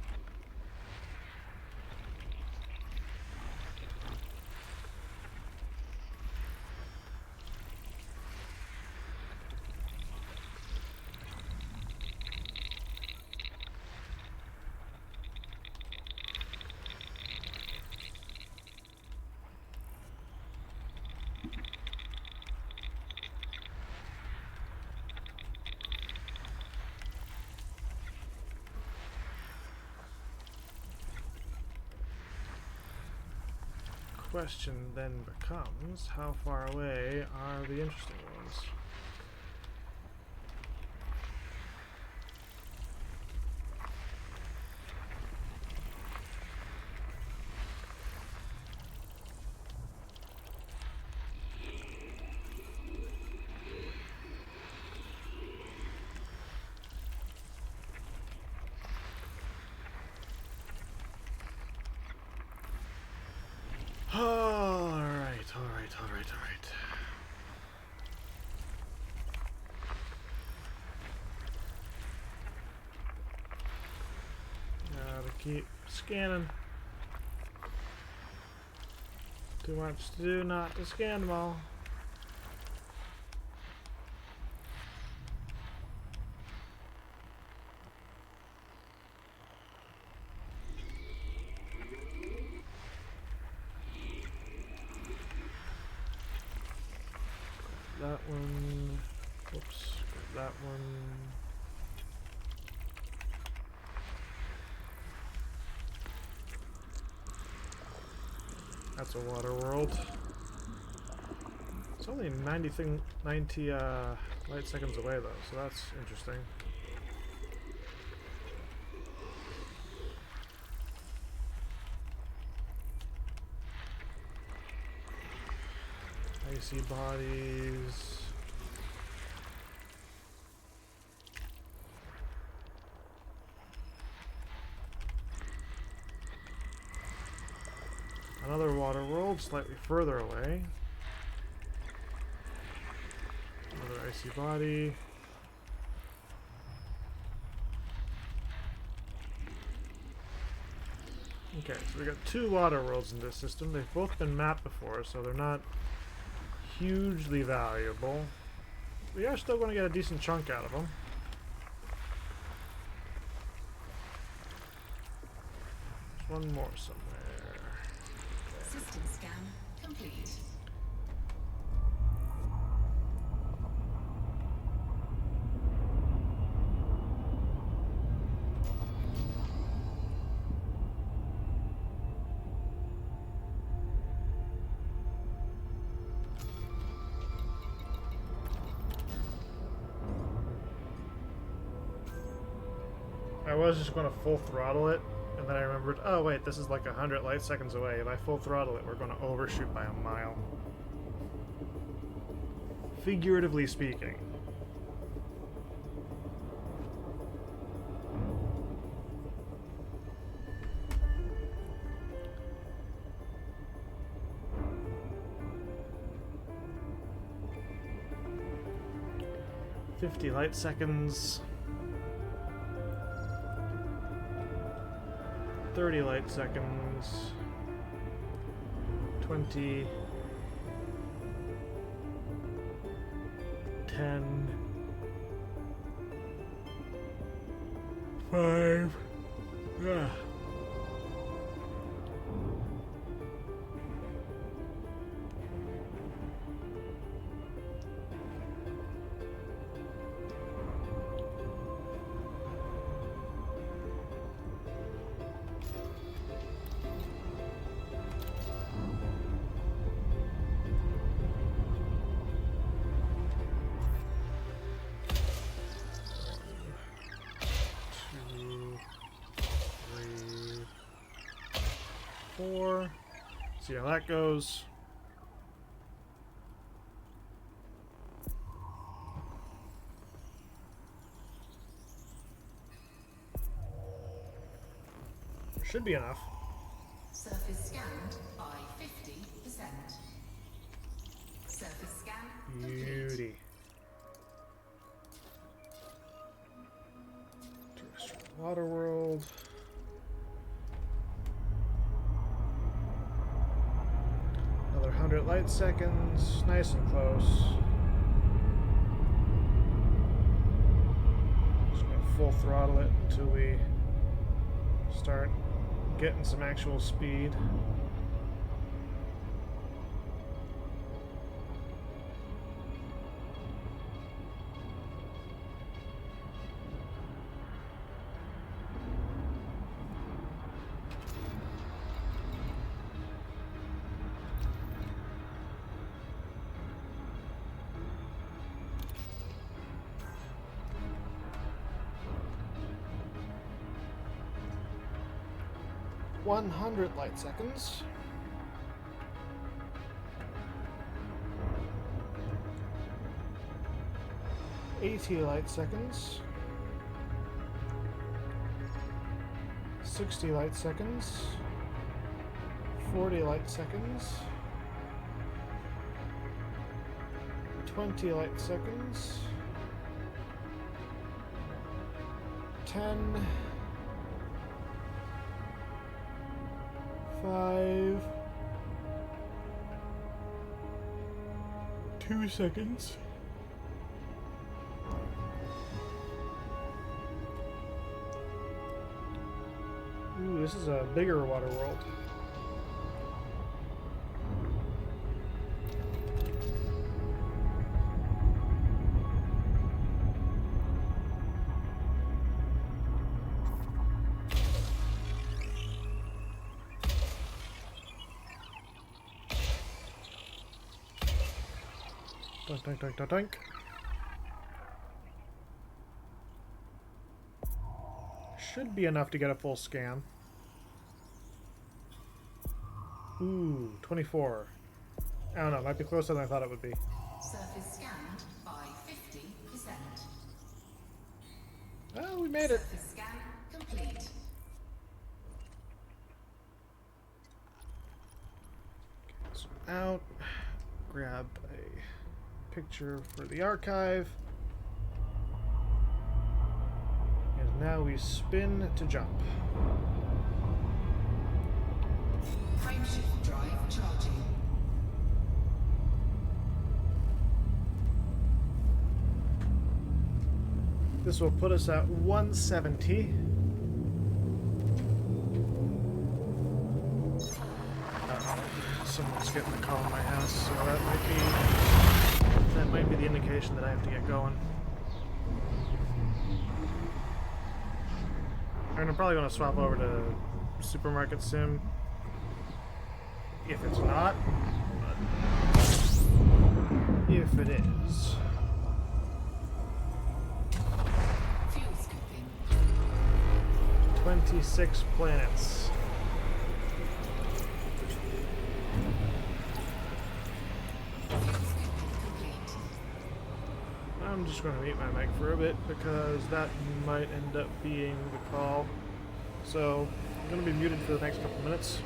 Question then becomes, how far away are the interesting ones? Alright. Gotta keep scanning. Too much to do not to scan them all. That one. Whoops. That one. That's a water world. It's only 90 light seconds away though, so that's interesting. Icy bodies. Another water world, slightly further away. Another icy body. Okay, so we got two water worlds in this system. They've both been mapped before, so they're not hugely valuable. We are still going to get a decent chunk out of them. There's one more somewhere. System scan complete. I was just going to full throttle it, and then I remembered, oh wait, this is like 100 light seconds away. If I full throttle it, we're going to overshoot by a mile. Figuratively speaking. 50 light seconds. 30 light seconds. 20. 10. 5. Yeah. Four. See how that goes. Should be enough. Surface scanned by 50%. Surface scan complete. Beauty. Terrestrial water world. Another 100 light seconds. Nice and close. Just gonna full throttle it until we start getting some actual speed. .100 light seconds. .80 light seconds. 60 light seconds. 40 light seconds. 20 light seconds. 10. 5. 2 seconds. Ooh, this is a bigger water world. Dunk, dunk, dunk, dunk, dunk. Should be enough to get a full scan. Ooh, 24. I don't know, might be closer than I thought it would be. Surface scanned by 50%. Oh, we made it. Surface scan complete. Zoom out. Grab a picture for the archive. And now we spin to jump. Frameshift drive charging. This will put us at 170. Someone's getting a call in my house, so that might be the indication that I have to get going. And I'm probably going to swap over to Supermarket Sim if it's not, but if it is. Fuel scooping. 26 planets. I'm just going to mute my mic for a bit because that might end up being the call. So I'm going to be muted for the next couple minutes.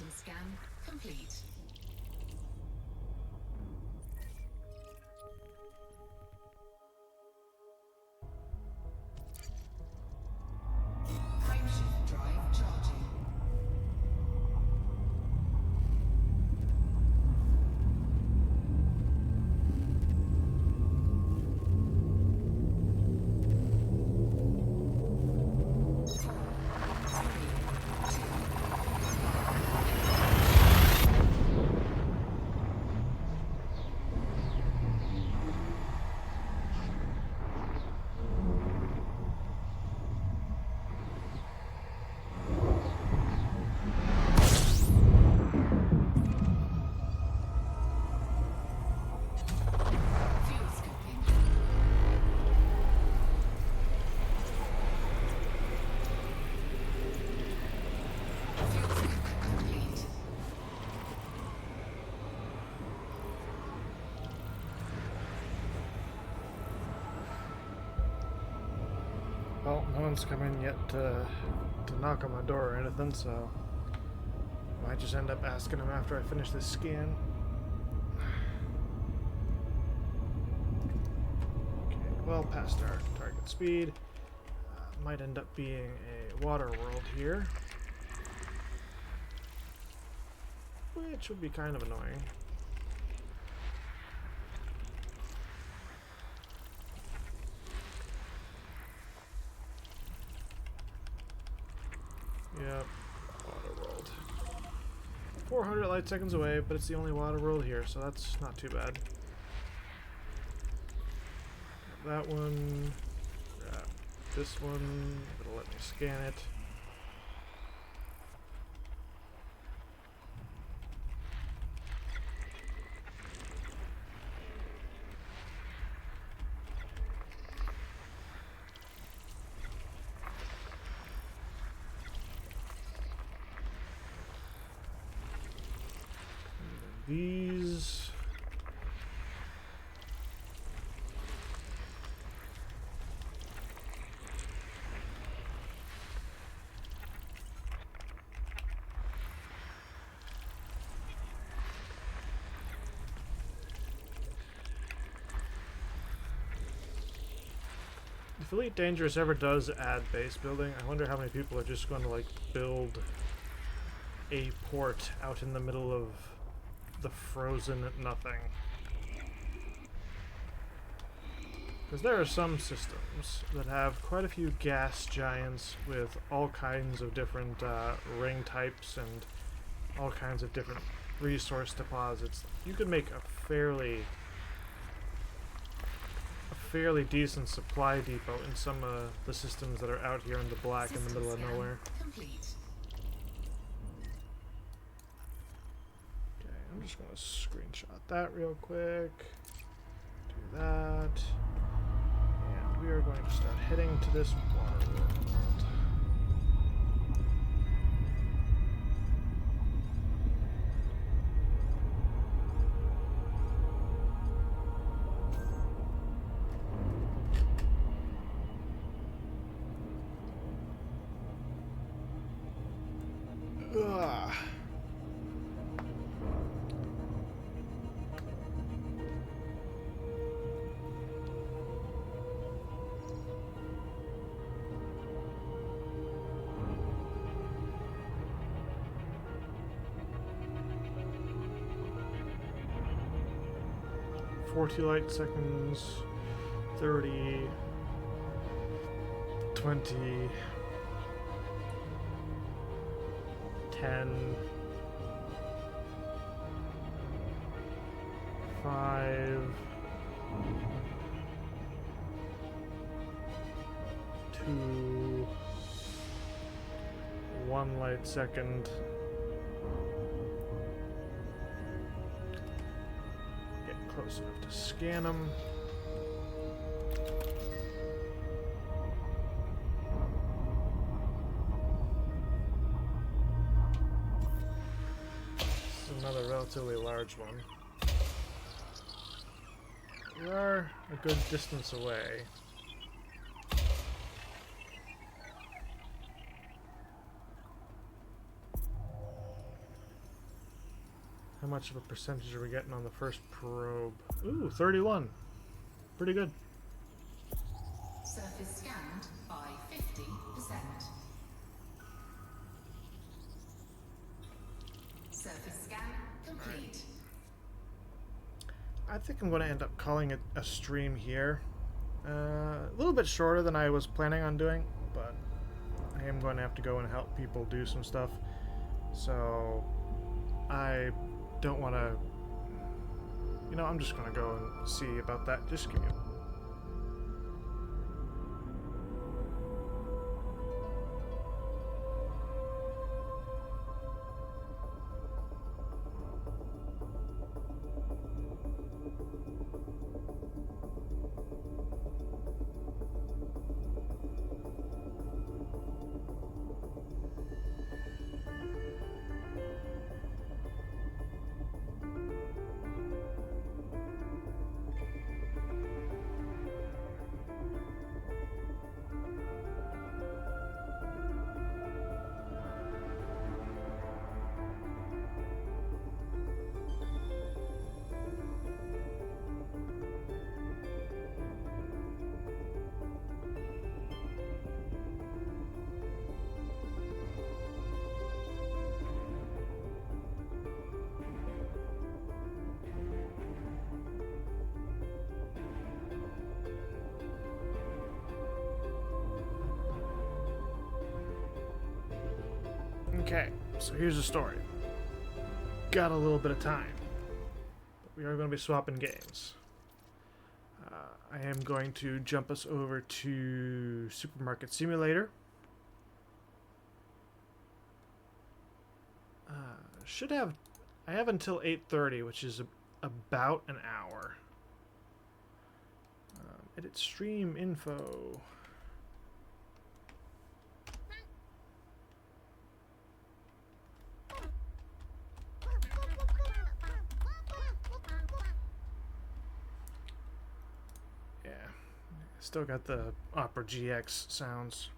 System scan complete. Frameshift drive charging. Well, no one's come in yet to knock on my door or anything, so I might just end up asking him after I finish this scan. Okay, well past our target speed. Might end up being a water world here, which would be kind of annoying. Yep, water world. 400 light seconds away, but it's the only water world here, so that's not too bad. That one, this one, it'll let me scan it. These if Elite Dangerous ever does add base building, I wonder how many people are just going to like build a port out in the middle of the frozen nothing. Because there are some systems that have quite a few gas giants with all kinds of different ring types and all kinds of different resource deposits. You could make a fairly decent supply depot in some of the systems that are out here in the black in the middle of nowhere. Complete. I'm just going to screenshot that real quick. Do that. And we are going to start heading to this water world. Ugh. 40 light seconds, 30, 20, 10, 5, 2, 1 light second. Close enough to scan them. This is another relatively large one. We are a good distance away. How much of a percentage are we getting on the first probe? Ooh, 31. Pretty good. Surface scanned by 50%. Surface scan complete. I think I'm going to end up calling it a stream here. A little bit shorter than I was planning on doing, but I am going to have to go and help people do some stuff. So I don't want to... You know, I'm just going to go and see about that. Just give me a... Okay, so here's the story. Got a little bit of time, but we are going to be swapping games. I am going to jump us over to Supermarket Simulator. Should have... I have until 8:30, which is about an hour. Edit stream info. Yeah, still got the Opera GX sounds.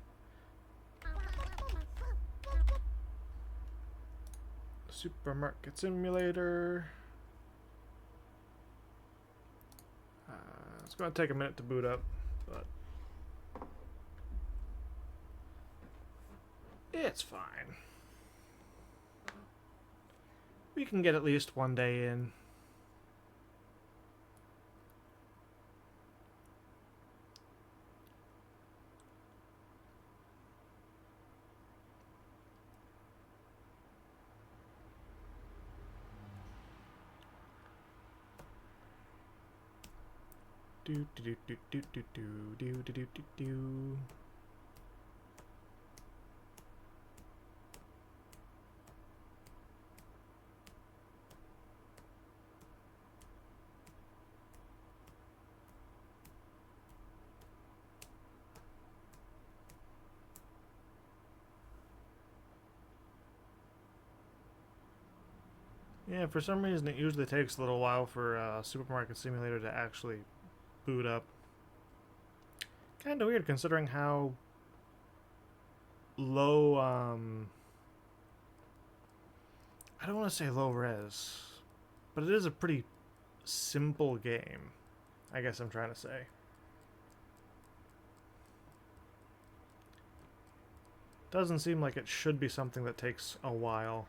Supermarket Simulator. It's going to take a minute to boot up, but it's fine. We can get at least one day in. Do do do do do do do do do do do. Yeah, for some reason it usually takes a little while for Supermarket Simulator to actually boot up. Kind of weird considering how low, I don't want to say low res, but it is a pretty simple game, I guess I'm trying to say. Doesn't seem like it should be something that takes a while.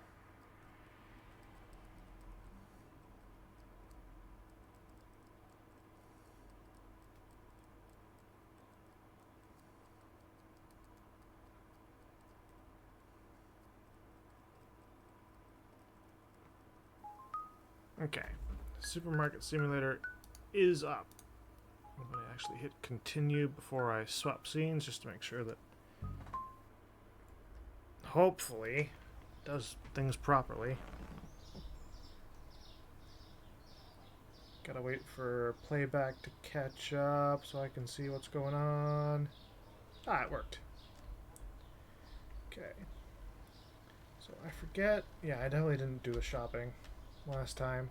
Okay, Supermarket Simulator is up. I'm going to actually hit continue before I swap scenes just to make sure that hopefully it does things properly. Gotta wait for playback to catch up so I can see what's going on. Ah, it worked. Okay. So I forget. Yeah, I definitely didn't do the shopping last time.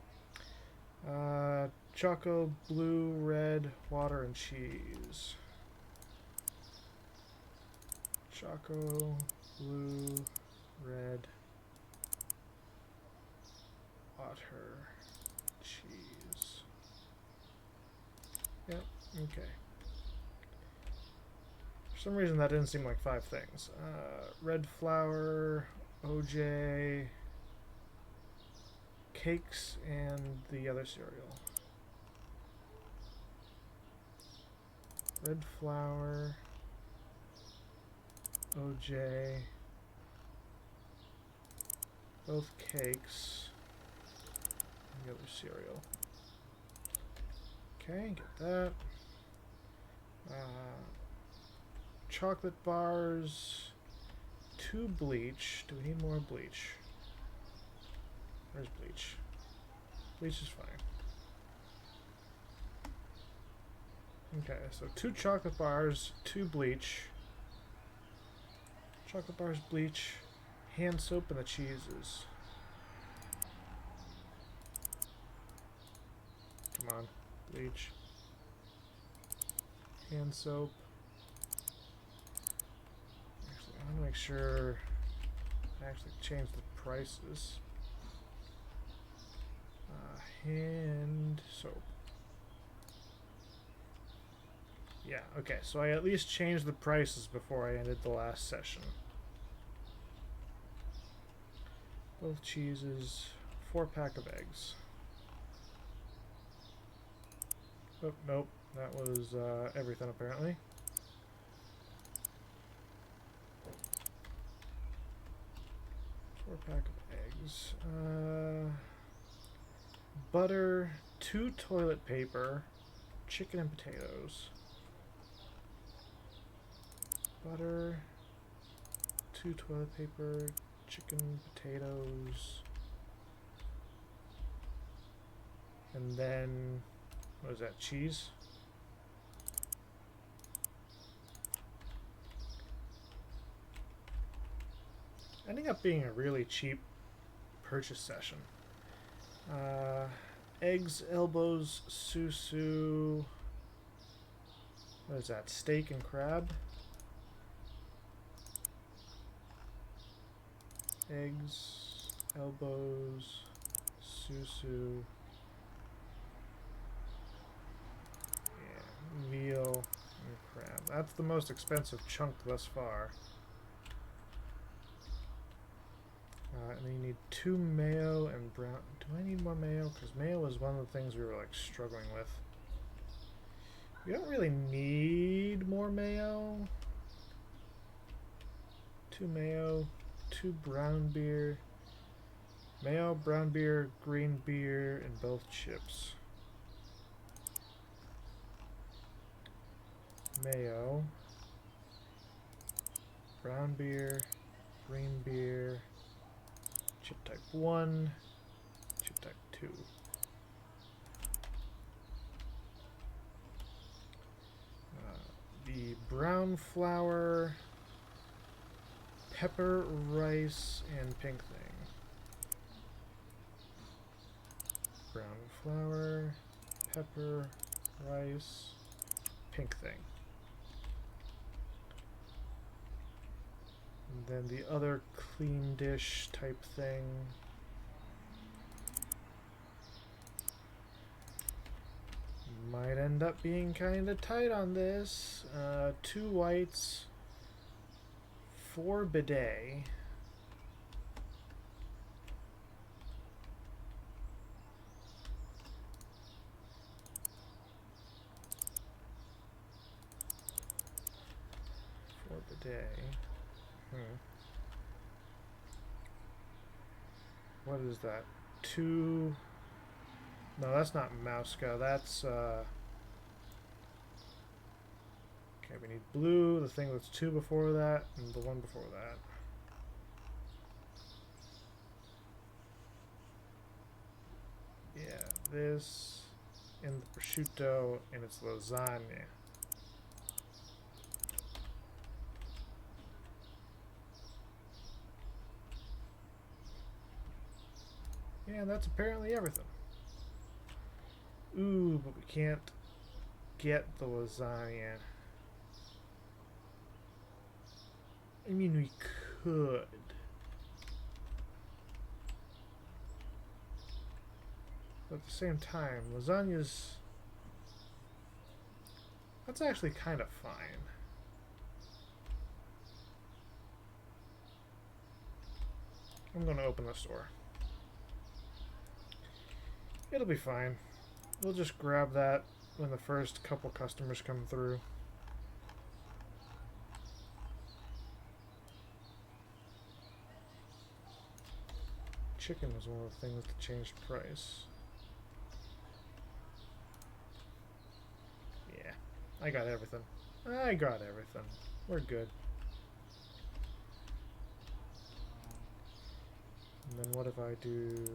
Choco, blue, red, water, and cheese. Choco, blue, red, water. butter, cheese. Yep, okay. For some reason that didn't seem like 5 things. Red flour, OJ, cakes, and the other cereal. Red flour, OJ, both cakes, and the other cereal. Okay, get that. Chocolate bars, 2 bleach. Do we need more bleach? Where's bleach? Bleach is fine. Okay, so 2 chocolate bars, 2 bleach. Chocolate bars, bleach, hand soap, and the cheeses. Come on, bleach. Hand soap. Actually, I want to make sure I actually change the prices. Hand soap. Yeah, okay, so I at least changed the prices before I ended the last session. Both cheeses, 4-pack of eggs. Oh, nope, that was everything apparently. Four-pack of eggs. Butter, 2 toilet paper, chicken and potatoes. Butter, 2 toilet paper, chicken, potatoes, and then, what is that, cheese? Ending up being a really cheap purchase session. Eggs, elbows, susu. What is that, steak and crab? Eggs, elbows, susu, yeah, veal, and crab. That's the most expensive chunk thus far. And then you need 2 mayo and brown. Do I need more mayo? Because mayo is one of the things we were like struggling with. We don't really need more mayo. 2 mayo. 2 brown beer, mayo, brown beer, green beer, and both chips. Mayo, brown beer, green beer, chip type 1, chip type 2. The brown flour, pepper, rice, and pink thing. Brown flour, pepper, rice, pink thing. And then the other clean dish type thing. Might end up being kind of tight on this. 2 whites, 4 bidet. What is that? 2. No, that's not Mauska. That's okay, we need blue, the thing that's 2 before that, and the one before that. Yeah, this, and the prosciutto, and it's lasagna. Yeah, that's apparently everything. Ooh, but we can't get the lasagna. I mean, we could. But at the same time, lasagna's... That's actually kind of fine. I'm going to open the store. It'll be fine. We'll just grab that when the first couple customers come through. Chicken was one of the things that changed price. Yeah, I got everything. I got everything. We're good. And then what if I do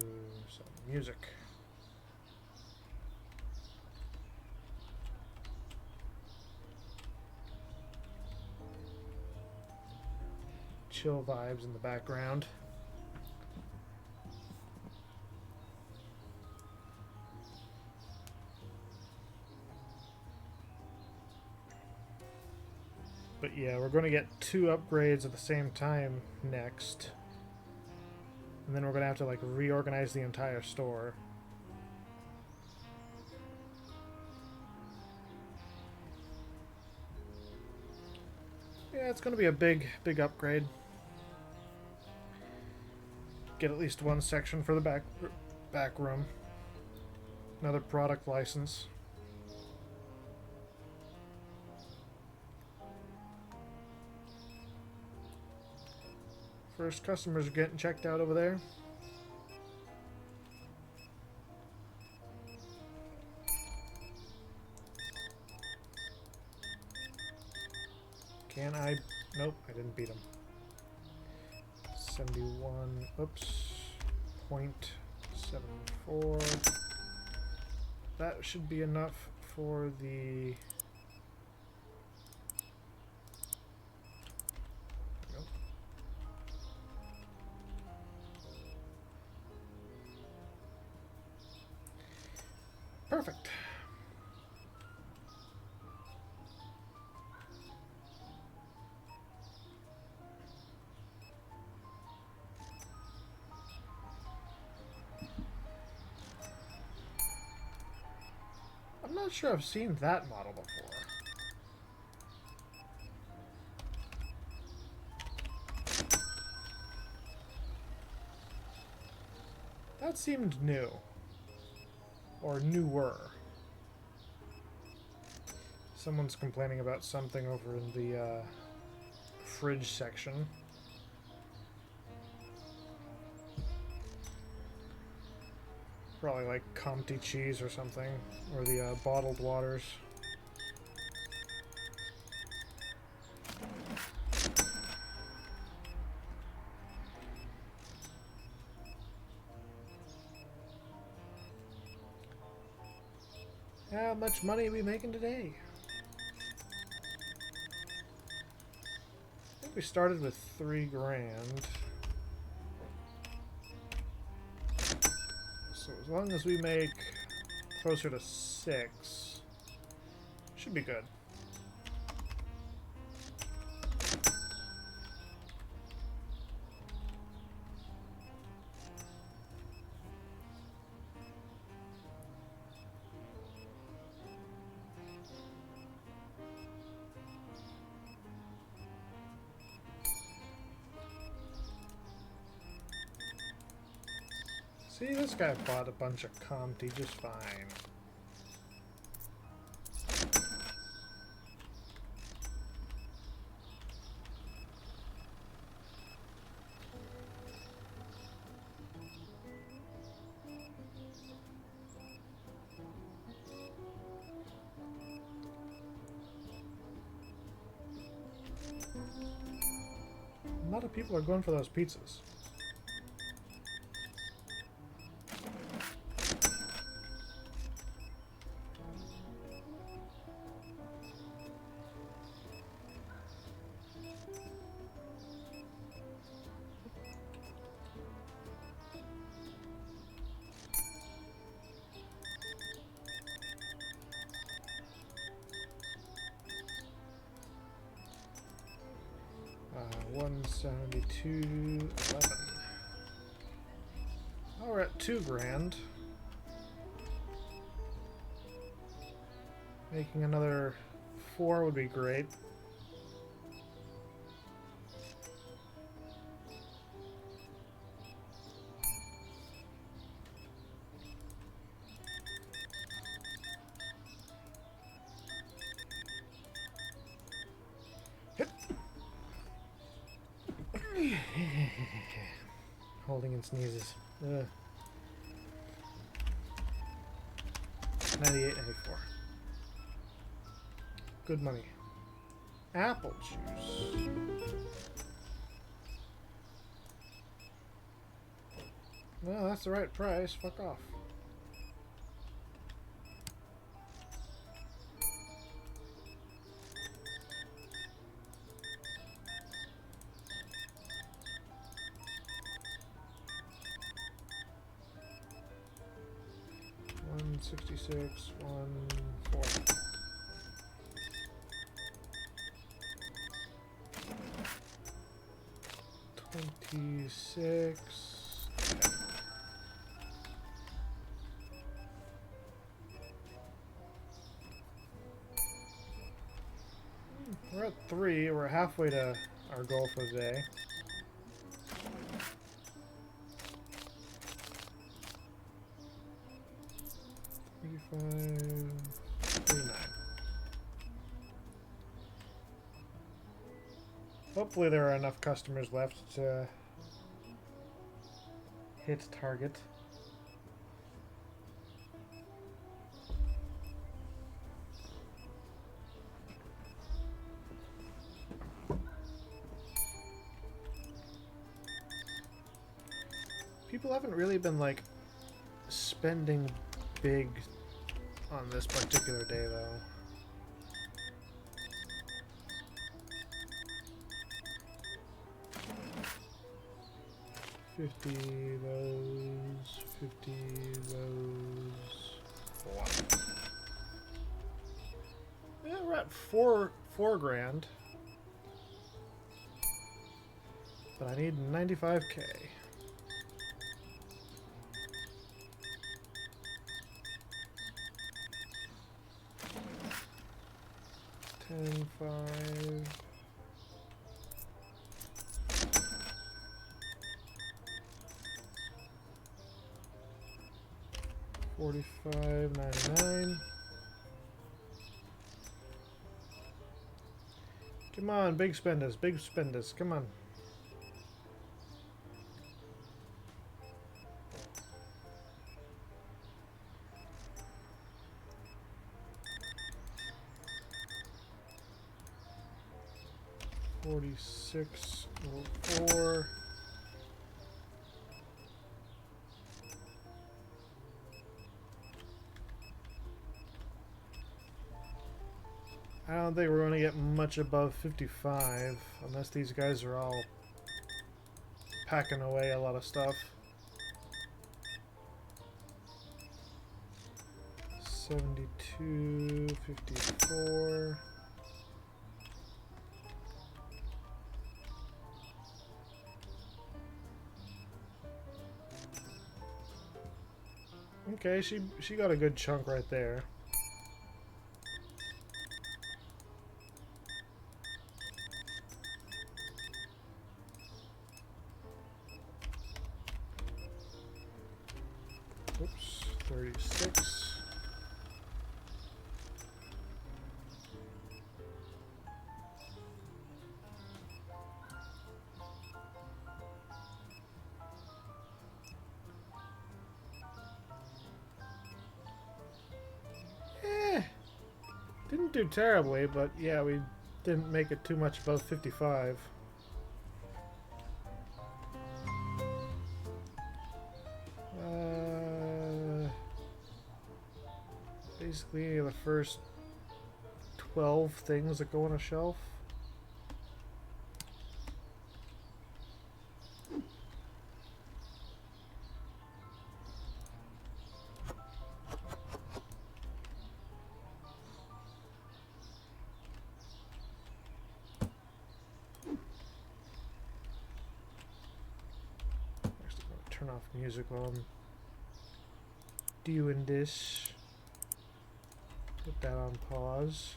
some music? Chill vibes in the background. But yeah, we're going to get 2 upgrades at the same time next. And then we're going to have to like reorganize the entire store. Yeah, it's going to be a big upgrade. Get at least 1 section for the back room. Another product license. First customers are getting checked out over there. Can I? Nope, I didn't beat him. 71, oops, 0.74. That should be enough for the... Perfect. I'm not sure I've seen that model before. That seemed new. Or newer. Someone's complaining about something over in the fridge section. Probably like Comté cheese or something, or the bottled waters. How much money are we making today? I think we started with 3 grand. So as long as we make closer to 6, should be good. See, this guy bought a bunch of Comté just fine. A lot of people are going for those pizzas. $172.11. Oh, we're at 2 grand. Making another 4 would be great. Holding and sneezes. Ugh. 98, 94. Good money. Apple juice. No, that's the right price. Fuck off. $166, 140. $26. We're at 3. We're halfway to our goal for the day. $35, $39. Hopefully there are enough customers left to hit target. People haven't really been like spending big on this particular day though. $50 those, $50 those. Wow. Yeah, we're at four grand. But I need 95K. $10, $5. $45.99. Come on, big spenders, big spenders, come on. $46.04. I don't think we're going to get much above 55 unless these guys are all packing away a lot of stuff. 72, 54. Okay, she got a good chunk right there. Oops, 36. Didn't do terribly, but yeah, we didn't make it too much above 55. Basically the first 12 things that go on a shelf. Actually, I'm gonna turn off music while I'm doing this. Put that on pause.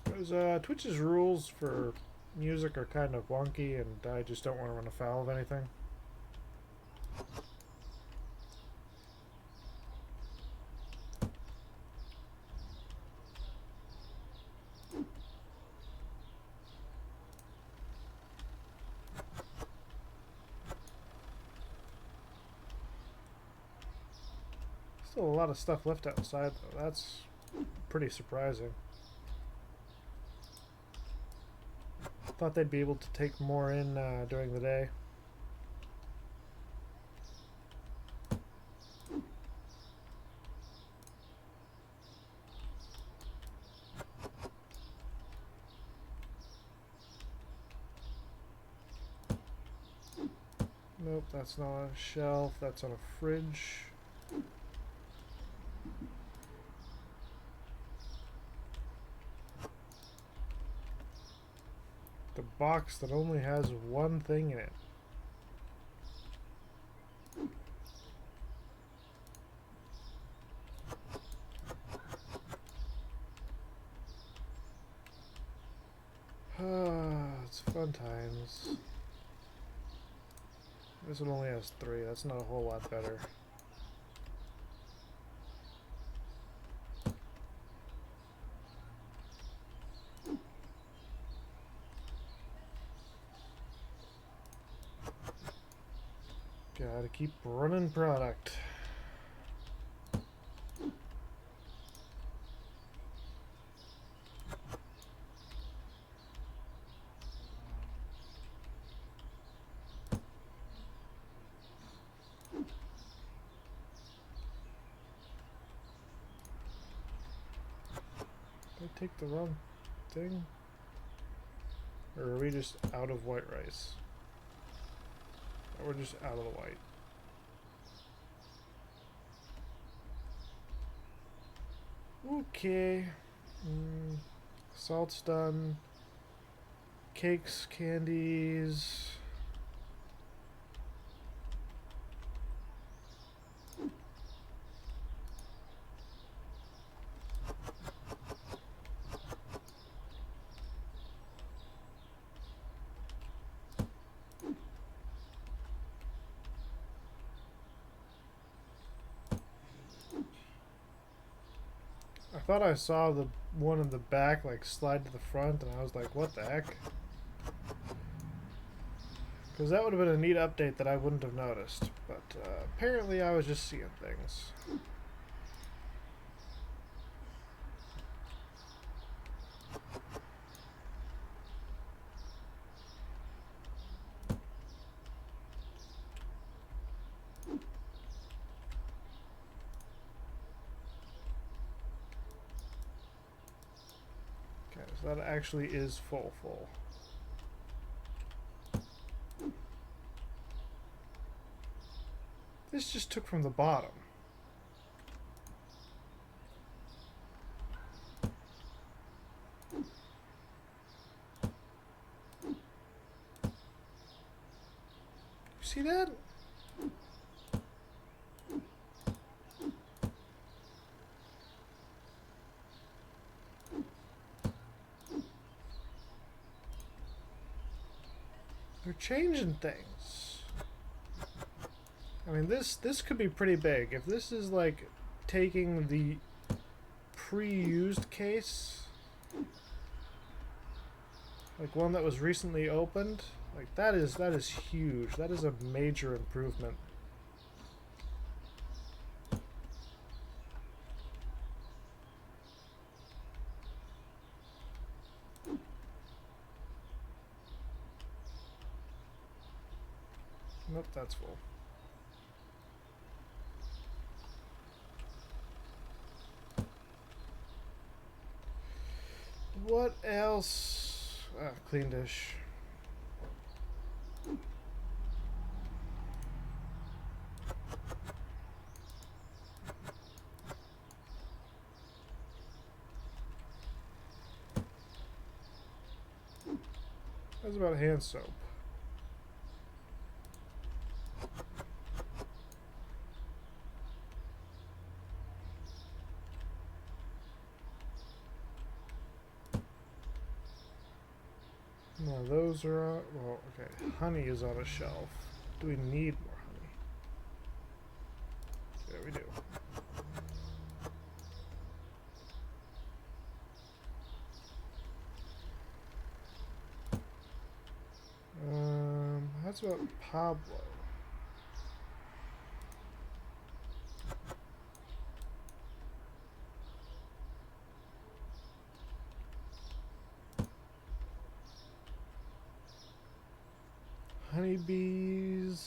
Because Twitch's rules for music are kind of wonky, and I just don't want to run afoul of anything. Still a lot of stuff left outside, though. That's pretty surprising. Thought they'd be able to take more in during the day. Nope, that's not on a shelf. That's on a fridge. The box that only has one thing in it. It's fun times. This one only has 3. That's not a whole lot better. Gotta keep running product. Did I take the wrong thing? Or are we just out of white rice? Or we're just out of the white. Okay. Salt's done. Cakes, candies. I thought I saw the one in the back like slide to the front, and I was like, what the heck? Because that would have been a neat update that I wouldn't have noticed. But apparently I was just seeing things. Okay, so that actually is full. This just took from the bottom. You see that? They're changing things. I mean, this could be pretty big. If this is like taking the pre-used case, like one that was recently opened, like that is huge. That is a major improvement. Nope, that's full. What else? Clean dish. How's about hand soap? No, those are... well, okay. Honey is on a shelf. Do we need more honey? Yeah, we do. How's about Pablo? Honeybees,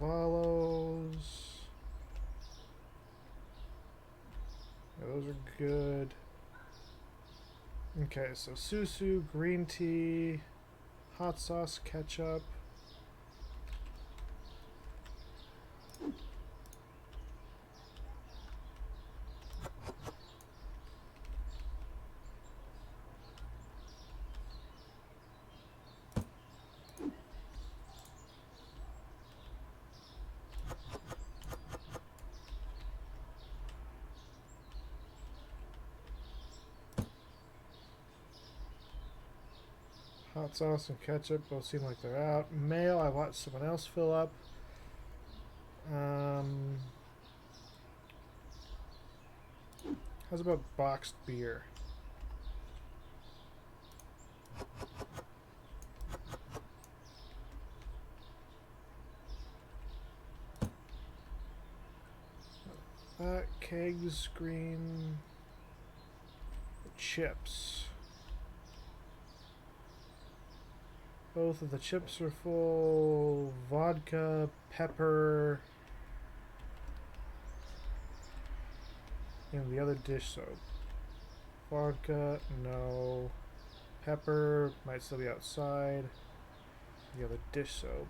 Narvalos. Yeah, those are good. Okay, so Susu, green tea, hot sauce, ketchup. Hot sauce and ketchup both seem like they're out. Mail, I watched someone else fill up. How's about boxed beer? Kegs, green. Chips. Both of the chips are full. Vodka, pepper, and the other dish soap. Vodka, no. Pepper might still be outside. The other dish soap.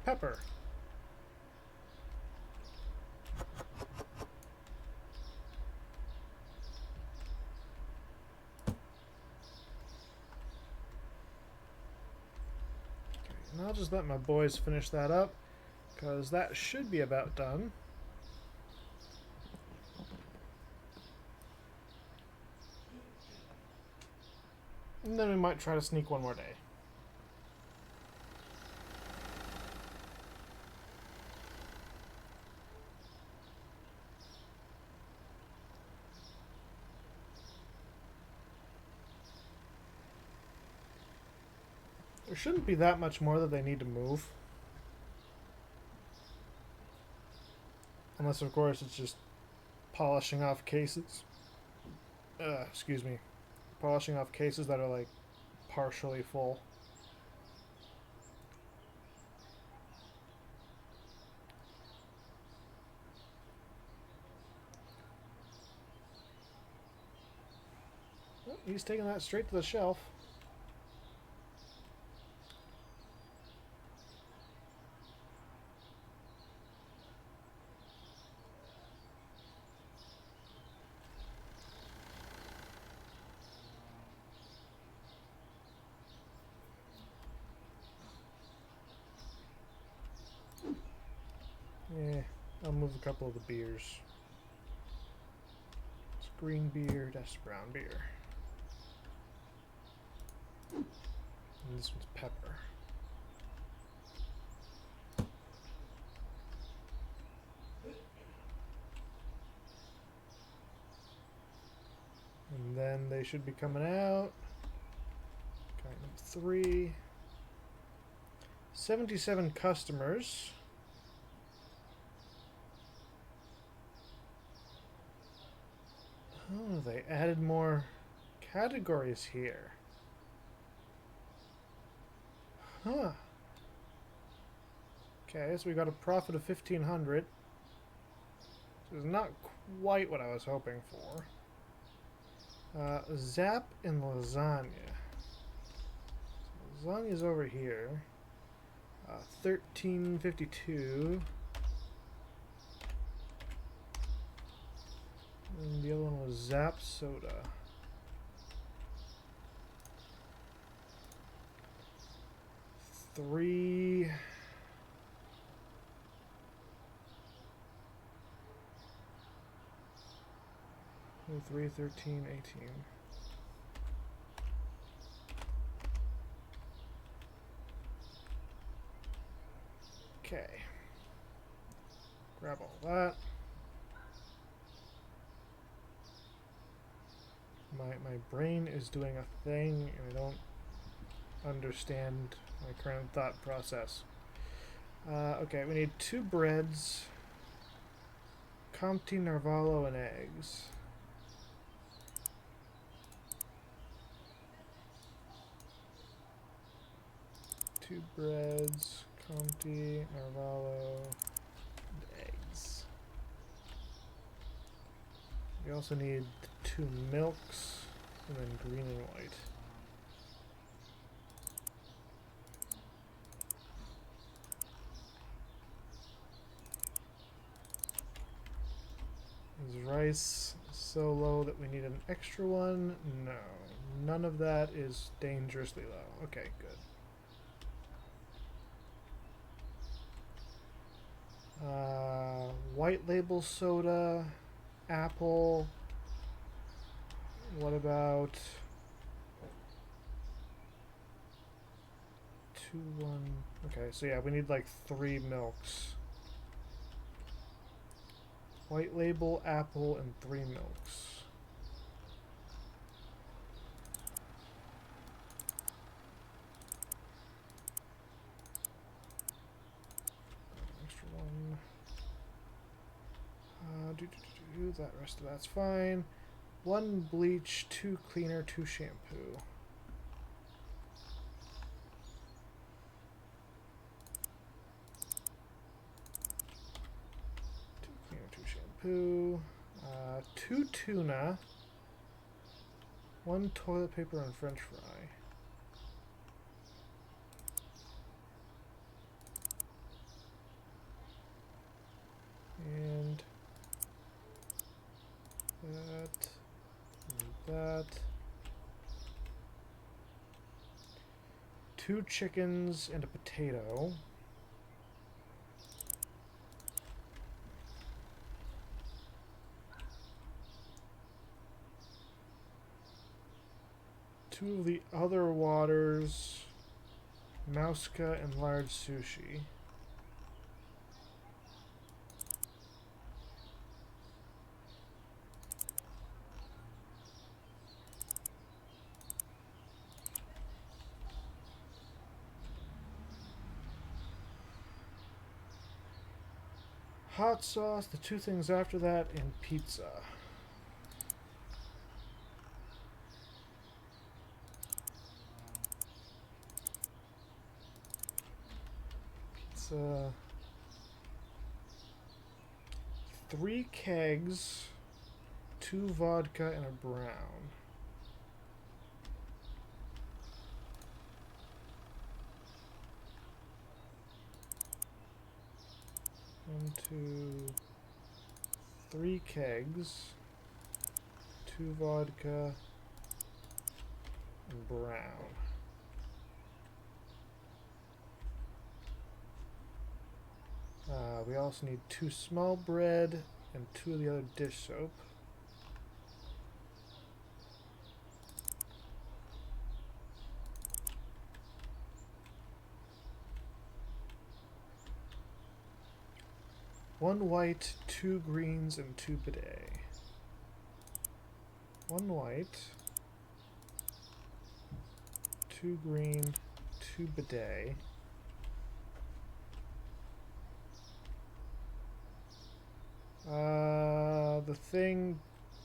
Pepper. Okay, and I'll just let my boys finish that up, because that should be about done. And then we might try to sneak one more day. There shouldn't be that much more that they need to move. Unless, of course, it's just polishing off cases. Excuse me. Polishing off cases that are, like, partially full. Oh, he's taking that straight to the shelf. Yeah, I'll move a couple of the beers. It's green beer, that's brown beer. And this one's pepper. And then they should be coming out. Okay, number 3. 77 customers. Oh, they added more categories here. Huh. Okay, so we got a profit of 1,500. This is not quite what I was hoping for. Zap and lasagna. So lasagna's over here. 1352. And the other one was Zap Soda. Three. 3, 13, 18. Okay. Grab all that. My brain is doing a thing and I don't understand my current thought process. Okay, we need 2 breads, Comte, Narvalo, and eggs. Two breads, Comte, Narvalo, and eggs. We also need 2 milks, and then green and white. Is rice so low that we need an extra one? No. None of that is dangerously low. Okay, good. White label soda, apple. What about 2, 1? Okay, so yeah, we need like 3 milks. White label, apple, and 3 milks. Extra one. That rest of that's fine. 1 bleach, 2 cleaner, 2 shampoo. Shampoo, 2 tuna, 1 toilet paper and french fry. And that. 2 chickens and a potato. Two of the other waters, Mouska and large sushi. Hot sauce, the 2 things after that, and pizza. Pizza. 3 kegs, 2 vodka, and a brown. One, 2, 3 kegs, 2 vodka, and brown. We also need 2 small bread and 2 of the other dish soap. One white, 2 greens, and 2 bidet. 1 white, 2 green, 2 bidet. The thing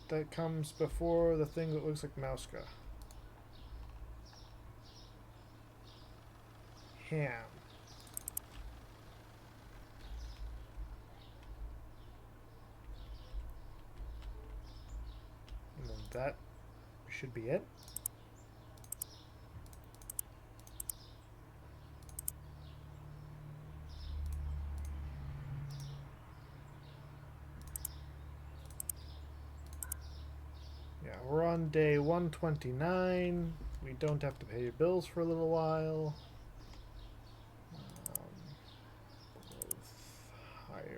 that comes before the thing that looks like Mouska. Ham. And then that should be it. Yeah, we're on day 129. We don't have to pay bills for a little while. Growth, hiring.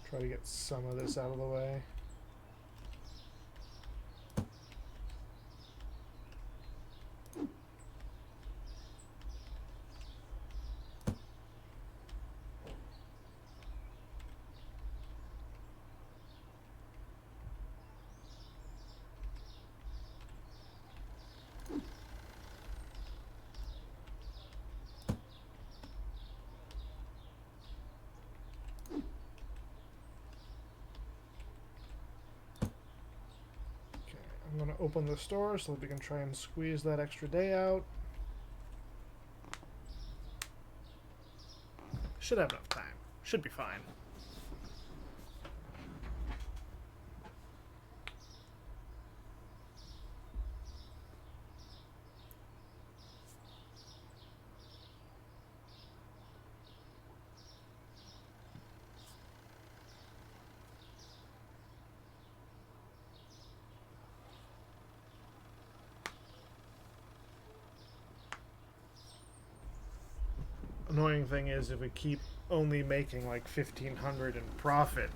Try to get some of this out of the way. I'm going to open the store so that we can try and squeeze that extra day out. Should have enough time. Should be fine. Annoying thing is, if we keep only making like 1,500 in profit,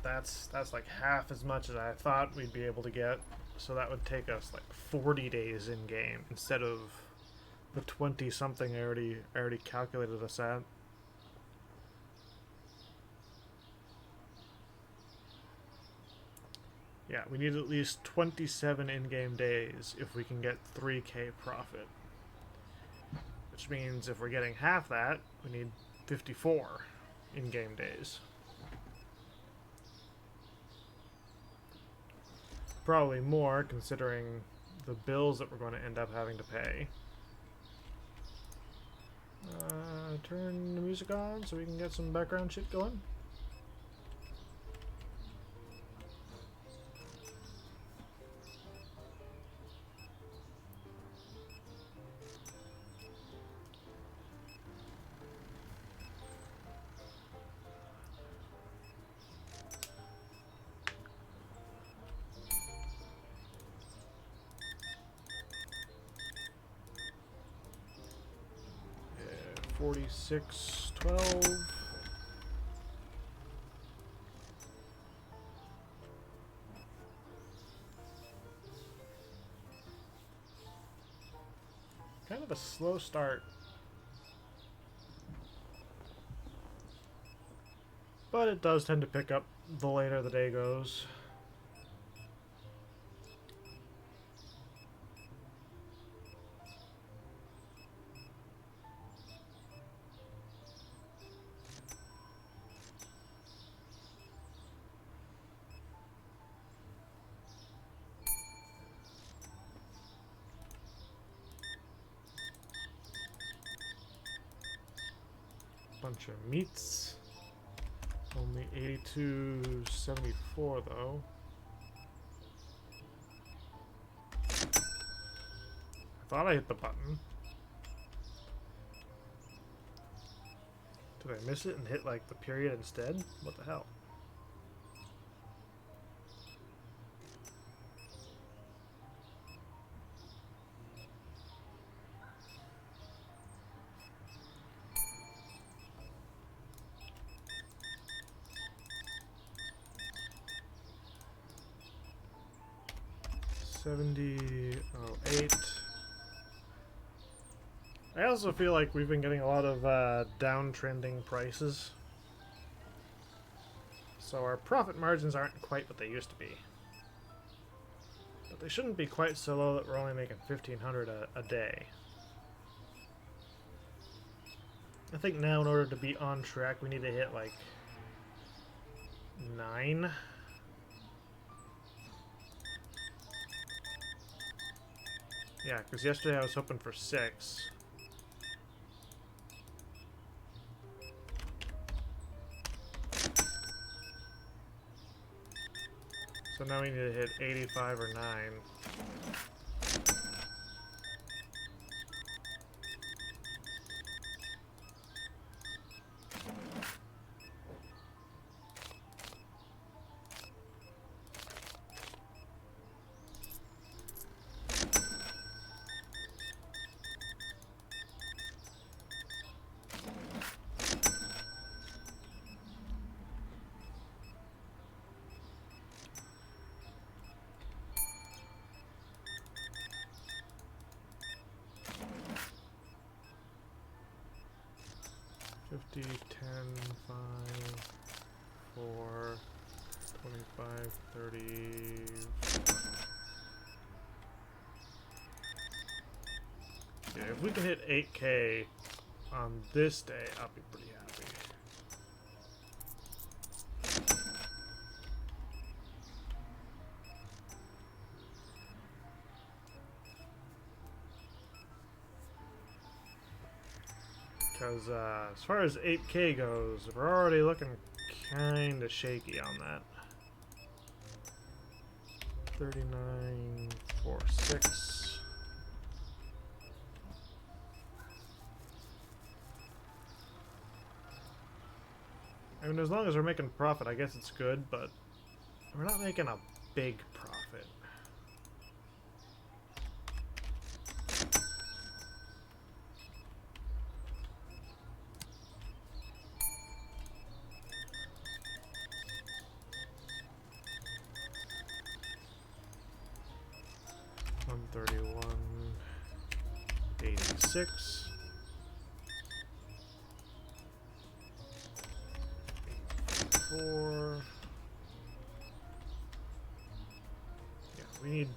that's like half as much as I thought we'd be able to get. So that would take us like 40 days in game instead of the 20 something I already calculated us at. Yeah, we need at least 27 in-game days if we can get 3k profit. Which means if we're getting half that, we need 54 in-game days. Probably more, considering the bills that we're going to end up having to pay. Turn the music on so we can get some background shit going. Yeah, 4612. Kind of a slow start. But it does tend to pick up the later the day goes. Bunch of meats. Only 82.74 though. I thought I hit the button. Did I miss it and hit like the period instead? What the hell? $70.08. I also feel like we've been getting a lot of downtrending prices. So our profit margins aren't quite what they used to be. But they shouldn't be quite so low that we're only making $1,500 a day. I think now in order to be on track we need to hit like 9. Yeah, because yesterday I was hoping for 6. So now we need to hit 85 or 9. 50, 10, 5, 4, 25, 30. Yeah, if we can hit 8K on this day, I'll be pretty happy. Because as far as 8K goes, we're already looking kind of shaky on that. 39.46. I mean, as long as we're making profit, I guess it's good, but we're not making a big profit. $131.86. 4. Yeah, we need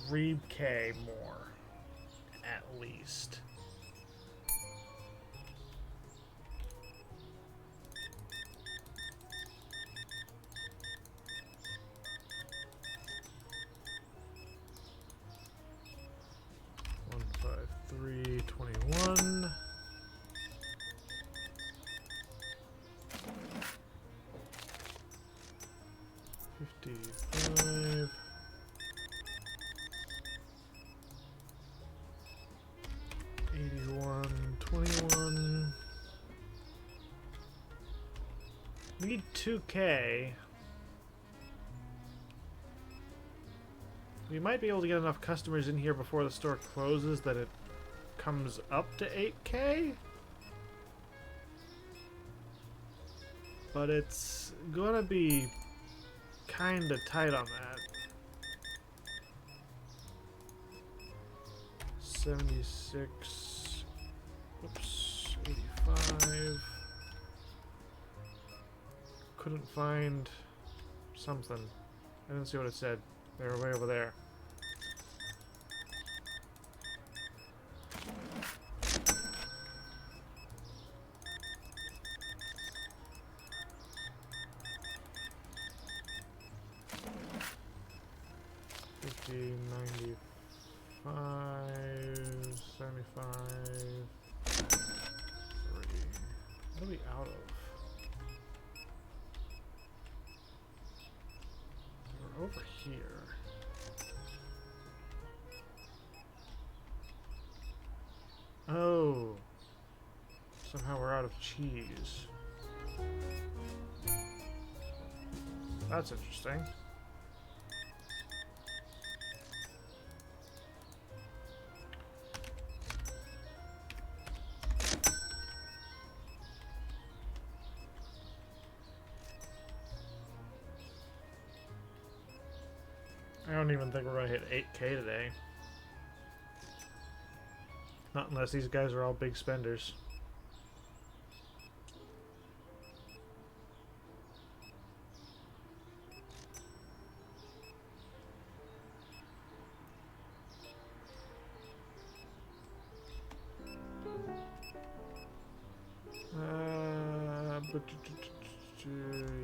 3K more, at least. $153.21. 55. 81.21. We need 2K. We might be able to get enough customers in here before the store closes that it comes up to 8K. But it's gonna be kinda tight on that. 76. Oops. 85. Couldn't find something. I didn't see what it said. They were way over there. $50.95, 75, 3. What are we out of? We're over here. Oh. Somehow we're out of cheese. That's interesting. I don't even think we're going to hit 8K today. Not unless these guys are all big spenders.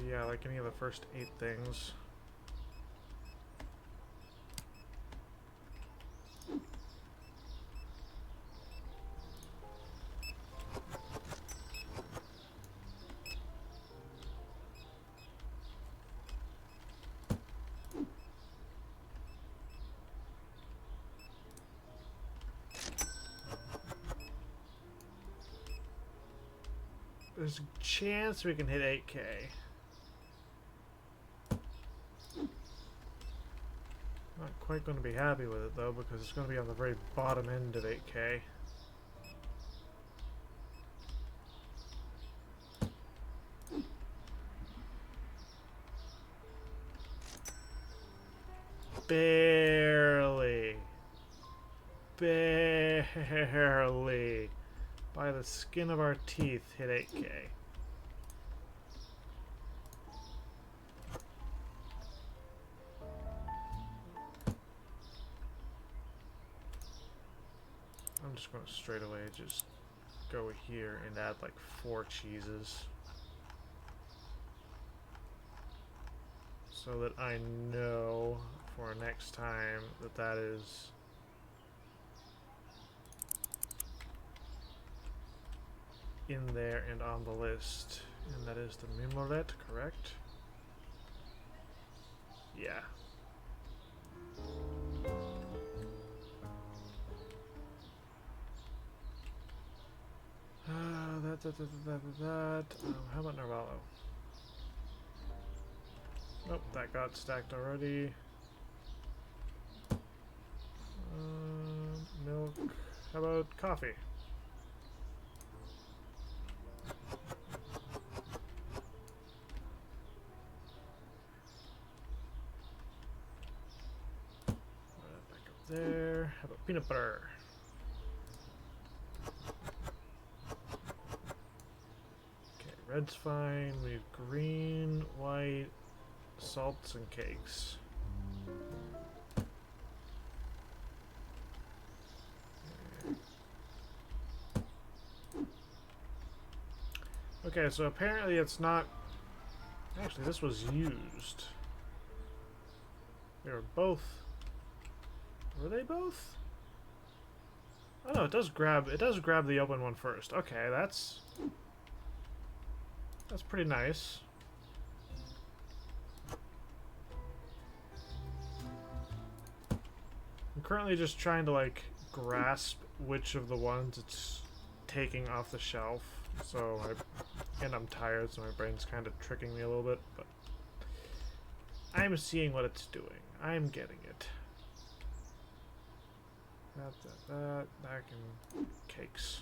Yeah, like any of the first 8 things. There's a chance we can hit 8K. Not quite going to be happy with it though, because it's going to be on the very bottom end of 8K. Barely. Barely. By the skin of our teeth, hit 8K. I'm just going to straight away just go here and add like 4 cheeses. So that I know for next time that that is in there and on the list. And that is the mimolet, correct? Yeah. How about Narvalo? Nope, that got stacked already. Milk. How about coffee? Back up there. How about peanut butter? Okay, red's fine. We have green, white, salts, and cakes. Okay, so apparently it's not... Actually, this was used. They were both... Were they both? Oh no, it does grab the open one first. Okay, that's pretty nice. I'm currently just trying to like grasp which of the ones it's taking off the shelf. So and I'm tired, so my brain's kind of tricking me a little bit, but I'm seeing what it's doing. I'm getting it. That can cakes.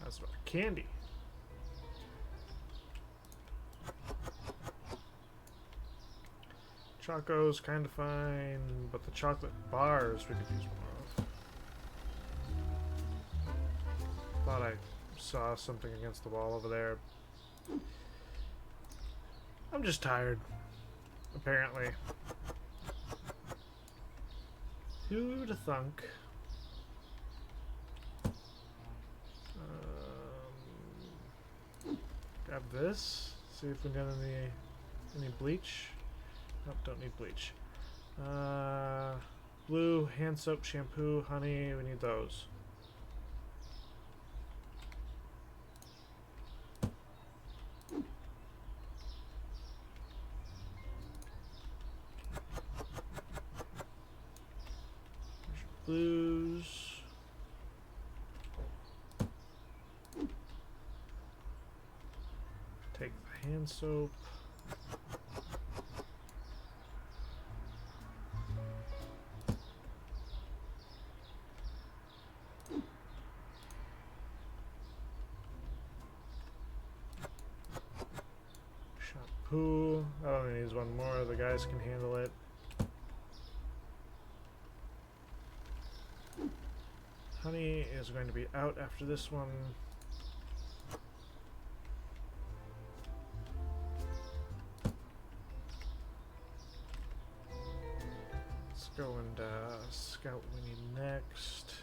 That's about candy. Choco's kind of fine, but the chocolate bars we could use more of. Thought I saw something against the wall over there. I'm just tired, apparently. Who'd thunk? Grab this. See if we got any bleach. Nope, don't need bleach. Blue, hand soap, shampoo, honey. We need those. Blues. Take the hand soap. Shampoo. That only needs one more. The guys can handle it. Honey is going to be out after this one. Let's go and scout what we need next.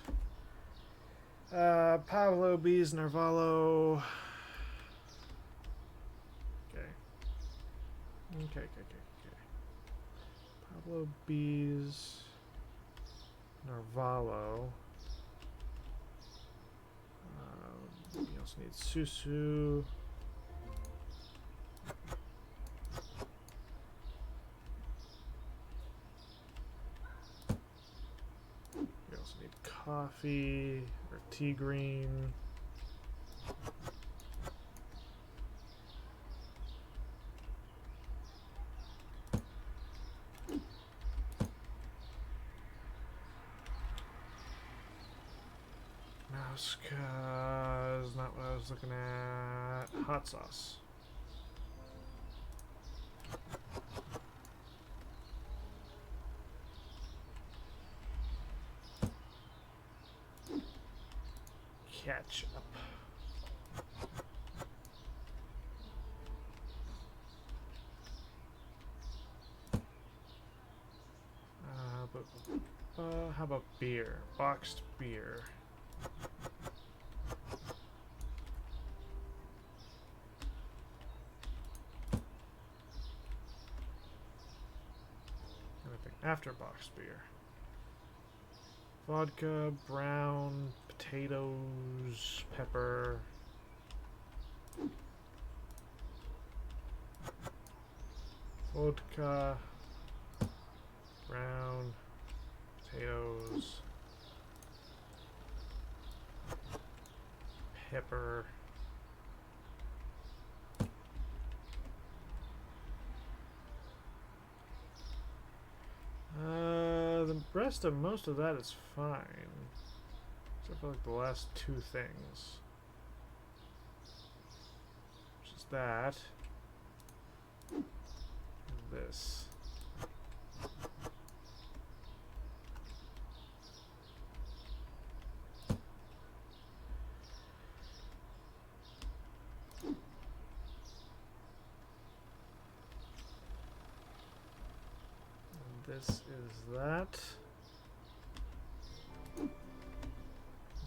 Pablo, Bees, Narvalo. Okay. Pablo, Bees, Narvalo. We also need Susu. We also need coffee or tea green. Vodka is not what I was looking at. Hot sauce. Ketchup. How about beer? Boxed beer. Anything after boxed beer? Vodka, brown, potatoes, pepper. Vodka, brown, potatoes, pepper. The rest of most of that is fine. Except for like the last two things. Which is that. And this. This is that.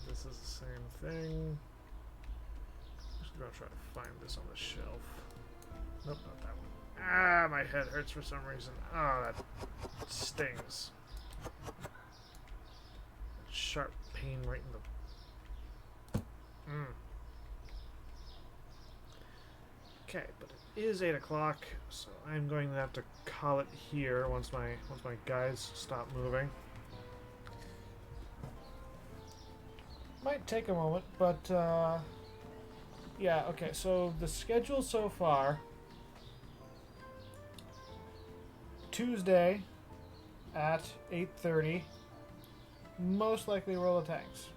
This is the same thing. I'm just gonna try to find this on the shelf. Nope, not that one. Ah, my head hurts for some reason. Oh, that stings. Sharp pain right in the... Okay, but it is 8 o'clock, so I'm going to have to call it here once my guys stop moving. Might take a moment, but yeah, okay, so the schedule so far: Tuesday at 8:30, most likely roll the tanks.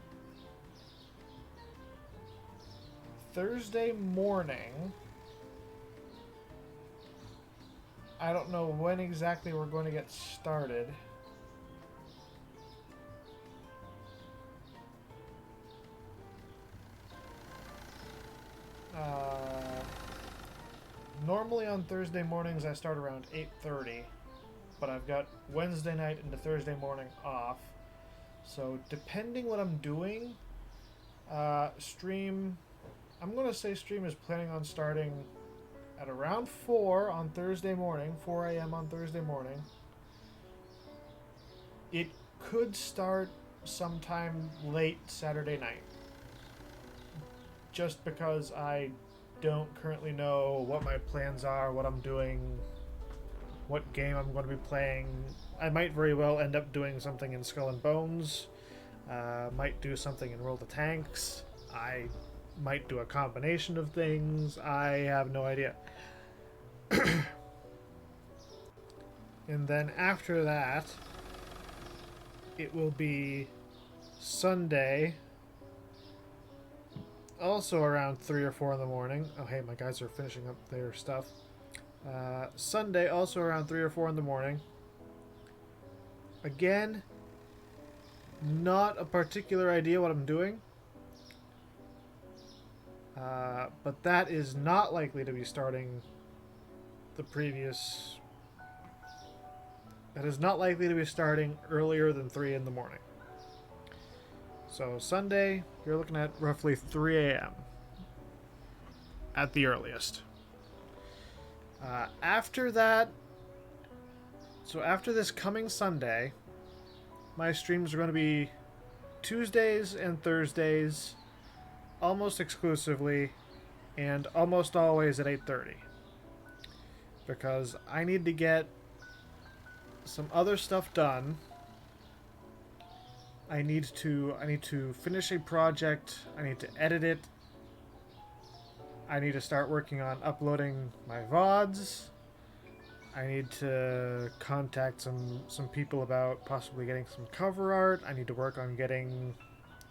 Thursday morning, I don't know when exactly we're going to get started. Normally on Thursday mornings I start around 8:30, but I've got Wednesday night into Thursday morning off. So depending what I'm doing, stream, I'm going to say stream is planning on starting at around 4 on Thursday morning, 4 a.m. on Thursday morning. It could start sometime late Saturday night. Just because I don't currently know what my plans are, what I'm doing, what game I'm going to be playing. I might very well end up doing something in Skull and Bones. Might do something in World of Tanks. I might do a combination of things. I have no idea. And then after that, it will be Sunday, also around 3 or 4 in the morning. Oh, hey, my guys are finishing up their stuff. Sunday, also around 3 or 4 in the morning. Again, not a particular idea what I'm doing. But that is not likely to be starting the previous... That is not likely to be starting earlier than 3 in the morning. So Sunday, you're looking at roughly 3 a.m. at the earliest. After that, so after this coming Sunday, my streams are going to be Tuesdays and Thursdays, almost exclusively, and almost always at 8:30. Because I need to get some other stuff done. I need to finish a project. I need to edit it. I need to start working on uploading my VODs. I need to contact some people about possibly getting some cover art. I need to work on getting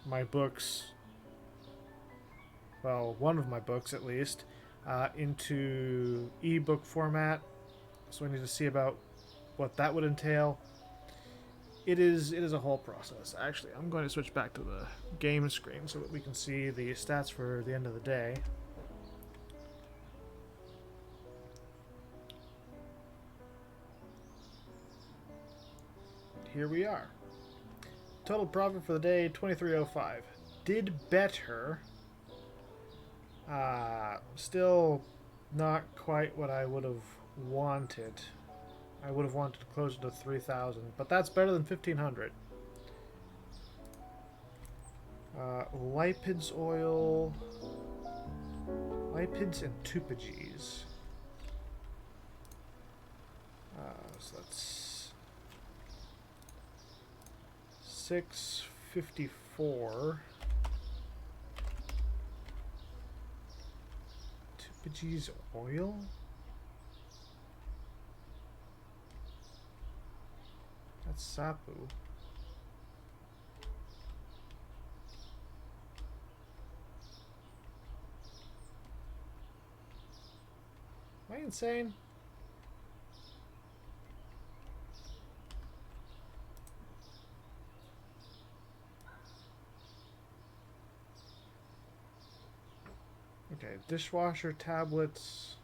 my books well, one of my books at least, into ebook format. So I need to see about what that would entail. It is a whole process. Actually, I'm going to switch back to the game screen so that we can see the stats for the end of the day. Here we are. Total profit for the day, 2305. Did better. Still not quite what I would have wanted. I would have wanted closer to 3,000, but that's better than 1,500. Lipids oil. Lipids and tupages. So that's 654. Tupages oil? That's Sapu. Am I insane? Okay, dishwasher tablets.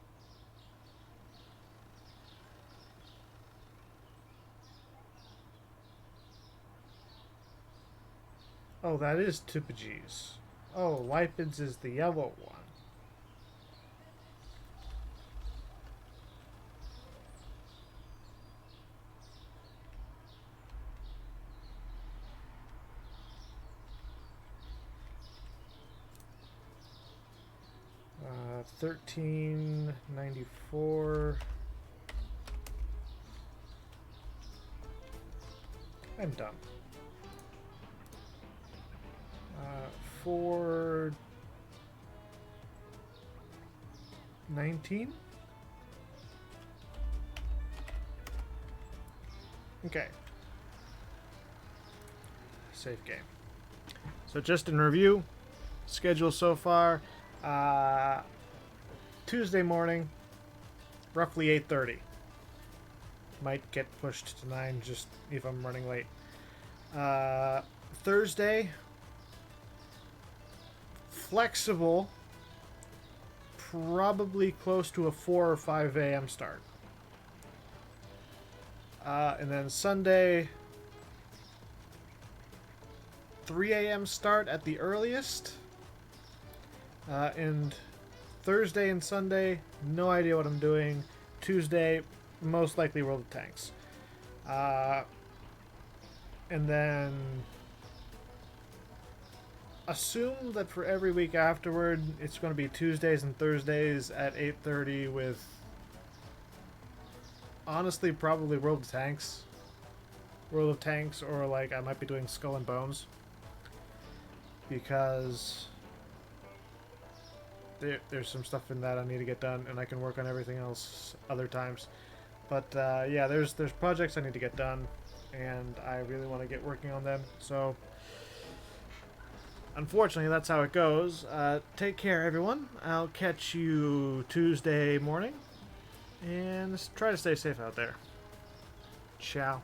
Oh, that is tupages. Oh, lipids is the yellow one. $13.94. I'm done. 419. Okay. Save game. So just in review, schedule so far. Tuesday morning, roughly 8:30. Might get pushed to 9 just if I'm running late. Thursday, flexible, probably close to a 4 or 5 a.m. start. And then Sunday, 3 a.m. start at the earliest. And Thursday and Sunday, no idea what I'm doing. Tuesday, most likely World of Tanks. And then assume that for every week afterward, it's going to be Tuesdays and Thursdays at 8:30 with, honestly, probably World of Tanks. World of Tanks, or like I might be doing Skull and Bones. Because there's some stuff in that I need to get done, and I can work on everything else other times. But yeah, there's projects I need to get done, and I really want to get working on them. So unfortunately, that's how it goes. Take care, everyone. I'll catch you Tuesday morning, and try to stay safe out there. Ciao.